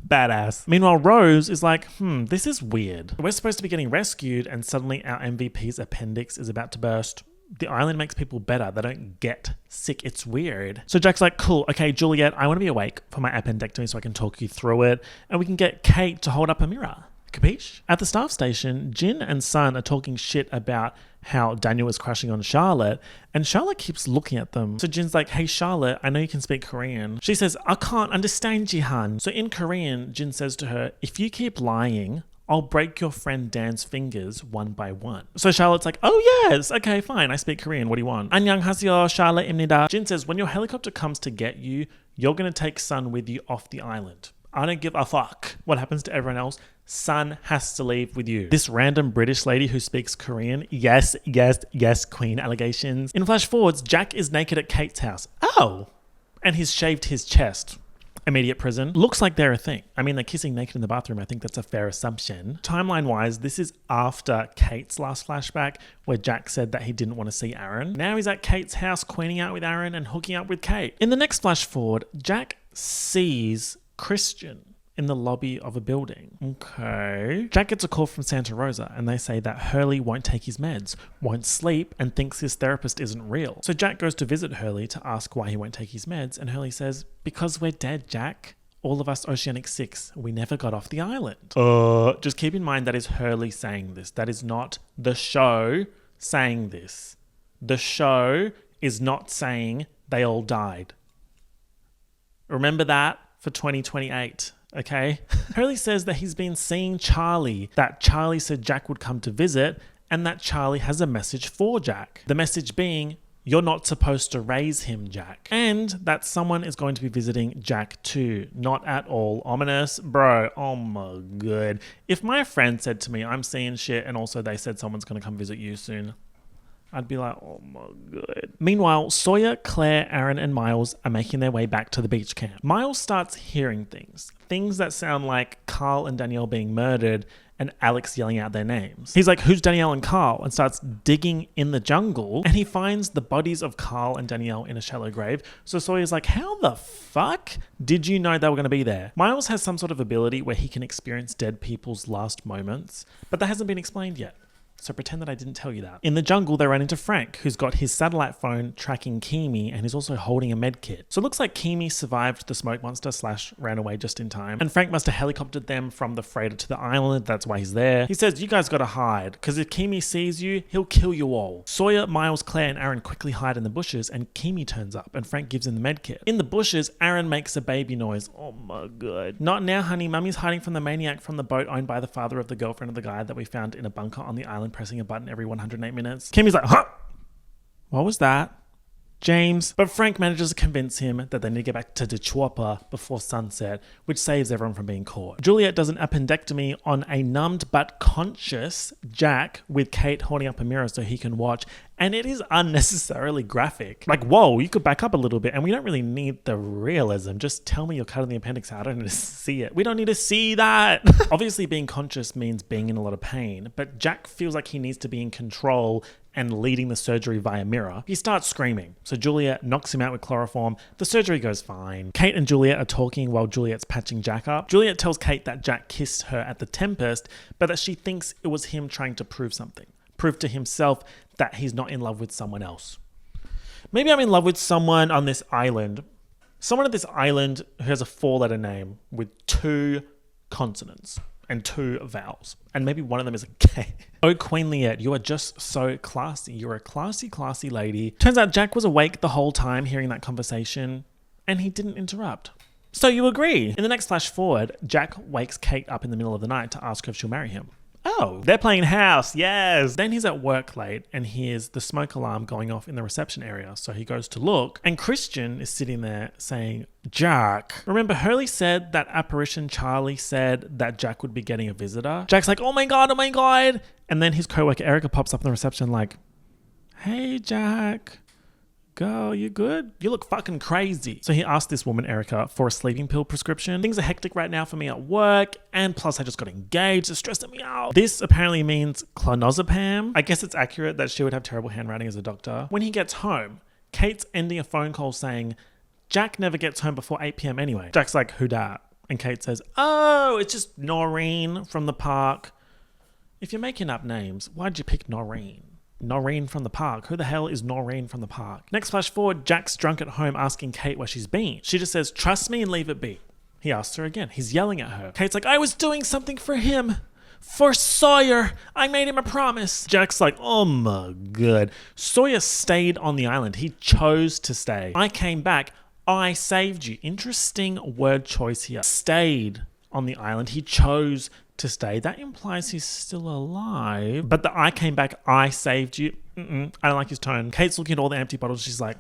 Badass. Meanwhile, Rose is like, this is weird. We're supposed to be getting rescued and suddenly our MVP's appendix is about to burst. The island makes people better. They don't get sick. It's weird. So Jack's like, cool. Okay, Juliet, I want to be awake for my appendectomy so I can talk you through it. And we can get Kate to hold up a mirror. Capiche? At the staff station, Jin and Sun are talking shit about how Daniel is crushing on Charlotte. And Charlotte keeps looking at them. So Jin's like, hey, Charlotte, I know you can speak Korean. She says, I can't understand Jihan. So in Korean, Jin says to her, if you keep lying, I'll break your friend Dan's fingers one by one. So Charlotte's like, oh yes, okay, fine, I speak Korean, what do you want? 안녕하세요, Charlotte입니다. Jin says, when your helicopter comes to get you, you're going to take Sun with you off the island. I don't give a fuck what happens to everyone else. Sun has to leave with you. This random British lady who speaks Korean, yes, queen allegations. In flash forwards, Jack is naked at Kate's house. Oh, and he's shaved his chest. Immediate prison. Looks like they're a thing. I mean, they're kissing naked in the bathroom. I think that's a fair assumption. Timeline-wise, this is after Kate's last flashback where Jack said that he didn't want to see Aaron. Now he's at Kate's house queening out with Aaron and hooking up with Kate. In the next flash forward, Jack sees Christian in the lobby of a building. Okay. Jack gets a call from Santa Rosa and they say that Hurley won't take his meds, won't sleep, and thinks his therapist isn't real. So Jack goes to visit Hurley to ask why he won't take his meds, and Hurley says, because we're dead, Jack. All of us Oceanic 6, we never got off the island. Just keep in mind that is Hurley saying this. That is not the show saying this. The show is not saying they all died. Remember that for 2028. Okay. Hurley says that he's been seeing Charlie, that Charlie said Jack would come to visit, and that Charlie has a message for Jack. The message being, you're not supposed to raise him, Jack. And that someone is going to be visiting Jack too. Not at all ominous. Bro, oh my god. If my friend said to me, I'm seeing shit, and also they said someone's going to come visit you soon, I'd be like, oh my god. Meanwhile, Sawyer, Claire, Aaron, and Miles are making their way back to the beach camp. Miles starts hearing things. Things that sound like Carl and Danielle being murdered and Alex yelling out their names. He's like, who's Danielle and Carl? And starts digging in the jungle. And he finds the bodies of Carl and Danielle in a shallow grave. So Sawyer's like, how the fuck did you know they were going to be there? Miles has some sort of ability where he can experience dead people's last moments, but that hasn't been explained yet. So pretend that I didn't tell you that. In the jungle, they run into Frank, who's got his satellite phone tracking Kimi and is also holding a med kit. So it looks like Kimi survived the smoke monster / ran away just in time. And Frank must have helicoptered them from the freighter to the island. That's why he's there. He says, you guys gotta hide, because if Kimi sees you, he'll kill you all. Sawyer, Miles, Claire, and Aaron quickly hide in the bushes, and Kimi turns up, and Frank gives him the med kit. In the bushes, Aaron makes a baby noise. Oh my god. Not now, honey. Mummy's hiding from the maniac from the boat owned by the father of the girlfriend of the guy that we found in a bunker on the island, pressing a button every 108 minutes. Kimmy's like, huh? What was that? James. But Frank manages to convince him that they need to get back to the chopper before sunset, which saves everyone from being caught. Juliet does an appendectomy on a numbed but conscious Jack with Kate holding up a mirror so he can watch, and it is unnecessarily graphic. Like, whoa, you could back up a little bit, and we don't really need the realism. Just tell me you're cutting the appendix out. I don't need to see it. We don't need to see that. Obviously, being conscious means being in a lot of pain, but Jack feels like he needs to be in control and leading the surgery via mirror. He starts screaming, so Juliet knocks him out with chloroform. The surgery goes fine. Kate and Juliet are talking while Juliet's patching Jack up. Juliet tells Kate that Jack kissed her at the Tempest, but that she thinks it was him trying to prove something. Prove to himself that he's not in love with someone else. Maybe I'm in love with someone on this island. Someone at this island who has a 4-letter name with 2 consonants and 2 vowels. And maybe one of them is a K. Oh, Queen Liette, you are just so classy. You're a classy, classy lady. Turns out Jack was awake the whole time hearing that conversation, and he didn't interrupt. So you agree. In the next flash forward, Jack wakes Kate up in the middle of the night to ask her if she'll marry him. Oh, they're playing house, yes. Then he's at work late and hears the smoke alarm going off in the reception area. So he goes to look, and Christian is sitting there saying, Jack. Remember, Hurley said that apparition Charlie said that Jack would be getting a visitor? Jack's like, oh my god. And then his coworker Erica pops up in the reception like, hey, Jack. Girl, you good? You look fucking crazy. So he asked this woman, Erica, for a sleeping pill prescription. Things are hectic right now for me at work, and plus I just got engaged. It's stressing me out. This apparently means clonazepam. I guess it's accurate that she would have terrible handwriting as a doctor. When he gets home, Kate's ending a phone call saying, Jack never gets home before 8 p.m. anyway. Jack's like, who dat? And Kate says, oh, it's just Noreen from the park. If you're making up names, why'd you pick Noreen? Noreen from the park. Who the hell is Noreen from the park? Next flash forward, Jack's drunk at home asking Kate where she's been. She just says, trust me and leave it be. He asks her again. He's yelling at her. Kate's like, I was doing something for him. For Sawyer. I made him a promise. Jack's like, oh my god. Sawyer stayed on the island. He chose to stay. I came back. I saved you. Interesting word choice here. Stayed on the island. He chose to stay. That implies he's still alive. But the I came back, I saved you. I don't like his tone. Kate's looking at all the empty bottles. She's like,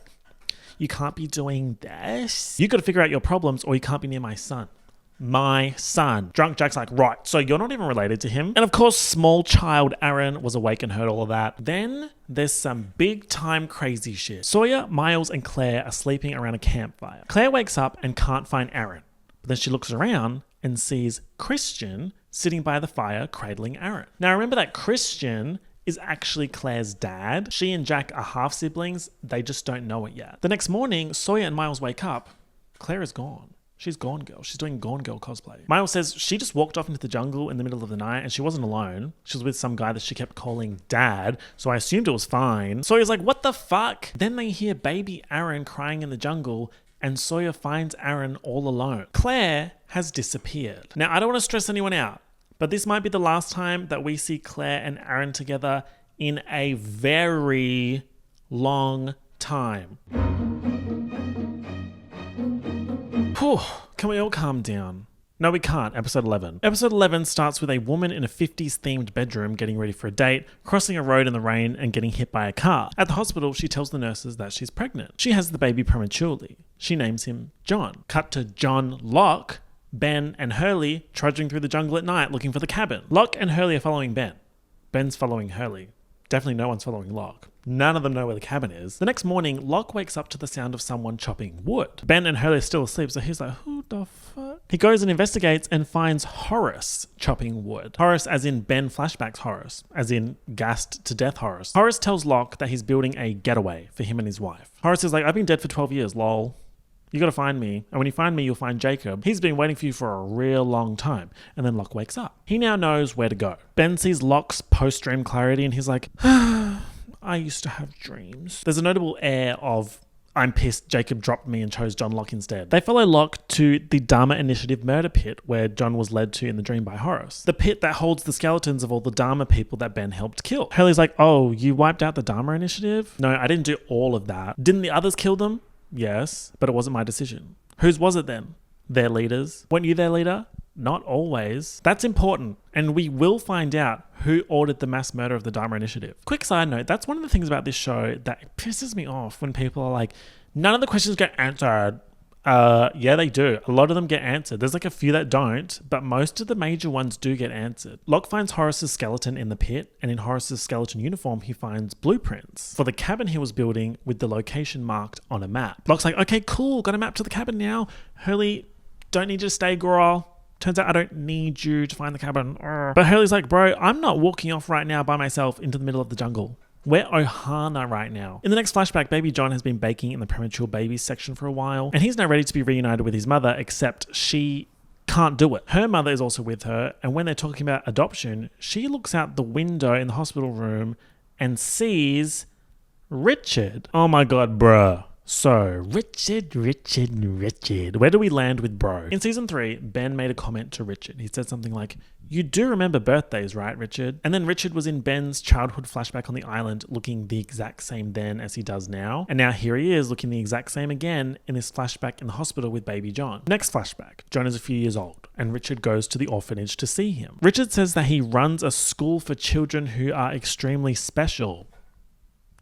you can't be doing this. You got to figure out your problems or you can't be near my son. My son. Drunk Jack's like, right, so you're not even related to him. And of course, small child Aaron was awake and heard all of that. Then there's some big time crazy shit. Sawyer, Miles, and Claire are sleeping around a campfire. Claire wakes up and can't find Aaron. But then she looks around and sees Christian sitting by the fire cradling Aaron. Now remember that Christian is actually Claire's dad. She and Jack are half siblings. They just don't know it yet. The next morning, Sawyer and Miles wake up. Claire is gone. She's Gone Girl. She's doing Gone Girl cosplay. Miles says she just walked off into the jungle in the middle of the night and she wasn't alone. She was with some guy that she kept calling dad, so I assumed it was fine. Sawyer's like, what the fuck? Then they hear baby Aaron crying in the jungle and Sawyer finds Aaron all alone. Claire has disappeared. Now, I don't want to stress anyone out, but this might be the last time that we see Claire and Aaron together in a very long time. Whew, can we all calm down? No, we can't. Episode 11. Episode 11 starts with a woman in a 50s themed bedroom getting ready for a date, crossing a road in the rain and getting hit by a car. At the hospital, she tells the nurses that she's pregnant. She has the baby prematurely. She names him John. Cut to John, Locke, Ben and Hurley trudging through the jungle at night looking for the cabin. Locke and Hurley are following Ben. Ben's following Hurley. Definitely no one's following Locke. None of them know where the cabin is. The next morning, Locke wakes up to the sound of someone chopping wood. Ben and Hurley are still asleep, so he's like, who the fuck? He goes and investigates and finds Horace chopping wood. Horace as in Ben flashbacks Horace, as in gassed to death Horace. Horace tells Locke that he's building a getaway for him and his wife. Horace is like, I've been dead for 12 years, lol. You gotta find me. And when you find me, you'll find Jacob. He's been waiting for you for a real long time. And then Locke wakes up. He now knows where to go. Ben sees Locke's post-dream clarity and he's like, I used to have dreams. There's a notable air of, I'm pissed Jacob dropped me and chose John Locke instead. They follow Locke to the Dharma Initiative murder pit where John was led to in the dream by Horace. The pit that holds the skeletons of all the Dharma people that Ben helped kill. Hurley's like, oh, you wiped out the Dharma Initiative? No, I didn't do all of that. Didn't the others kill them? Yes, but it wasn't my decision. Whose was it then? Their leaders. Weren't you their leader? Not always. That's important, and we will find out who ordered the mass murder of the Dharma Initiative. Quick side note, that's one of the things about this show that pisses me off when people are like, none of the questions get answered. Yeah, they do. A lot of them get answered. There's like a few that don't, but most of the major ones do get answered. Locke finds Horace's skeleton in the pit, and in Horace's skeleton uniform, he finds blueprints for the cabin he was building with the location marked on a map. Locke's like, okay, cool, got a map to the cabin now. Hurley, don't need you to stay, girl. Turns out I don't need you to find the cabin. But Hurley's like, bro, I'm not walking off right now by myself into the middle of the jungle. We're Ohana right now. In the next flashback, baby John has been baking in the premature babies section for a while, and he's now ready to be reunited with his mother, except she can't do it. Her mother is also with her, and when they're talking about adoption, she looks out the window in the hospital room and sees Richard. Oh my god, bruh. So, Richard. Where do we land with bro? In season 3, Ben made a comment to Richard. He said something like, you do remember birthdays, right, Richard? And then Richard was in Ben's childhood flashback on the island looking the exact same then as he does now. And now here he is looking the exact same again in this flashback in the hospital with baby John. Next flashback, John is a few years old and Richard goes to the orphanage to see him. Richard says that he runs a school for children who are extremely special.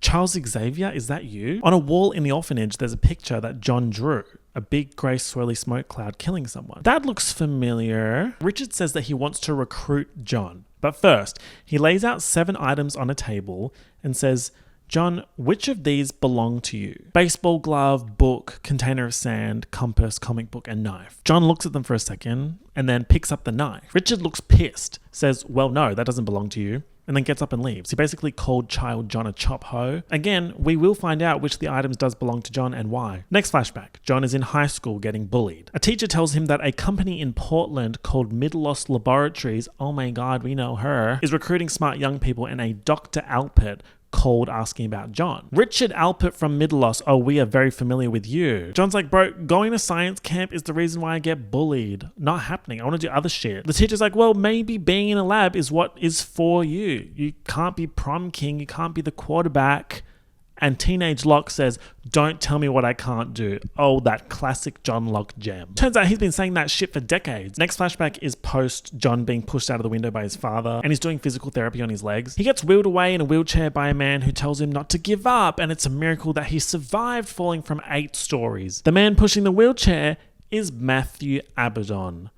Charles Xavier, is that you? On a wall in the orphanage, there's a picture that John drew. A big grey swirly smoke cloud killing someone. That looks familiar. Richard says that he wants to recruit John. But first, he lays out 7 items on a table and says, John, which of these belong to you? Baseball glove, book, container of sand, compass, comic book, and knife. John looks at them for a second and then picks up the knife. Richard looks pissed, says, well, no, that doesn't belong to you, and then gets up and leaves. He basically called child John a chop hoe. Again, we will find out which of the items does belong to John and why. Next flashback, John is in high school getting bullied. A teacher tells him that a company in Portland called Midlost Laboratories, oh my god, we know her, is recruiting smart young people, and a Dr. Alpert called asking about John. Richard Alpert from Midlost, oh, we are very familiar with you. John's like, bro, going to science camp is the reason why I get bullied. Not happening. I want to do other shit. The teacher's like, well, maybe being in a lab is what is for you. You can't be prom king. You can't be the quarterback. And teenage Locke says, don't tell me what I can't do. Oh, that classic John Locke gem. Turns out he's been saying that shit for decades. Next flashback is post John being pushed out of the window by his father, and he's doing physical therapy on his legs. He gets wheeled away in a wheelchair by a man who tells him not to give up, and it's a miracle that he survived falling from 8 stories. The man pushing the wheelchair is Matthew Abaddon.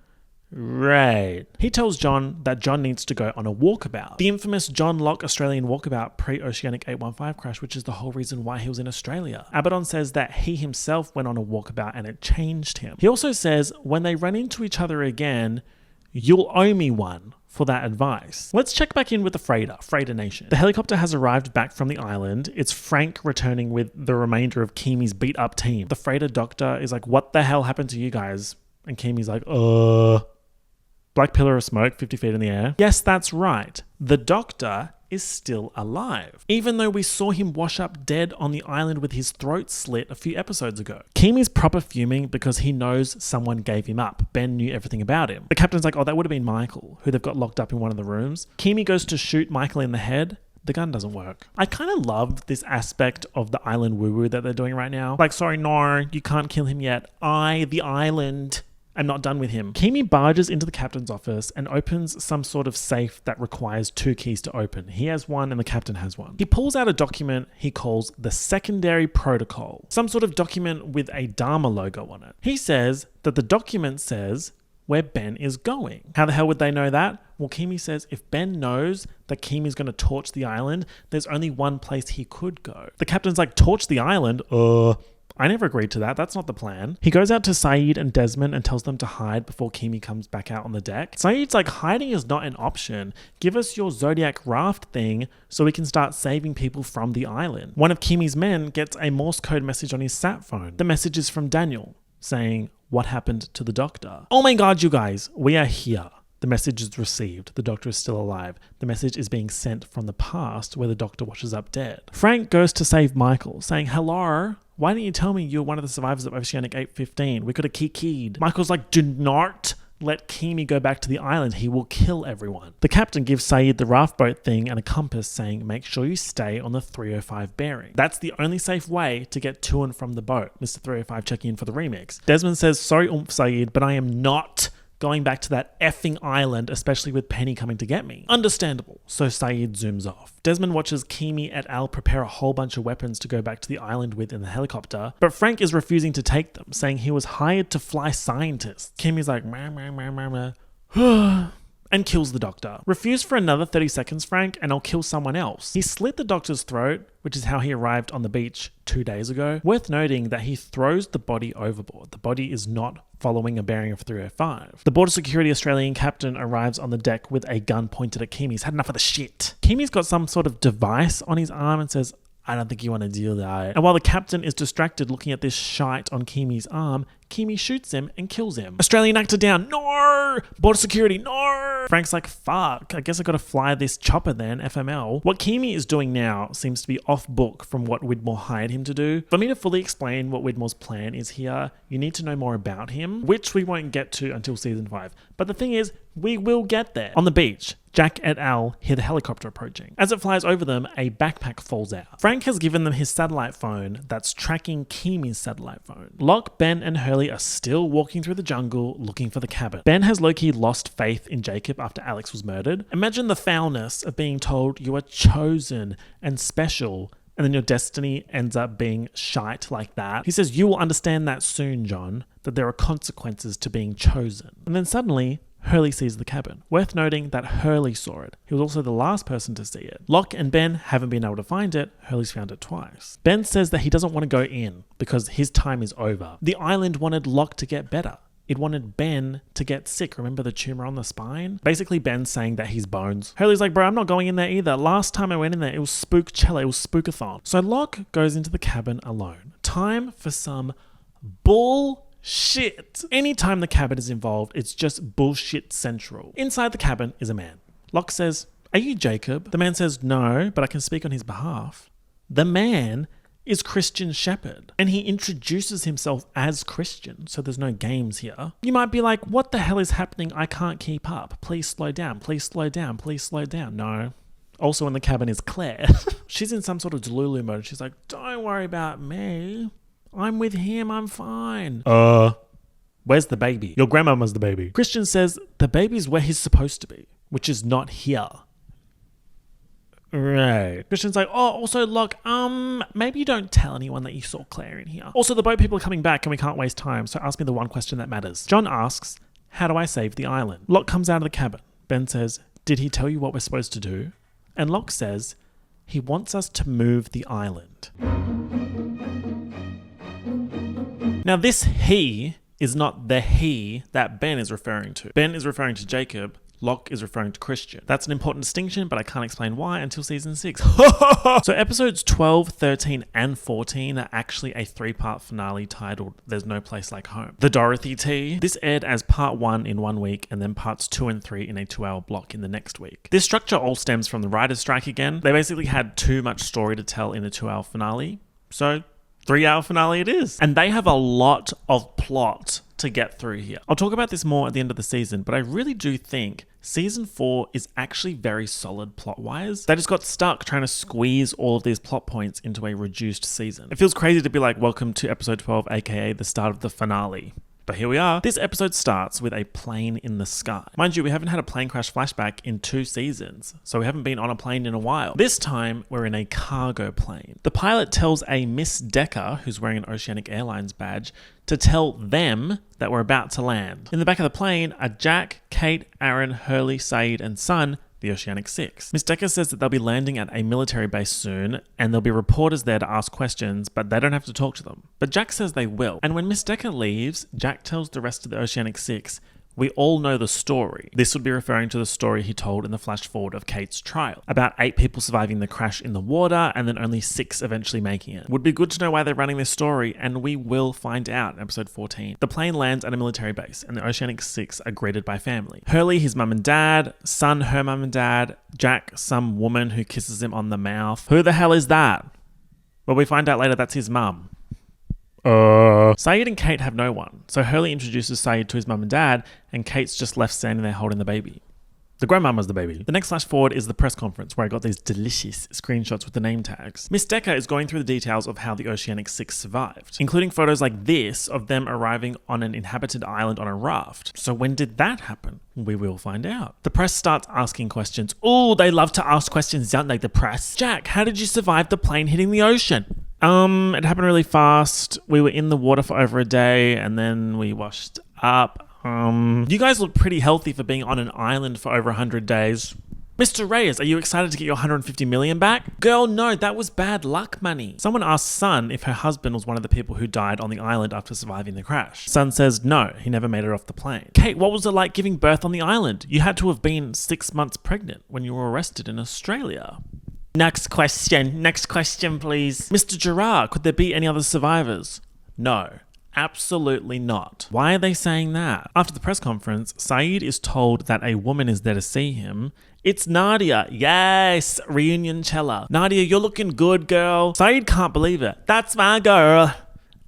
Right. He tells John that John needs to go on a walkabout. The infamous John Locke Australian walkabout pre-Oceanic 815 crash, which is the whole reason why he was in Australia. Abaddon says that he himself went on a walkabout and it changed him. He also says when they run into each other again, you'll owe me one for that advice. Let's check back in with the Freighter Nation. The helicopter has arrived back from the island. It's Frank returning with the remainder of Kimi's beat up team. The freighter doctor is like, what the hell happened to you guys? And Kimi's like, Black pillar of smoke 50 feet in the air. Yes, that's right. The doctor is still alive, even though we saw him wash up dead on the island with his throat slit a few episodes ago. Kimi's proper fuming because he knows someone gave him up. Ben knew everything about him. The captain's like, oh, that would have been Michael, who they've got locked up in one of the rooms. Kimi goes to shoot Michael in the head. The gun doesn't work. I kind of love this aspect of the island woo-woo that they're doing right now. Like, sorry, no, you can't kill him yet. The island, I'm not done with him. Kimi barges into the captain's office and opens some sort of safe that requires 2 keys to open. He has one and the captain has one. He pulls out a document he calls the Secondary Protocol, some sort of document with a Dharma logo on it. He says that the document says where Ben is going. How the hell would they know that? Well, Kimi says if Ben knows that Kimi's going to torch the island, there's only one place he could go. The captain's like, torch the island? I never agreed to that. That's not the plan. He goes out to Saeed and Desmond and tells them to hide before Kimi comes back out on the deck. Saeed's like, hiding is not an option. Give us your Zodiac raft thing so we can start saving people from the island. One of Kimi's men gets a Morse code message on his sat phone. The message is from Daniel. saying, "What happened to the doctor?" Oh my god, you guys, we are here. The message is received. The doctor is still alive. The message is being sent from the past where the doctor washes up dead. Frank goes to save Michael, saying, "Hello? Why didn't you tell me you were one of the survivors of Oceanic 815? We could have kikied." Michael's like, "Do not let Kimi go back to the island. He will kill everyone." The captain gives Saeed the raft boat thing and a compass, saying, "Make sure you stay on the 305 bearing. That's the only safe way to get to and from the boat." Mr. 305 checking in for the remix. Desmond says, "Sorry, Saeed, but I am not going back to that effing island, especially with Penny coming to get me." Understandable. So Saeed zooms off. Desmond watches Kimi et al. Prepare a whole bunch of weapons to go back to the island with in the helicopter, but Frank is refusing to take them, saying he was hired to fly scientists. Kimi's like, meh, meh, meh, meh, meh. And kills the doctor. "Refuse for another 30 seconds, Frank, and I'll kill someone else." He slit the doctor's throat, which is how he arrived on the beach 2 days ago. Worth noting that he throws the body overboard. The body is not following a bearing of 305. The Border Security Australian captain arrives on the deck with a gun pointed at Kimi. He's had enough of the shit. Kimi's got some sort of device on his arm and says, "I don't think you want to deal with that." And while the captain is distracted looking at this shite on Kimi's arm, Kimi shoots him and kills him. Australian actor down. No! Border security. No! Frank's like, fuck, I guess I gotta fly this chopper then, FML. What Kimi is doing now seems to be off book from what Widmore hired him to do. For me to fully explain what Widmore's plan is here, you need to know more about him, which we won't get to until season 5. But the thing is, we will get there. On the beach, Jack et al. Hear the helicopter approaching. As it flies over them, a backpack falls out. Frank has given them his satellite phone that's tracking Kimi's satellite phone. Locke, Ben, and Hurley are still walking through the jungle looking for the cabin. Ben has low-key lost faith in Jacob after Alex was murdered. Imagine the foulness of being told you are chosen and special, and then your destiny ends up being shite like that. He says, "You will understand that soon, John, that there are consequences to being chosen." And then suddenly, Hurley sees the cabin. Worth noting that Hurley saw it. He was also the last person to see it. Locke and Ben haven't been able to find it. Hurley's found it twice. Ben says that he doesn't want to go in because his time is over. The island wanted Locke to get better. It wanted Ben to get sick. Remember the tumor on the spine? Basically, Ben's saying that he's bones. Hurley's like, "Bro, I'm not going in there either. Last time I went in there, it was spookchella. It was spookathon." So Locke goes into the cabin alone. Time for some bullshit. Anytime the cabin is involved, it's just bullshit central. Inside the cabin is a man. Locke says, "Are you Jacob?" The man says, "No, but I can speak on his behalf." The man is Christian Shepherd, and he introduces himself as Christian, so there's no games here. You might be like, what the hell is happening? I can't keep up. Please slow down. Please slow down. Please slow down. No. Also in the cabin is Claire. She's in some sort of Delulu mode. She's like, "Don't worry about me. I'm with him. I'm fine." Where's the baby? Your grandmama's the baby. Christian says the baby's where he's supposed to be, which is not here. Right. Christian's like, "Oh, also, Locke, maybe you don't tell anyone that you saw Claire in here. Also, the boat people are coming back and we can't waste time, so ask me the one question that matters." John asks, "How do I save the island?" Locke comes out of the cabin. Ben says, "Did he tell you what we're supposed to do?" And Locke says, "He wants us to move the island." Now, this he is not the he that Ben is referring to. Ben is referring to Jacob. Locke is referring to Christian. That's an important distinction, but I can't explain why until season 6. So episodes 12, 13, and 14 are actually a 3-part finale titled There's No Place Like Home. The Dorothy Tea. This aired as part 1 in 1 week and then parts 2 and 3 in a 2-hour block in the next week. This structure all stems from the writer's strike again. They basically had too much story to tell in a 2-hour finale. So 3-hour finale it is. And they have a lot of plot to get through here. I'll talk about this more at the end of the season, but I really do think season 4 is actually very solid plot-wise. They just got stuck trying to squeeze all of these plot points into a reduced season. It feels crazy to be like, welcome to episode 12, aka the start of the finale. But here we are. This episode starts with a plane in the sky. Mind you, we haven't had a plane crash flashback in 2 seasons, so we haven't been on a plane in a while. This time, we're in a cargo plane. The pilot tells a Miss Decker, who's wearing an Oceanic Airlines badge, to tell them that we're about to land. In the back of the plane are Jack, Kate, Aaron, Hurley, Saeed, and Sun, the Oceanic 6. Miss Decker says that they'll be landing at a military base soon, and there'll be reporters there to ask questions, but they don't have to talk to them. But Jack says they will. And when Miss Decker leaves, Jack tells the rest of the Oceanic 6, We all know the story. This would be referring to the story he told in the flash forward of Kate's trial, about 8 people surviving the crash in the water and then only 6 eventually making it. Would be good to know why they're running this story, and we will find out in episode 14. The plane lands at a military base and the Oceanic 6 are greeted by family. Hurley, his mum and dad, Son, her mum and dad, Jack, some woman who kisses him on the mouth. Who the hell is that? Well, we find out later that's his mum. Saeed and Kate have no one, so Hurley introduces Saeed to his mum and dad, and Kate's just left standing there holding the baby. The grandmama's the baby. The next flash forward is the press conference where I got these delicious screenshots with the name tags. Miss Decker is going through the details of how the Oceanic 6 survived, including photos like this of them arriving on an inhabited island on a raft. So when did that happen? We will find out. The press starts asking questions. Ooh, they love to ask questions, don't they, the press? Jack, how did you survive the plane hitting the ocean? It happened really fast. We were in the water for over a day and then we washed up. You guys look pretty healthy for being on an island for over 100 days. Mr. Reyes, are you excited to get your 150 million back? Girl, no, that was bad luck money. Someone asked Son if her husband was one of the people who died on the island after surviving the crash. Son says no, he never made it off the plane. Kate, what was it like giving birth on the island? You had to have been 6 months pregnant when you were arrested in Australia. Next question, please. Mr. Gerard, could there be any other survivors? No. Absolutely not. Why are they saying that? After the press conference, Saeed is told that a woman is there to see him. It's Nadia. Yes, reunion Chella. Nadia, you're looking good, girl. Saeed can't believe it. That's my girl.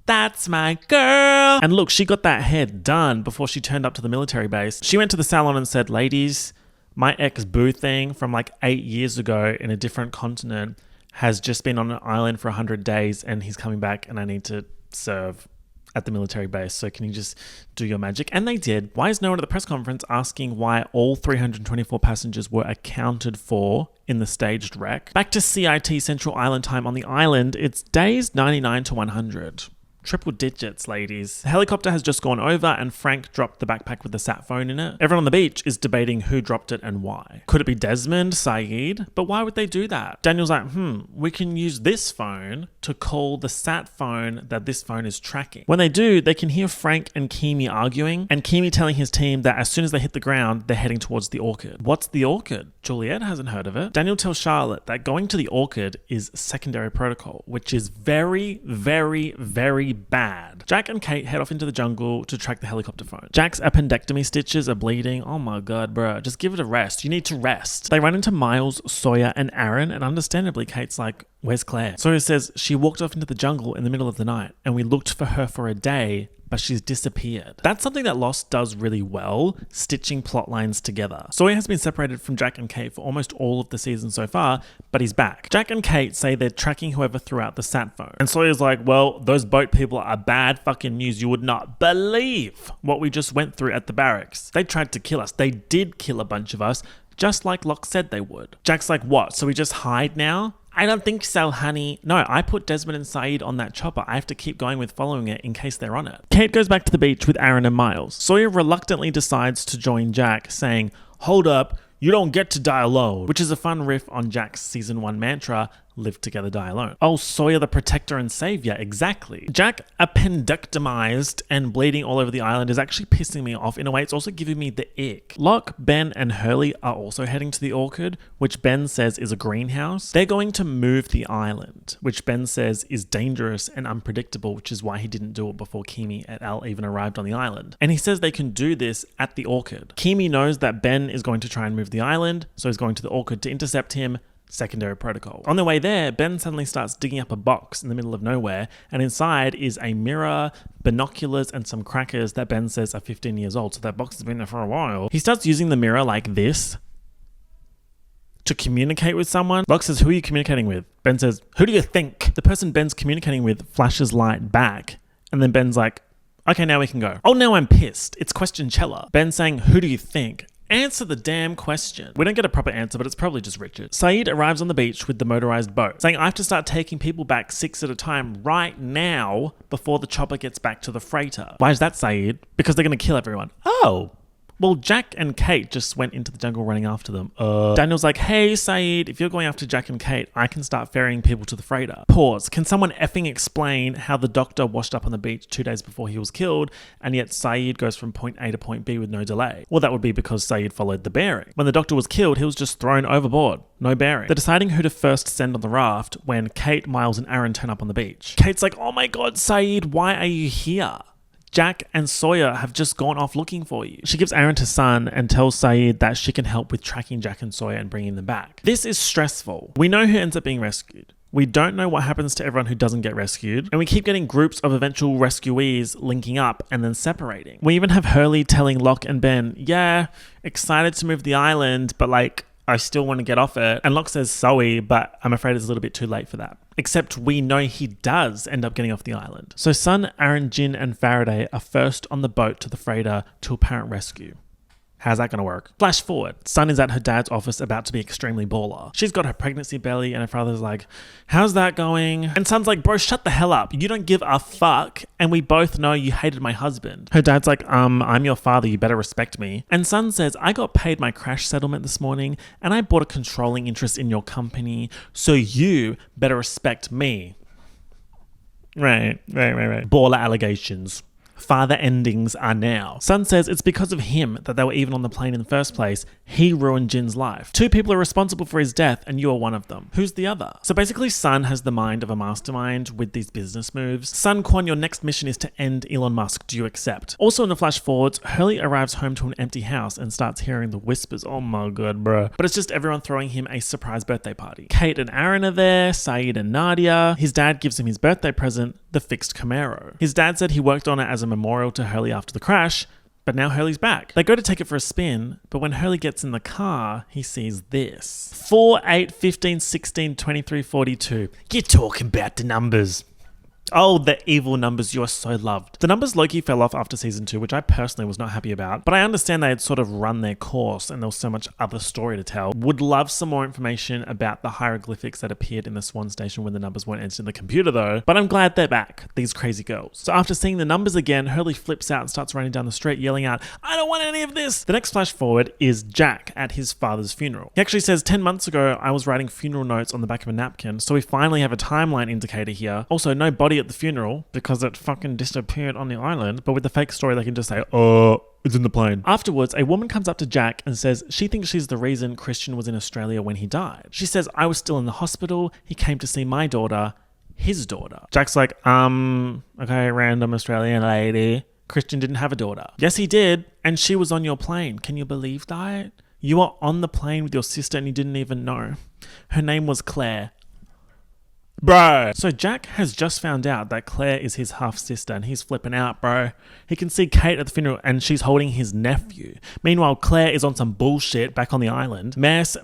That's my girl. And look, she got that hair done before she turned up to the military base. She went to the salon and said, ladies, my ex-boo thing from like 8 years ago in a different continent has just been on an island for 100 days and he's coming back and I need to serve at the military base. So can you just do your magic? And they did. Why is no one at the press conference asking why all 324 passengers were accounted for in the staged wreck? Back to CIT Central Island time on the island, it's days 99 to 100. Triple digits, ladies. The helicopter has just gone over and Frank dropped the backpack with the sat phone in it. Everyone on the beach is debating who dropped it and why. Could it be Desmond, Saeed? But why would they do that? Daniel's like, we can use this phone to call the sat phone that this phone is tracking. When they do, they can hear Frank and Kimi arguing and Kimi telling his team that as soon as they hit the ground, they're heading towards the Orchid. What's the Orchid? Juliet hasn't heard of it. Daniel tells Charlotte that going to the Orchid is secondary protocol, which is very, very, very bad. Jack and Kate head off into the jungle to track the helicopter phone. Jack's appendectomy stitches are bleeding. Oh my god, bro. Just give it a rest. You need to rest. They run into Miles, Sawyer, and Aaron, and understandably, Kate's like, where's Claire? Sawyer says she walked off into the jungle in the middle of the night, and we looked for her for a day, but she's disappeared. That's something that Lost does really well, stitching plot lines together. Sawyer has been separated from Jack and Kate for almost all of the season so far, but he's back. Jack and Kate say they're tracking whoever threw out the sat phone. And Sawyer's like, well, those boat people are bad fucking news. You would not believe what we just went through at the barracks. They tried to kill us. They did kill a bunch of us, just like Locke said they would. Jack's like, what? So we just hide now? I don't think so, honey. No, I put Desmond and Saeed on that chopper. I have to keep going with following it in case they're on it. Kate goes back to the beach with Aaron and Miles. Sawyer reluctantly decides to join Jack, saying, hold up, you don't get to die alone, which is a fun riff on Jack's season 1 mantra, live together, die alone. Oh, Sawyer the protector and savior, exactly. Jack appendectomized and bleeding all over the island is actually pissing me off. In a way, it's also giving me the ick. Locke, Ben, and Hurley are also heading to the Orchid, which Ben says is a greenhouse. They're going to move the island, which Ben says is dangerous and unpredictable, which is why he didn't do it before Kimi et al. Even arrived on the island. And he says they can do this at the Orchid. Kimi knows that Ben is going to try and move the island, so he's going to the Orchid to intercept him. Secondary protocol. On the way there, Ben suddenly starts digging up a box in the middle of nowhere, and inside is a mirror, binoculars, and some crackers that Ben says are 15 years old, so that box has been there for a while. He starts using the mirror like this to communicate with someone. Locke says, who are you communicating with? Ben says, who do you think? The person Ben's communicating with flashes light back, and then Ben's like, okay, now we can go. Oh, now I'm pissed. It's question Chella. Ben saying, who do you think? Answer the damn question. We don't get a proper answer, but it's probably just Richard. Saeed arrives on the beach with the motorized boat, saying I have to start taking people back 6 at a time right now before the chopper gets back to the freighter. Why is that, Saeed? Because they're going to kill everyone. Oh, Well, Jack and Kate just went into the jungle running after them. Daniel's like, hey, Saeed, if you're going after Jack and Kate, I can start ferrying people to the freighter. Pause. Can someone effing explain how the doctor washed up on the beach 2 days before he was killed, and yet Saeed goes from point A to point B with no delay? Well, that would be because Saeed followed the bearing. When the doctor was killed, he was just thrown overboard. No bearing. They're deciding who to first send on the raft when Kate, Miles, and Aaron turn up on the beach. Kate's like, oh my god, Saeed, why are you here? Jack and Sawyer have just gone off looking for you. She gives Aaron to Sun and tells Saeed that she can help with tracking Jack and Sawyer and bringing them back. This is stressful. We know who ends up being rescued. We don't know what happens to everyone who doesn't get rescued, and we keep getting groups of eventual rescuees linking up and then separating. We even have Hurley telling Locke and Ben, yeah, excited to move the island, but like, I still want to get off it. And Locke says sorry, but I'm afraid it's a little bit too late for that. Except we know he does end up getting off the island. So Sun, Aaron, Jin, and Faraday are first on the boat to the freighter to apparent rescue. How's that going to work? Flash forward. Sun is at her dad's office about to be extremely baller. She's got her pregnancy belly and her father's like, how's that going? And Sun's like, bro, shut the hell up. You don't give a fuck. And we both know you hated my husband. Her dad's like, I'm your father. You better respect me. And Sun says, I got paid my crash settlement this morning and I bought a controlling interest in your company. So you better respect me. Right. Baller allegations. Father endings are now. Sun says it's because of him that they were even on the plane in the first place. He ruined Jin's life. 2 people are responsible for his death and you are one of them. Who's the other? So basically Sun has the mind of a mastermind with these business moves. Sun Quan, your next mission is to end Elon Musk. Do you accept? Also in the flash forwards, Hurley arrives home to an empty house and starts hearing the whispers. Oh my god, bro. But it's just everyone throwing him a surprise birthday party. Kate and Aaron are there, Saeed and Nadia. His dad gives him his birthday present, the fixed Camaro. His dad said he worked on it as a memorial to Hurley after the crash, but now Hurley's back. They go to take it for a spin, but when Hurley gets in the car, he sees this. 4, 8, 15, 16, 23, 42. You're talking about the numbers. Oh, the evil numbers, you are so loved. The numbers low-key fell off after season 2, which I personally was not happy about, but I understand they had sort of run their course and there was so much other story to tell. Would love some more information about the hieroglyphics that appeared in the Swan Station when the numbers weren't entered in the computer though, but I'm glad they're back, these crazy girls. So after seeing the numbers again, Hurley flips out and starts running down the street yelling out, I don't want any of this! The next flash forward is Jack at his father's funeral. He actually says, 10 months ago, I was writing funeral notes on the back of a napkin, so we finally have a timeline indicator here. Also, no body at the funeral because it fucking disappeared on the island, but with the fake story they can just say, oh, it's in the plane. Afterwards, a woman comes up to Jack and says she thinks she's the reason Christian was in Australia when he died. She says, I was still in the hospital, he came to see my daughter, his daughter. Jack's like, okay, random Australian lady. Christian didn't have a daughter. Yes, he did, and she was on your plane. Can you believe that? You were on the plane with your sister and you didn't even know. Her name was Claire. Bro. So Jack has just found out that Claire is his half-sister and he's flipping out, bro. He can see Kate at the funeral and she's holding his nephew. Meanwhile, Claire is on some bullshit back on the island. Mess.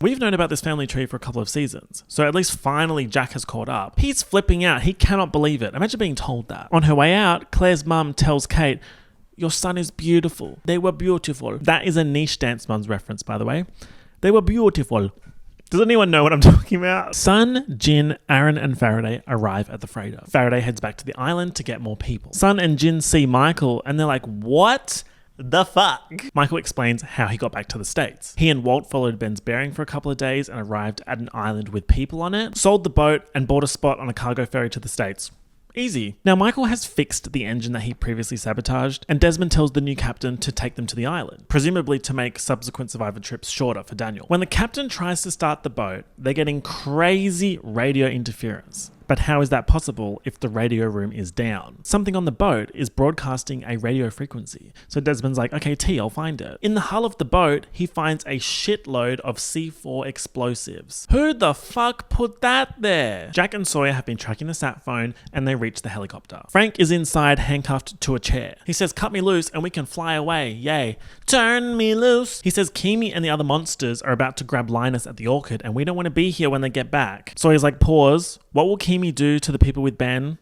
We've known about this family tree for a couple of seasons. So at least finally Jack has caught up. He's flipping out. He cannot believe it. Imagine being told that. On her way out, Claire's mum tells Kate, your son is beautiful. They were beautiful. That is a niche dance mums reference, by the way. They were beautiful. Does anyone know what I'm talking about? Sun, Jin, Aaron, and Faraday arrive at the freighter. Faraday heads back to the island to get more people. Sun and Jin see Michael and they're like, what the fuck? Michael explains how he got back to the States. He and Walt followed Ben's bearing for a couple of days and arrived at an island with people on it, sold the boat, and bought a spot on a cargo ferry to the States. Easy. Now, Michael has fixed the engine that he previously sabotaged, and Desmond tells the new captain to take them to the island, presumably to make subsequent survivor trips shorter for Daniel. When the captain tries to start the boat, they're getting crazy radio interference. But how is that possible if the radio room is down? Something on the boat is broadcasting a radio frequency. So Desmond's like, okay, T, I'll find it. In the hull of the boat, he finds a shitload of C4 explosives. Who the fuck put that there? Jack and Sawyer have been tracking the sat phone and they reach the helicopter. Frank is inside handcuffed to a chair. He says, cut me loose and we can fly away. Yay. Turn me loose. He says Kimi and the other monsters are about to grab Linus at the orchid and we don't want to be here when they get back. Sawyer's like, pause. What will Kimi do to the people with Ben?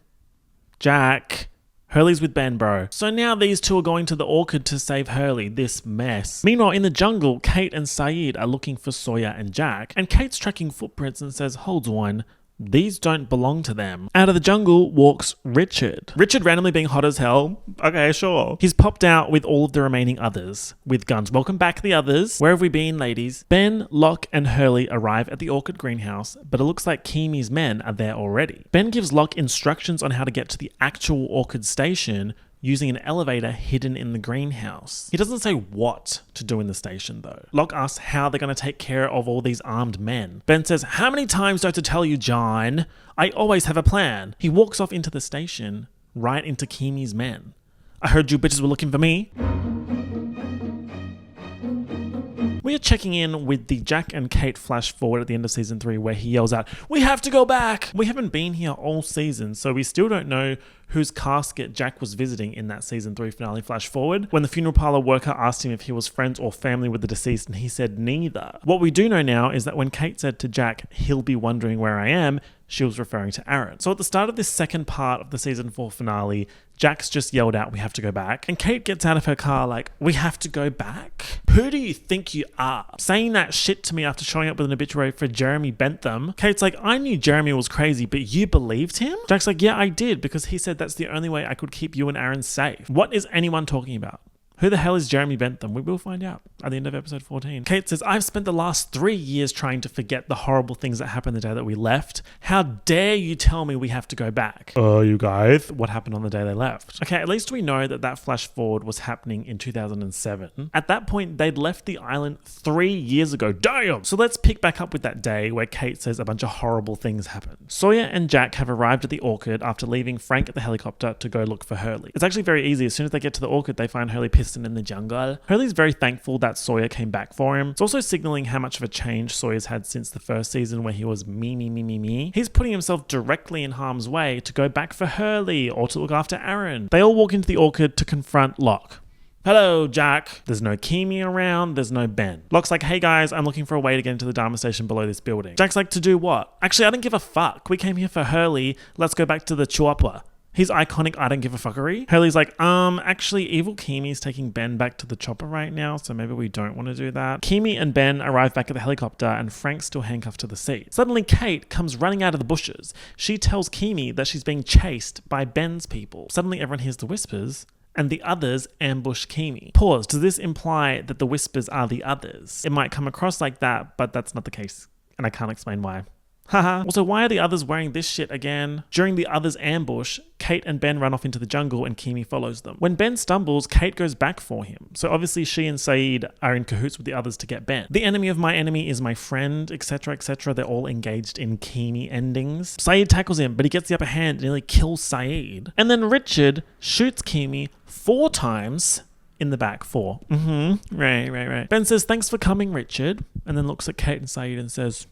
Jack. Hurley's with Ben, bro. So now these two are going to the orchid to save Hurley, this mess. Meanwhile, in the jungle, Kate and Saeed are looking for Sawyer and Jack, and Kate's tracking footprints and says, hold on, These don't belong to them. Out of the jungle walks Richard. Richard randomly being hot as hell. Okay, sure. He's popped out with all of the remaining others with guns. Welcome back, the others. Where have we been, ladies? Ben, Locke, and Hurley arrive at the orchid greenhouse, but it looks like Kiwi's men are there already. Ben gives Locke instructions on how to get to the actual orchid station using an elevator hidden in the greenhouse. He doesn't say what to do in the station though. Locke asks how they're going to take care of all these armed men. Ben says, "How many times do I have to tell you, John? I always have a plan." He walks off into the station, right into Kiwi's men. "I heard you bitches were looking for me." We are checking in with the Jack and Kate flash forward at the end of season 3 where he yells out, "We have to go back!" We haven't been here all season, so we still don't know whose casket Jack was visiting in that season 3 finale flash forward. When the funeral parlor worker asked him if he was friends or family with the deceased, and he said neither. What we do know now is that when Kate said to Jack, "He'll be wondering where I am," she was referring to Aaron. So at the start of this second part of the season 4 finale, Jack's just yelled out, "We have to go back." And Kate gets out of her car like, "We have to go back? Who do you think you are? Saying that shit to me after showing up with an obituary for Jeremy Bentham." Kate's like, "I knew Jeremy was crazy, but you believed him?" Jack's like, "Yeah, I did, because he said that's the only way I could keep you and Aaron safe." What is anyone talking about? Who the hell is Jeremy Bentham? We will find out at the end of episode 14. Kate says, "I've spent the last 3 years trying to forget the horrible things that happened the day that we left. How dare you tell me we have to go back?" You guys, what happened on the day they left? Okay, at least we know that that flash forward was happening in 2007. At that point, they'd left the island 3 years ago. Damn! So let's pick back up with that day where Kate says a bunch of horrible things happened. Sawyer and Jack have arrived at the orchid after leaving Frank at the helicopter to go look for Hurley. It's actually very easy. As soon as they get to the orchid, they find Hurley pissed in the jungle. Hurley's very thankful that Sawyer came back for him. It's also signaling how much of a change Sawyer's had since the first season where he was me. He's putting himself directly in harm's way to go back for Hurley or to look after Aaron. They all walk into the orchid to confront Locke. "Hello, Jack." There's no Kiwi around, there's no Ben. Locke's like, "Hey guys, I'm looking for a way to get into the Dharma station below this building." Jack's like, "To do what?" "Actually, I don't give a fuck. We came here for Hurley. Let's go back to the chopper." His iconic "I don't give a fuckery." Hurley's like, actually, evil Kiwi's taking Ben back to the chopper right now, so maybe we don't want to do that." Kiwi and Ben arrive back at the helicopter, and Frank's still handcuffed to the seat. Suddenly, Kate comes running out of the bushes. She tells Kiwi that she's being chased by Ben's people. Suddenly, everyone hears the whispers, and the others ambush Kiwi. Pause. Does this imply that the whispers are the others? It might come across like that, but that's not the case, and I can't explain why. Haha. Also, why are the others wearing this shit again? During the others' ambush, Kate and Ben run off into the jungle and Kiwi follows them. When Ben stumbles, Kate goes back for him. So obviously she and Saeed are in cahoots with the others to get Ben. The enemy of my enemy is my friend, etc, etc. They're all engaged in Kiwi endings. Saeed tackles him, but he gets the upper hand and nearly kills Saeed. And then Richard shoots Kiwi 4 times in the back. 4. Right. Ben says, "Thanks for coming, Richard," and then looks at Kate and Saeed and says,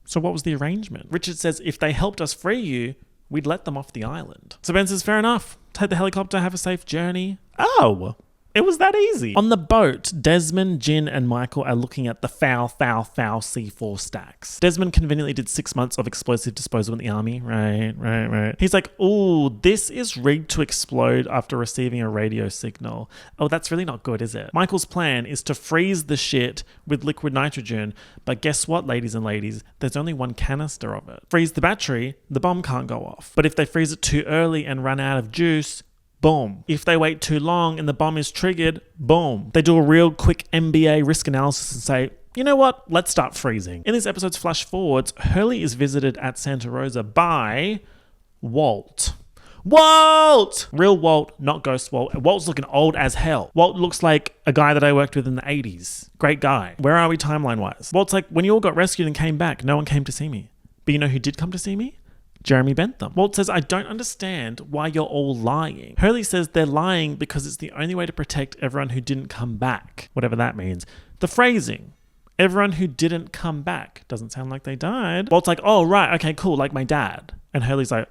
"So what was the arrangement?" Richard says, "If they helped us free you, we'd let them off the island." So Ben says, "Fair enough. Take the helicopter, have a safe journey." Oh, it was that easy. On the boat, Desmond, Jin, and Michael are looking at the foul C4 stacks. Desmond conveniently did 6 months of explosive disposal in the army. Right. He's like, "Ooh, this is rigged to explode after receiving a radio signal. Oh, that's really not good, is it?" Michael's plan is to freeze the shit with liquid nitrogen, but guess what, ladies and ladies? There's only 1 canister of it. Freeze the battery, the bomb can't go off. But if they freeze it too early and run out of juice, boom. If they wait too long and the bomb is triggered, boom. They do a real quick MBA risk analysis and say, "You know what? Let's start freezing." In this episode's flash forwards, Hurley is visited at Santa Rosa by Walt. Walt! Real Walt, not ghost Walt. Walt's looking old as hell. Walt looks like a guy that I worked with in the 80s. Great guy. Where are we timeline-wise? Walt's like, "When you all got rescued and came back, no one came to see me. But you know who did come to see me? Jeremy Bentham." Walt says, "I don't understand why you're all lying." Hurley says they're lying because it's the only way to protect everyone who didn't come back. Whatever that means. The phrasing, "everyone who didn't come back," doesn't sound like they died. Walt's like, "Oh, right, okay, cool, like my dad." And Hurley's like,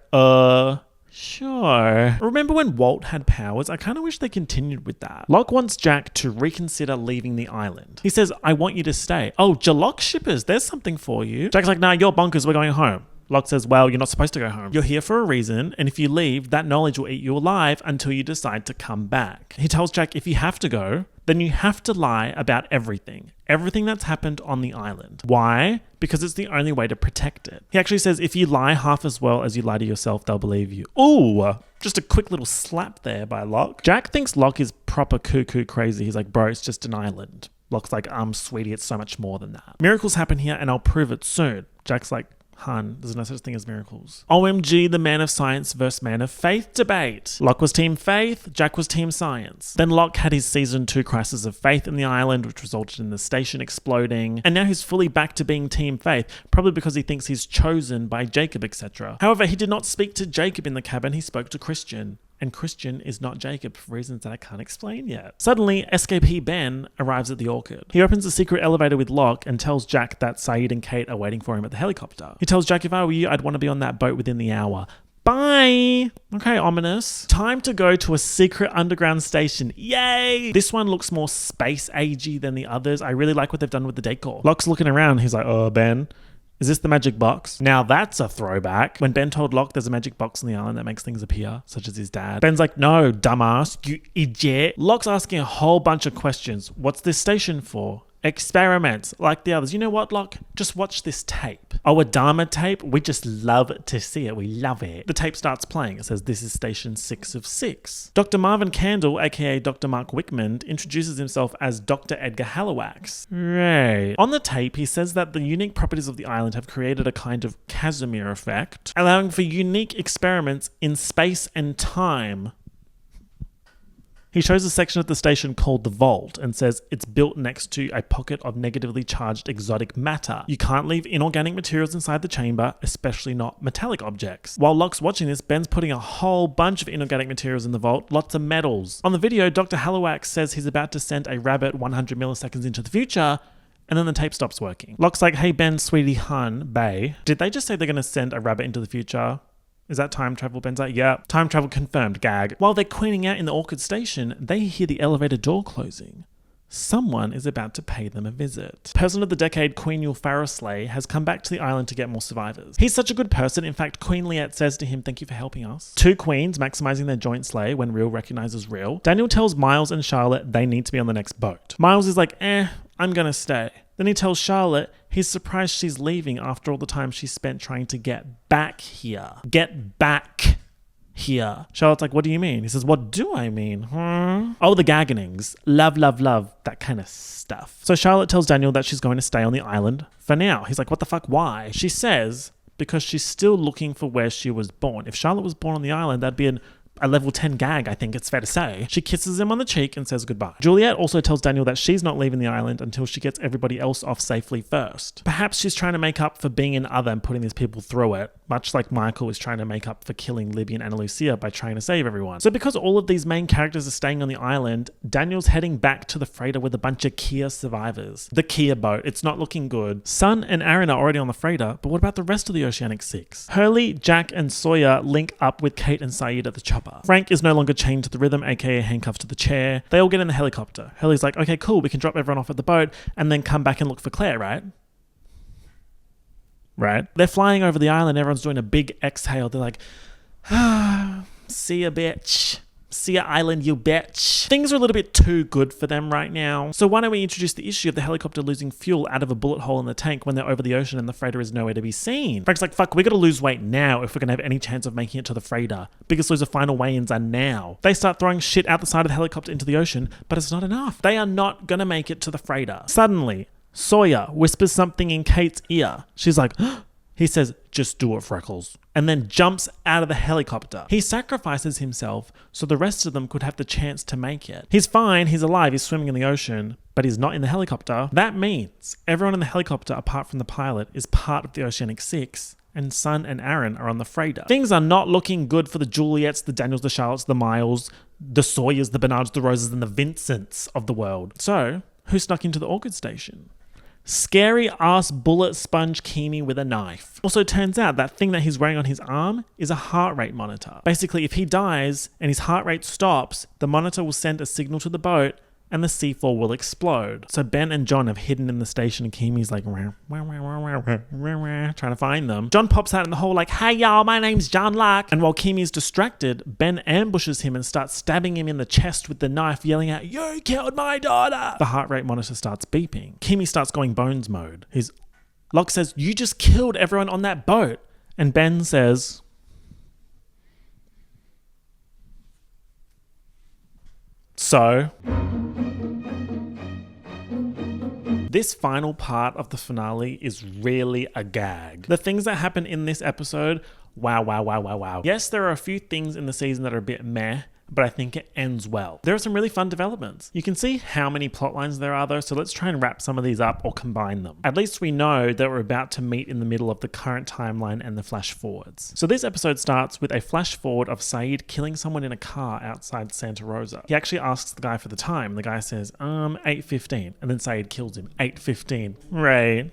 sure. Remember when Walt had powers? I kind of wish they continued with that. Locke wants Jack to reconsider leaving the island. He says, "I want you to stay." "Oh, Jalok shippers, there's something for you." Jack's like, "Nah, you're bonkers, we're going home." Locke says, "Well, you're not supposed to go home. You're here for a reason, and if you leave, that knowledge will eat you alive until you decide to come back." He tells Jack, if you have to go, then you have to lie about everything. everything that's happened on the island. Why? Because it's the only way to protect it. He actually says if you lie half as well as you lie to yourself, they'll believe you. Ooh, just a quick little slap there by Locke. Jack thinks Locke is proper cuckoo crazy. He's like, bro, it's just an island. Locke's like, sweetie, it's so much more than that. Miracles happen here and I'll prove it soon. Jack's like, hun, there's no such thing as miracles. OMG, the man of science versus man of faith debate. Locke was team faith, Jack was team science. Then Locke had his season 2 crisis of faith in the island, which resulted in the station exploding. And now he's fully back to being team faith, probably because he thinks he's chosen by Jacob, etc. However, he did not speak to Jacob in the cabin, he spoke to Christian. And Christian is not Jacob for reasons that I can't explain yet. Suddenly, SKP Ben arrives at the Orchid. He opens a secret elevator with Locke and tells Jack that Saeed and Kate are waiting for him at the helicopter. He tells Jack, if I were you, I'd want to be on that boat within the hour. Bye! Okay, ominous. Time to go to a secret underground station. Yay! This one looks more space-agey than the others. I really like what they've done with the decor. Locke's looking around. He's like, oh, Ben, is this the magic box? Now that's a throwback. When Ben told Locke there's a magic box on the island that makes things appear, such as his dad. Ben's like, no, dumbass, you idiot. Locke's asking a whole bunch of questions. What's this station for? Experiments, like the others. You know what, Locke? Just watch this tape. Oh, a Dharma tape? We just love to see it. We love it. The tape starts playing. It says, this is station 6 of 6. Dr. Marvin Candle, aka Dr. Mark Wickman, introduces himself as Dr. Edgar Halifax. Right. On the tape, he says that the unique properties of the island have created a kind of Casimir effect, allowing for unique experiments in space and time. He shows a section of the station called the Vault and says it's built next to a pocket of negatively charged exotic matter. You can't leave inorganic materials inside the chamber, especially not metallic objects. While Locke's watching this, Ben's putting a whole bunch of inorganic materials in the vault, lots of metals. On the video, Dr. Halifax says he's about to send a rabbit 100 milliseconds into the future, and then the tape stops working. Locke's like, hey Ben, sweetie, hun, bae, did they just say they're going to send a rabbit into the future? Is that time travel? Ben's like, yeah, time travel confirmed, gag. While they're queening out in the Orchid station, they hear the elevator door closing. Someone is about to pay them a visit. Person of the decade Queen Yulfarasley has come back to the island to get more survivors. He's such a good person. In fact, Queen Liette says to him, thank you for helping us. 2 queens maximizing their joint slay when real recognizes real. Daniel tells Miles and Charlotte they need to be on the next boat. Miles is like, I'm gonna stay. Then he tells Charlotte he's surprised she's leaving after all the time she spent trying to get back here. Get back here. Charlotte's like, what do you mean? He says, what do I mean? Oh, the gagganings. Love, love, love. That kind of stuff. So Charlotte tells Daniel that she's going to stay on the island for now. He's like, what the fuck? Why? She says, because she's still looking for where she was born. If Charlotte was born on the island, that'd be a level 10 gag, I think it's fair to say. She kisses him on the cheek and says goodbye. Juliet also tells Daniel that she's not leaving the island until she gets everybody else off safely first. Perhaps she's trying to make up for being an other and putting these people through it, much like Michael was trying to make up for killing Libby and Ana Lucia by trying to save everyone. So because all of these main characters are staying on the island, Daniel's heading back to the freighter with a bunch of Kia survivors. The Kia boat, it's not looking good. Sun and Aaron are already on the freighter, but what about the rest of the Oceanic 6? Hurley, Jack, and Sawyer link up with Kate and Saeed at the chopper. Frank is no longer chained to the rhythm, aka handcuffed to the chair. They all get in the helicopter. Hurley's like, okay, cool, we can drop everyone off at the boat and then come back and look for Claire, right? Right? They're flying over the island, everyone's doing a big exhale. They're like, see ya, bitch. See ya, island, you bitch. Things are a little bit too good for them right now. So why don't we introduce the issue of the helicopter losing fuel out of a bullet hole in the tank when they're over the ocean and the freighter is nowhere to be seen? Frank's like, fuck, we gotta lose weight now if we're gonna have any chance of making it to the freighter. Biggest loser final weigh-ins are now. They start throwing shit out the side of the helicopter into the ocean, but it's not enough. They are not gonna make it to the freighter. Suddenly, Sawyer whispers something in Kate's ear. She's like, he says, just do it, Freckles, and then jumps out of the helicopter. He sacrifices himself so the rest of them could have the chance to make it. He's fine, he's alive, he's swimming in the ocean, but he's not in the helicopter. That means everyone in the helicopter, apart from the pilot, is part of the Oceanic 6, and Sun and Aaron are on the freighter. Things are not looking good for the Juliets, the Daniels, the Charlottes, the Miles, the Sawyers, the Bernards, the Roses, and the Vincents of the world. So, who snuck into the Orchid station? Scary ass bullet sponge Kimi with a knife. Also turns out that thing that he's wearing on his arm is a heart rate monitor. Basically, if he dies and his heart rate stops, the monitor will send a signal to the boat and the C4 will explode. So Ben and John have hidden in the station and Kimi's like trying to find them. John pops out in the hole like, hey y'all, my name's John Locke. And while Kimi's distracted, Ben ambushes him and starts stabbing him in the chest with the knife, yelling out, you killed my daughter. The heart rate monitor starts beeping. Kimi starts going bones mode. Locke says, you just killed everyone on that boat. And Ben says, so... This final part of the finale is really a gag. The things that happen in this episode, wow. Yes, there are a few things in the season that are a bit meh, but I think it ends well. There are some really fun developments. You can see how many plot lines there are though, so let's try and wrap some of these up or combine them. At least we know that we're about to meet in the middle of the current timeline and the flash forwards. So this episode starts with a flash forward of Saeed killing someone in a car outside Santa Rosa. He actually asks the guy for the time. The guy says, 8:15, and then Saeed kills him. 8:15. Right.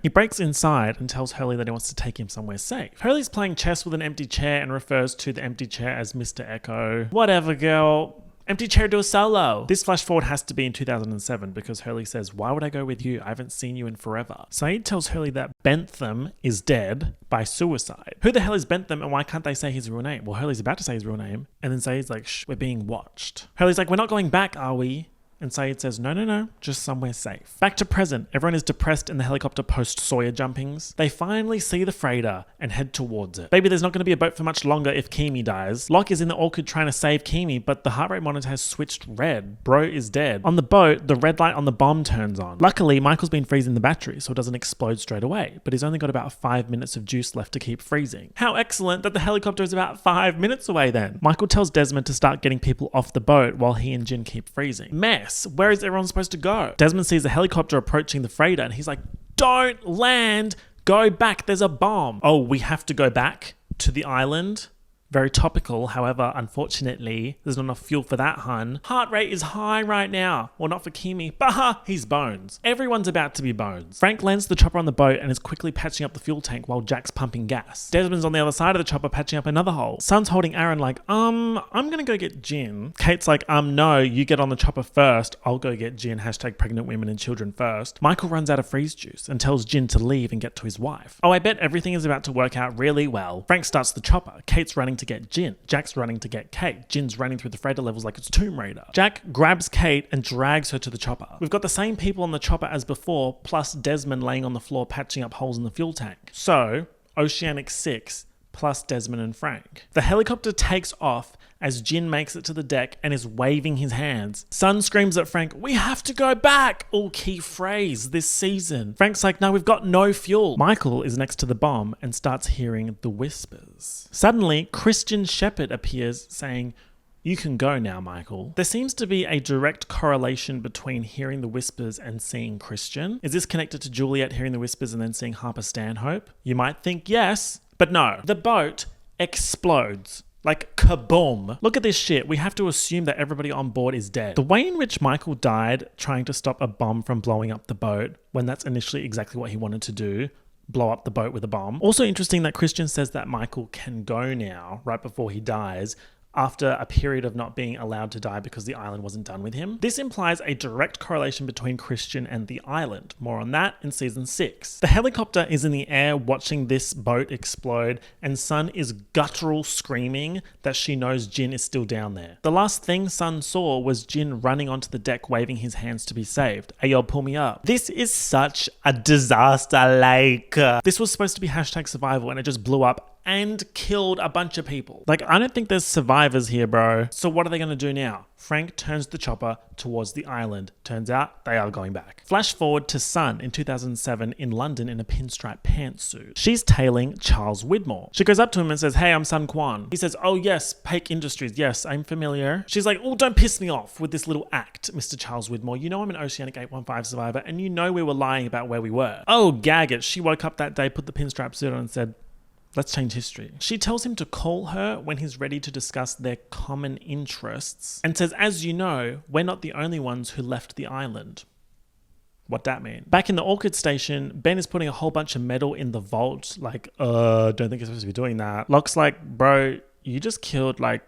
He breaks inside and tells Hurley that he wants to take him somewhere safe. Hurley's playing chess with an empty chair and refers to the empty chair as Mr. Echo. Whatever, girl. Empty chair, do a solo. This flash forward has to be in 2007 because Hurley says, why would I go with you? I haven't seen you in forever. Saeed tells Hurley that Bentham is dead by suicide. Who the hell is Bentham and why can't they say his real name? Well, Hurley's about to say his real name and then Saeed's like, shh, we're being watched. Hurley's like, we're not going back, are we? And Saeed says, no, just somewhere safe. Back to present. Everyone is depressed in the helicopter post-Sawyer jumpings. They finally see the freighter and head towards it. Baby, there's not going to be a boat for much longer if Kimi dies. Locke is in the orchid trying to save Kimi, but the heart rate monitor has switched red. Bro is dead. On the boat, the red light on the bomb turns on. Luckily, Michael's been freezing the battery, so it doesn't explode straight away, but he's only got about 5 minutes of juice left to keep freezing. How excellent that the helicopter is about 5 minutes away then. Michael tells Desmond to start getting people off the boat while he and Jin keep freezing. Mess. Where is everyone supposed to go? Desmond sees a helicopter approaching the freighter and he's like, don't land, go back, there's a bomb. Oh, we have to go back to the island? Very topical, however, unfortunately, there's not enough fuel for that, hun. Heart rate is high right now. Well, not for Kimi. Baha, he's bones. Everyone's about to be bones. Frank lands the chopper on the boat and is quickly patching up the fuel tank while Jack's pumping gas. Desmond's on the other side of the chopper patching up another hole. Sun's holding Aaron like, I'm gonna go get Jin. Kate's like, no, you get on the chopper first. I'll go get Jin, hashtag pregnant women and children first. Michael runs out of freeze juice and tells Jin to leave and get to his wife. Oh, I bet everything is about to work out really well. Frank starts the chopper. Kate's running to get Jin. Jack's running to get Kate. Jin's running through the freighter levels like it's Tomb Raider. Jack grabs Kate and drags her to the chopper. We've got the same people on the chopper as before, plus Desmond laying on the floor patching up holes in the fuel tank. So, Oceanic 6 plus Desmond and Frank. The helicopter takes off as Jin makes it to the deck and is waving his hands. Sun screams at Frank, we have to go back! All key phrase this season. Frank's like, no, we've got no fuel. Michael is next to the bomb and starts hearing the whispers. Suddenly, Christian Shepherd appears saying, you can go now, Michael. There seems to be a direct correlation between hearing the whispers and seeing Christian. Is this connected to Juliet hearing the whispers and then seeing Harper Stanhope? You might think yes, but no. The boat explodes. Like, kaboom. Look at this shit. We have to assume that everybody on board is dead. The way in which Michael died trying to stop a bomb from blowing up the boat, when that's initially exactly what he wanted to do, blow up the boat with a bomb. Also interesting that Christian says that Michael can go now, right before he dies, after a period of not being allowed to die because the island wasn't done with him. This implies a direct correlation between Christian and the island. More on that in season 6. The helicopter is in the air watching this boat explode, and Sun is guttural screaming that she knows Jin is still down there. The last thing Sun saw was Jin running onto the deck waving his hands to be saved. Hey yo, pull me up. This is such a disaster, like. This was supposed to be hashtag survival and it just blew up and killed a bunch of people. Like, I don't think there's survivors here, bro. So what are they gonna do now? Frank turns the chopper towards the island. Turns out they are going back. Flash forward to Sun in 2007 in London in a pinstripe pantsuit. She's tailing Charles Widmore. She goes up to him and says, hey, I'm Sun Quan. He says, oh yes, Paik Industries. Yes, I'm familiar. She's like, oh, don't piss me off with this little act, Mr. Charles Widmore. You know I'm an Oceanic 815 survivor and you know we were lying about where we were. Oh, gag it. She woke up that day, put the pinstripe suit on and said, let's change history. She tells him to call her when he's ready to discuss their common interests and says, as you know, we're not the only ones who left the island. What that mean? Back in the Orchid Station, Ben is putting a whole bunch of metal in the vault. Like, don't think you're supposed to be doing that. Locke's like, bro, you just killed like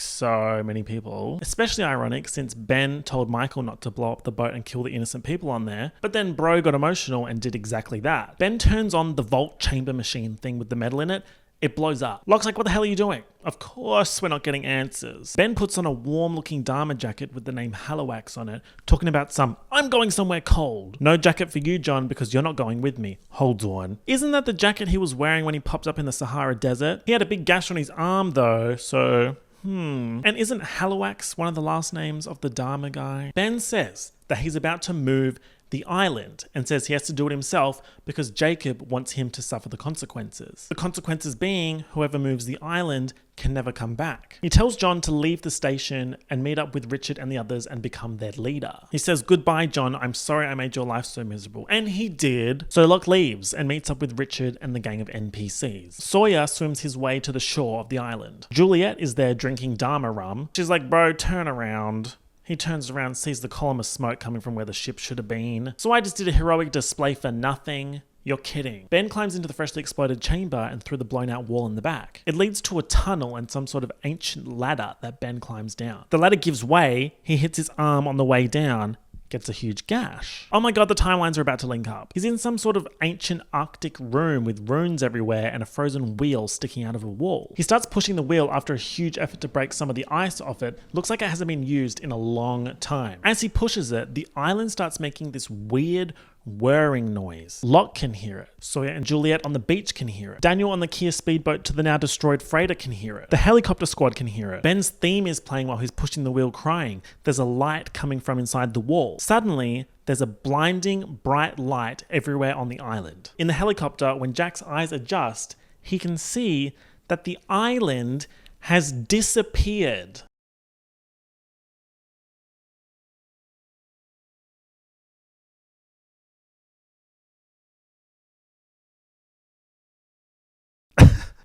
so many people. Especially ironic since Ben told Michael not to blow up the boat and kill the innocent people on there, but then bro got emotional and did exactly that. Ben turns on the vault chamber machine thing with the metal in it. It blows up. Locke's like, what the hell are you doing? Of course we're not getting answers. Ben puts on a warm-looking Dharma jacket with the name Halawax on it, talking about some, I'm going somewhere cold. No jacket for you, John, because you're not going with me. Hold on. Isn't that the jacket he was wearing when he popped up in the Sahara Desert? He had a big gash on his arm though, so... And isn't Halawax one of the last names of the Dharma guy? Ben says that he's about to move the island and says he has to do it himself because Jacob wants him to suffer the consequences. The consequences being whoever moves the island can never come back. He tells John to leave the station and meet up with Richard and the others and become their leader. He says, goodbye, John. I'm sorry I made your life so miserable. And he did. So Locke leaves and meets up with Richard and the gang of NPCs. Sawyer swims his way to the shore of the island. Juliet is there drinking Dharma rum. She's like, bro, turn around. He turns around, sees the column of smoke coming from where the ship should have been. So I just did a heroic display for nothing. You're kidding. Ben climbs into the freshly exploded chamber and through the blown out wall in the back. It leads to a tunnel and some sort of ancient ladder that Ben climbs down. The ladder gives way, he hits his arm on the way down, gets a huge gash. Oh my god, the timelines are about to link up. He's in some sort of ancient Arctic room with runes everywhere and a frozen wheel sticking out of a wall. He starts pushing the wheel after a huge effort to break some of the ice off it. Looks like it hasn't been used in a long time. As he pushes it, the island starts making this weird whirring noise. Locke can hear it. Sawyer and Juliet on the beach can hear it. Daniel on the Kia speedboat to the now destroyed freighter can hear it. The helicopter squad can hear it. Ben's theme is playing while he's pushing the wheel crying. There's a light coming from inside the wall. Suddenly, there's a blinding bright light everywhere on the island. In the helicopter, when Jack's eyes adjust, he can see that the island has disappeared.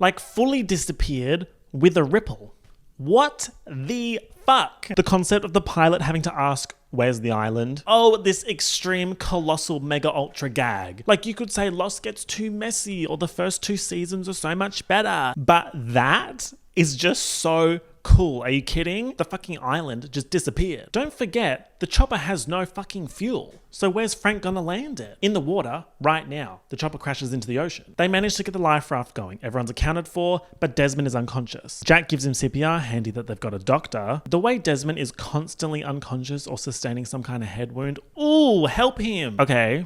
Like fully disappeared with a ripple. What the fuck? The concept of the pilot having to ask, where's the island? Oh, this extreme, colossal, mega ultra gag. Like you could say Lost gets too messy or the first 2 seasons are so much better. But that is just so cool. Are you kidding? The fucking island just disappeared. Don't forget, the chopper has no fucking fuel. So where's Frank gonna land it? In the water, right now. The chopper crashes into the ocean. They manage to get the life raft going. Everyone's accounted for, but Desmond is unconscious. Jack gives him CPR, handy that they've got a doctor. The way Desmond is constantly unconscious or sustaining some kind of head wound. Ooh, help him. Okay,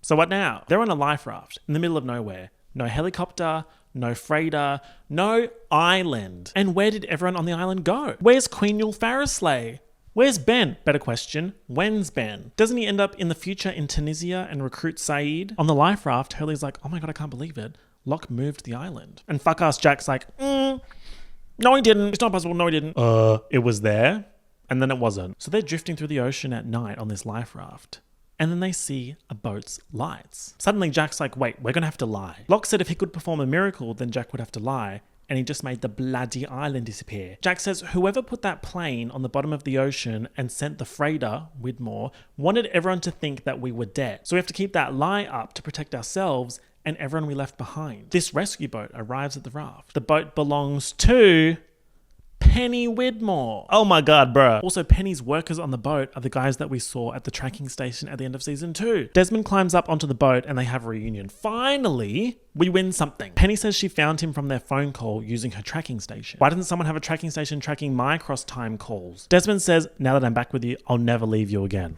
so what now? They're on a life raft in the middle of nowhere. No helicopter, no freighter, no island. And where did everyone on the island go? Where's Queen Yul Farisley? Where's Ben? Better question, when's Ben? Doesn't he end up in the future in Tunisia and recruit Saeed? On the life raft, Hurley's like, oh my god, I can't believe it. Locke moved the island. And fuck ass Jack's like, no he didn't. It's not possible, no he didn't. It was there, and then it wasn't. So they're drifting through the ocean at night on this life raft. And then they see a boat's lights. Suddenly Jack's like, wait, we're gonna have to lie. Locke said if he could perform a miracle, then Jack would have to lie, and he just made the bloody island disappear. Jack says whoever put that plane on the bottom of the ocean and sent the freighter, Widmore, wanted everyone to think that we were dead. So we have to keep that lie up to protect ourselves and everyone we left behind. This rescue boat arrives at the raft. The boat belongs to Penny Widmore. Oh my god, bruh. Also, Penny's workers on the boat are the guys that we saw at the tracking station at the end of season 2. Desmond climbs up onto the boat and they have a reunion. Finally, we win something. Penny says she found him from their phone call using her tracking station. Why doesn't someone have a tracking station tracking my cross-time calls? Desmond says, now that I'm back with you, I'll never leave you again.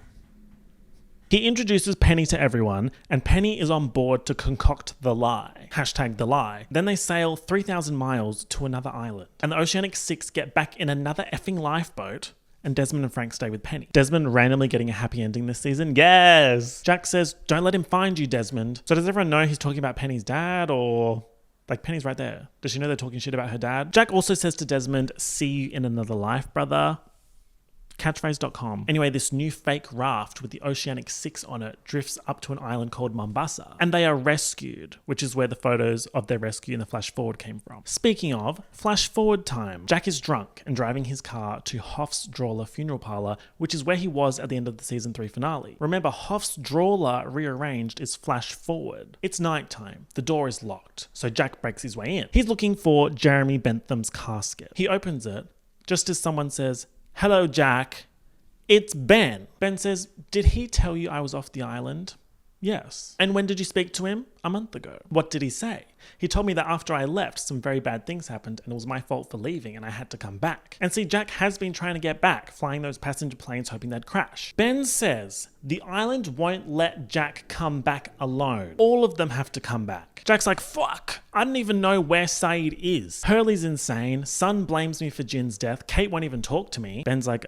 He introduces Penny to everyone, and Penny is on board to concoct the lie. Hashtag the lie. Then they sail 3,000 miles to another island, and the Oceanic Six get back in another effing lifeboat, and Desmond and Frank stay with Penny. Desmond randomly getting a happy ending this season? Yes! Jack says, don't let him find you, Desmond. So does everyone know he's talking about Penny's dad, or... like, Penny's right there. Does she know they're talking shit about her dad? Jack also says to Desmond, see you in another life, brother. Catchphrase.com. Anyway, this new fake raft with the Oceanic Six on it drifts up to an island called Mombasa, and they are rescued, which is where the photos of their rescue in the flash forward came from. Speaking of, flash forward time. Jack is drunk and driving his car to Hoff's Drawler funeral parlor, which is where he was at the end of the season 3 finale. Remember, Hoff's Drawler rearranged is flash forward. It's nighttime. The door is locked, so Jack breaks his way in. He's looking for Jeremy Bentham's casket. He opens it, just as someone says, "Hello, Jack. It's Ben." Ben says, "Did he tell you I was off the island?" "Yes." "And when did you speak to him?" "A month ago." "What did he say?" "He told me that after I left, some very bad things happened and it was my fault for leaving and I had to come back." And see, Jack has been trying to get back, flying those passenger planes hoping they'd crash. Ben says the island won't let Jack come back alone. All of them have to come back. Jack's like, "Fuck, I don't even know where Saeed is." Hurley's insane. Sun blames me for Jin's death. Kate won't even talk to me. Ben's like,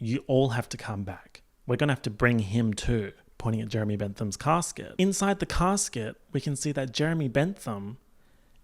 you all have to come back. We're gonna have to bring him too," pointing at Jeremy Bentham's casket. Inside the casket, we can see that Jeremy Bentham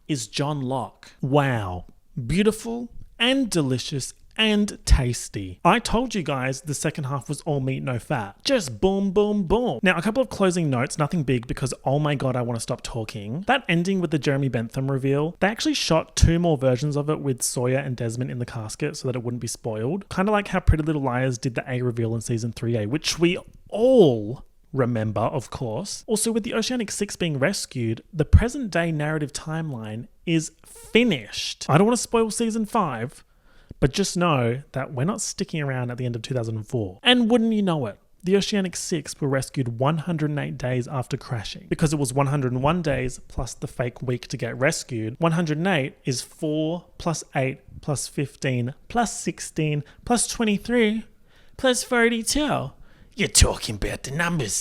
is John Locke. Wow. Beautiful and delicious and tasty. I told you guys the second half was all meat, no fat. Just boom, boom, boom. Now, a couple of closing notes, nothing big because, oh my God, I want to stop talking. That ending with the Jeremy Bentham reveal, they actually shot 2 more versions of it with Sawyer and Desmond in the casket so that it wouldn't be spoiled. Kind of like how Pretty Little Liars did the A reveal in season 3A, which we all remember, of course. Also, with the Oceanic 6 being rescued, the present day narrative timeline is finished. I don't want to spoil season 5, but just know that we're not sticking around at the end of 2004. And wouldn't you know it, the Oceanic 6 were rescued 108 days after crashing. Because it was 101 days plus the fake week to get rescued, 108 is 4 plus 8 plus 15 plus 16 plus 23 plus 42. You're talking about the numbers.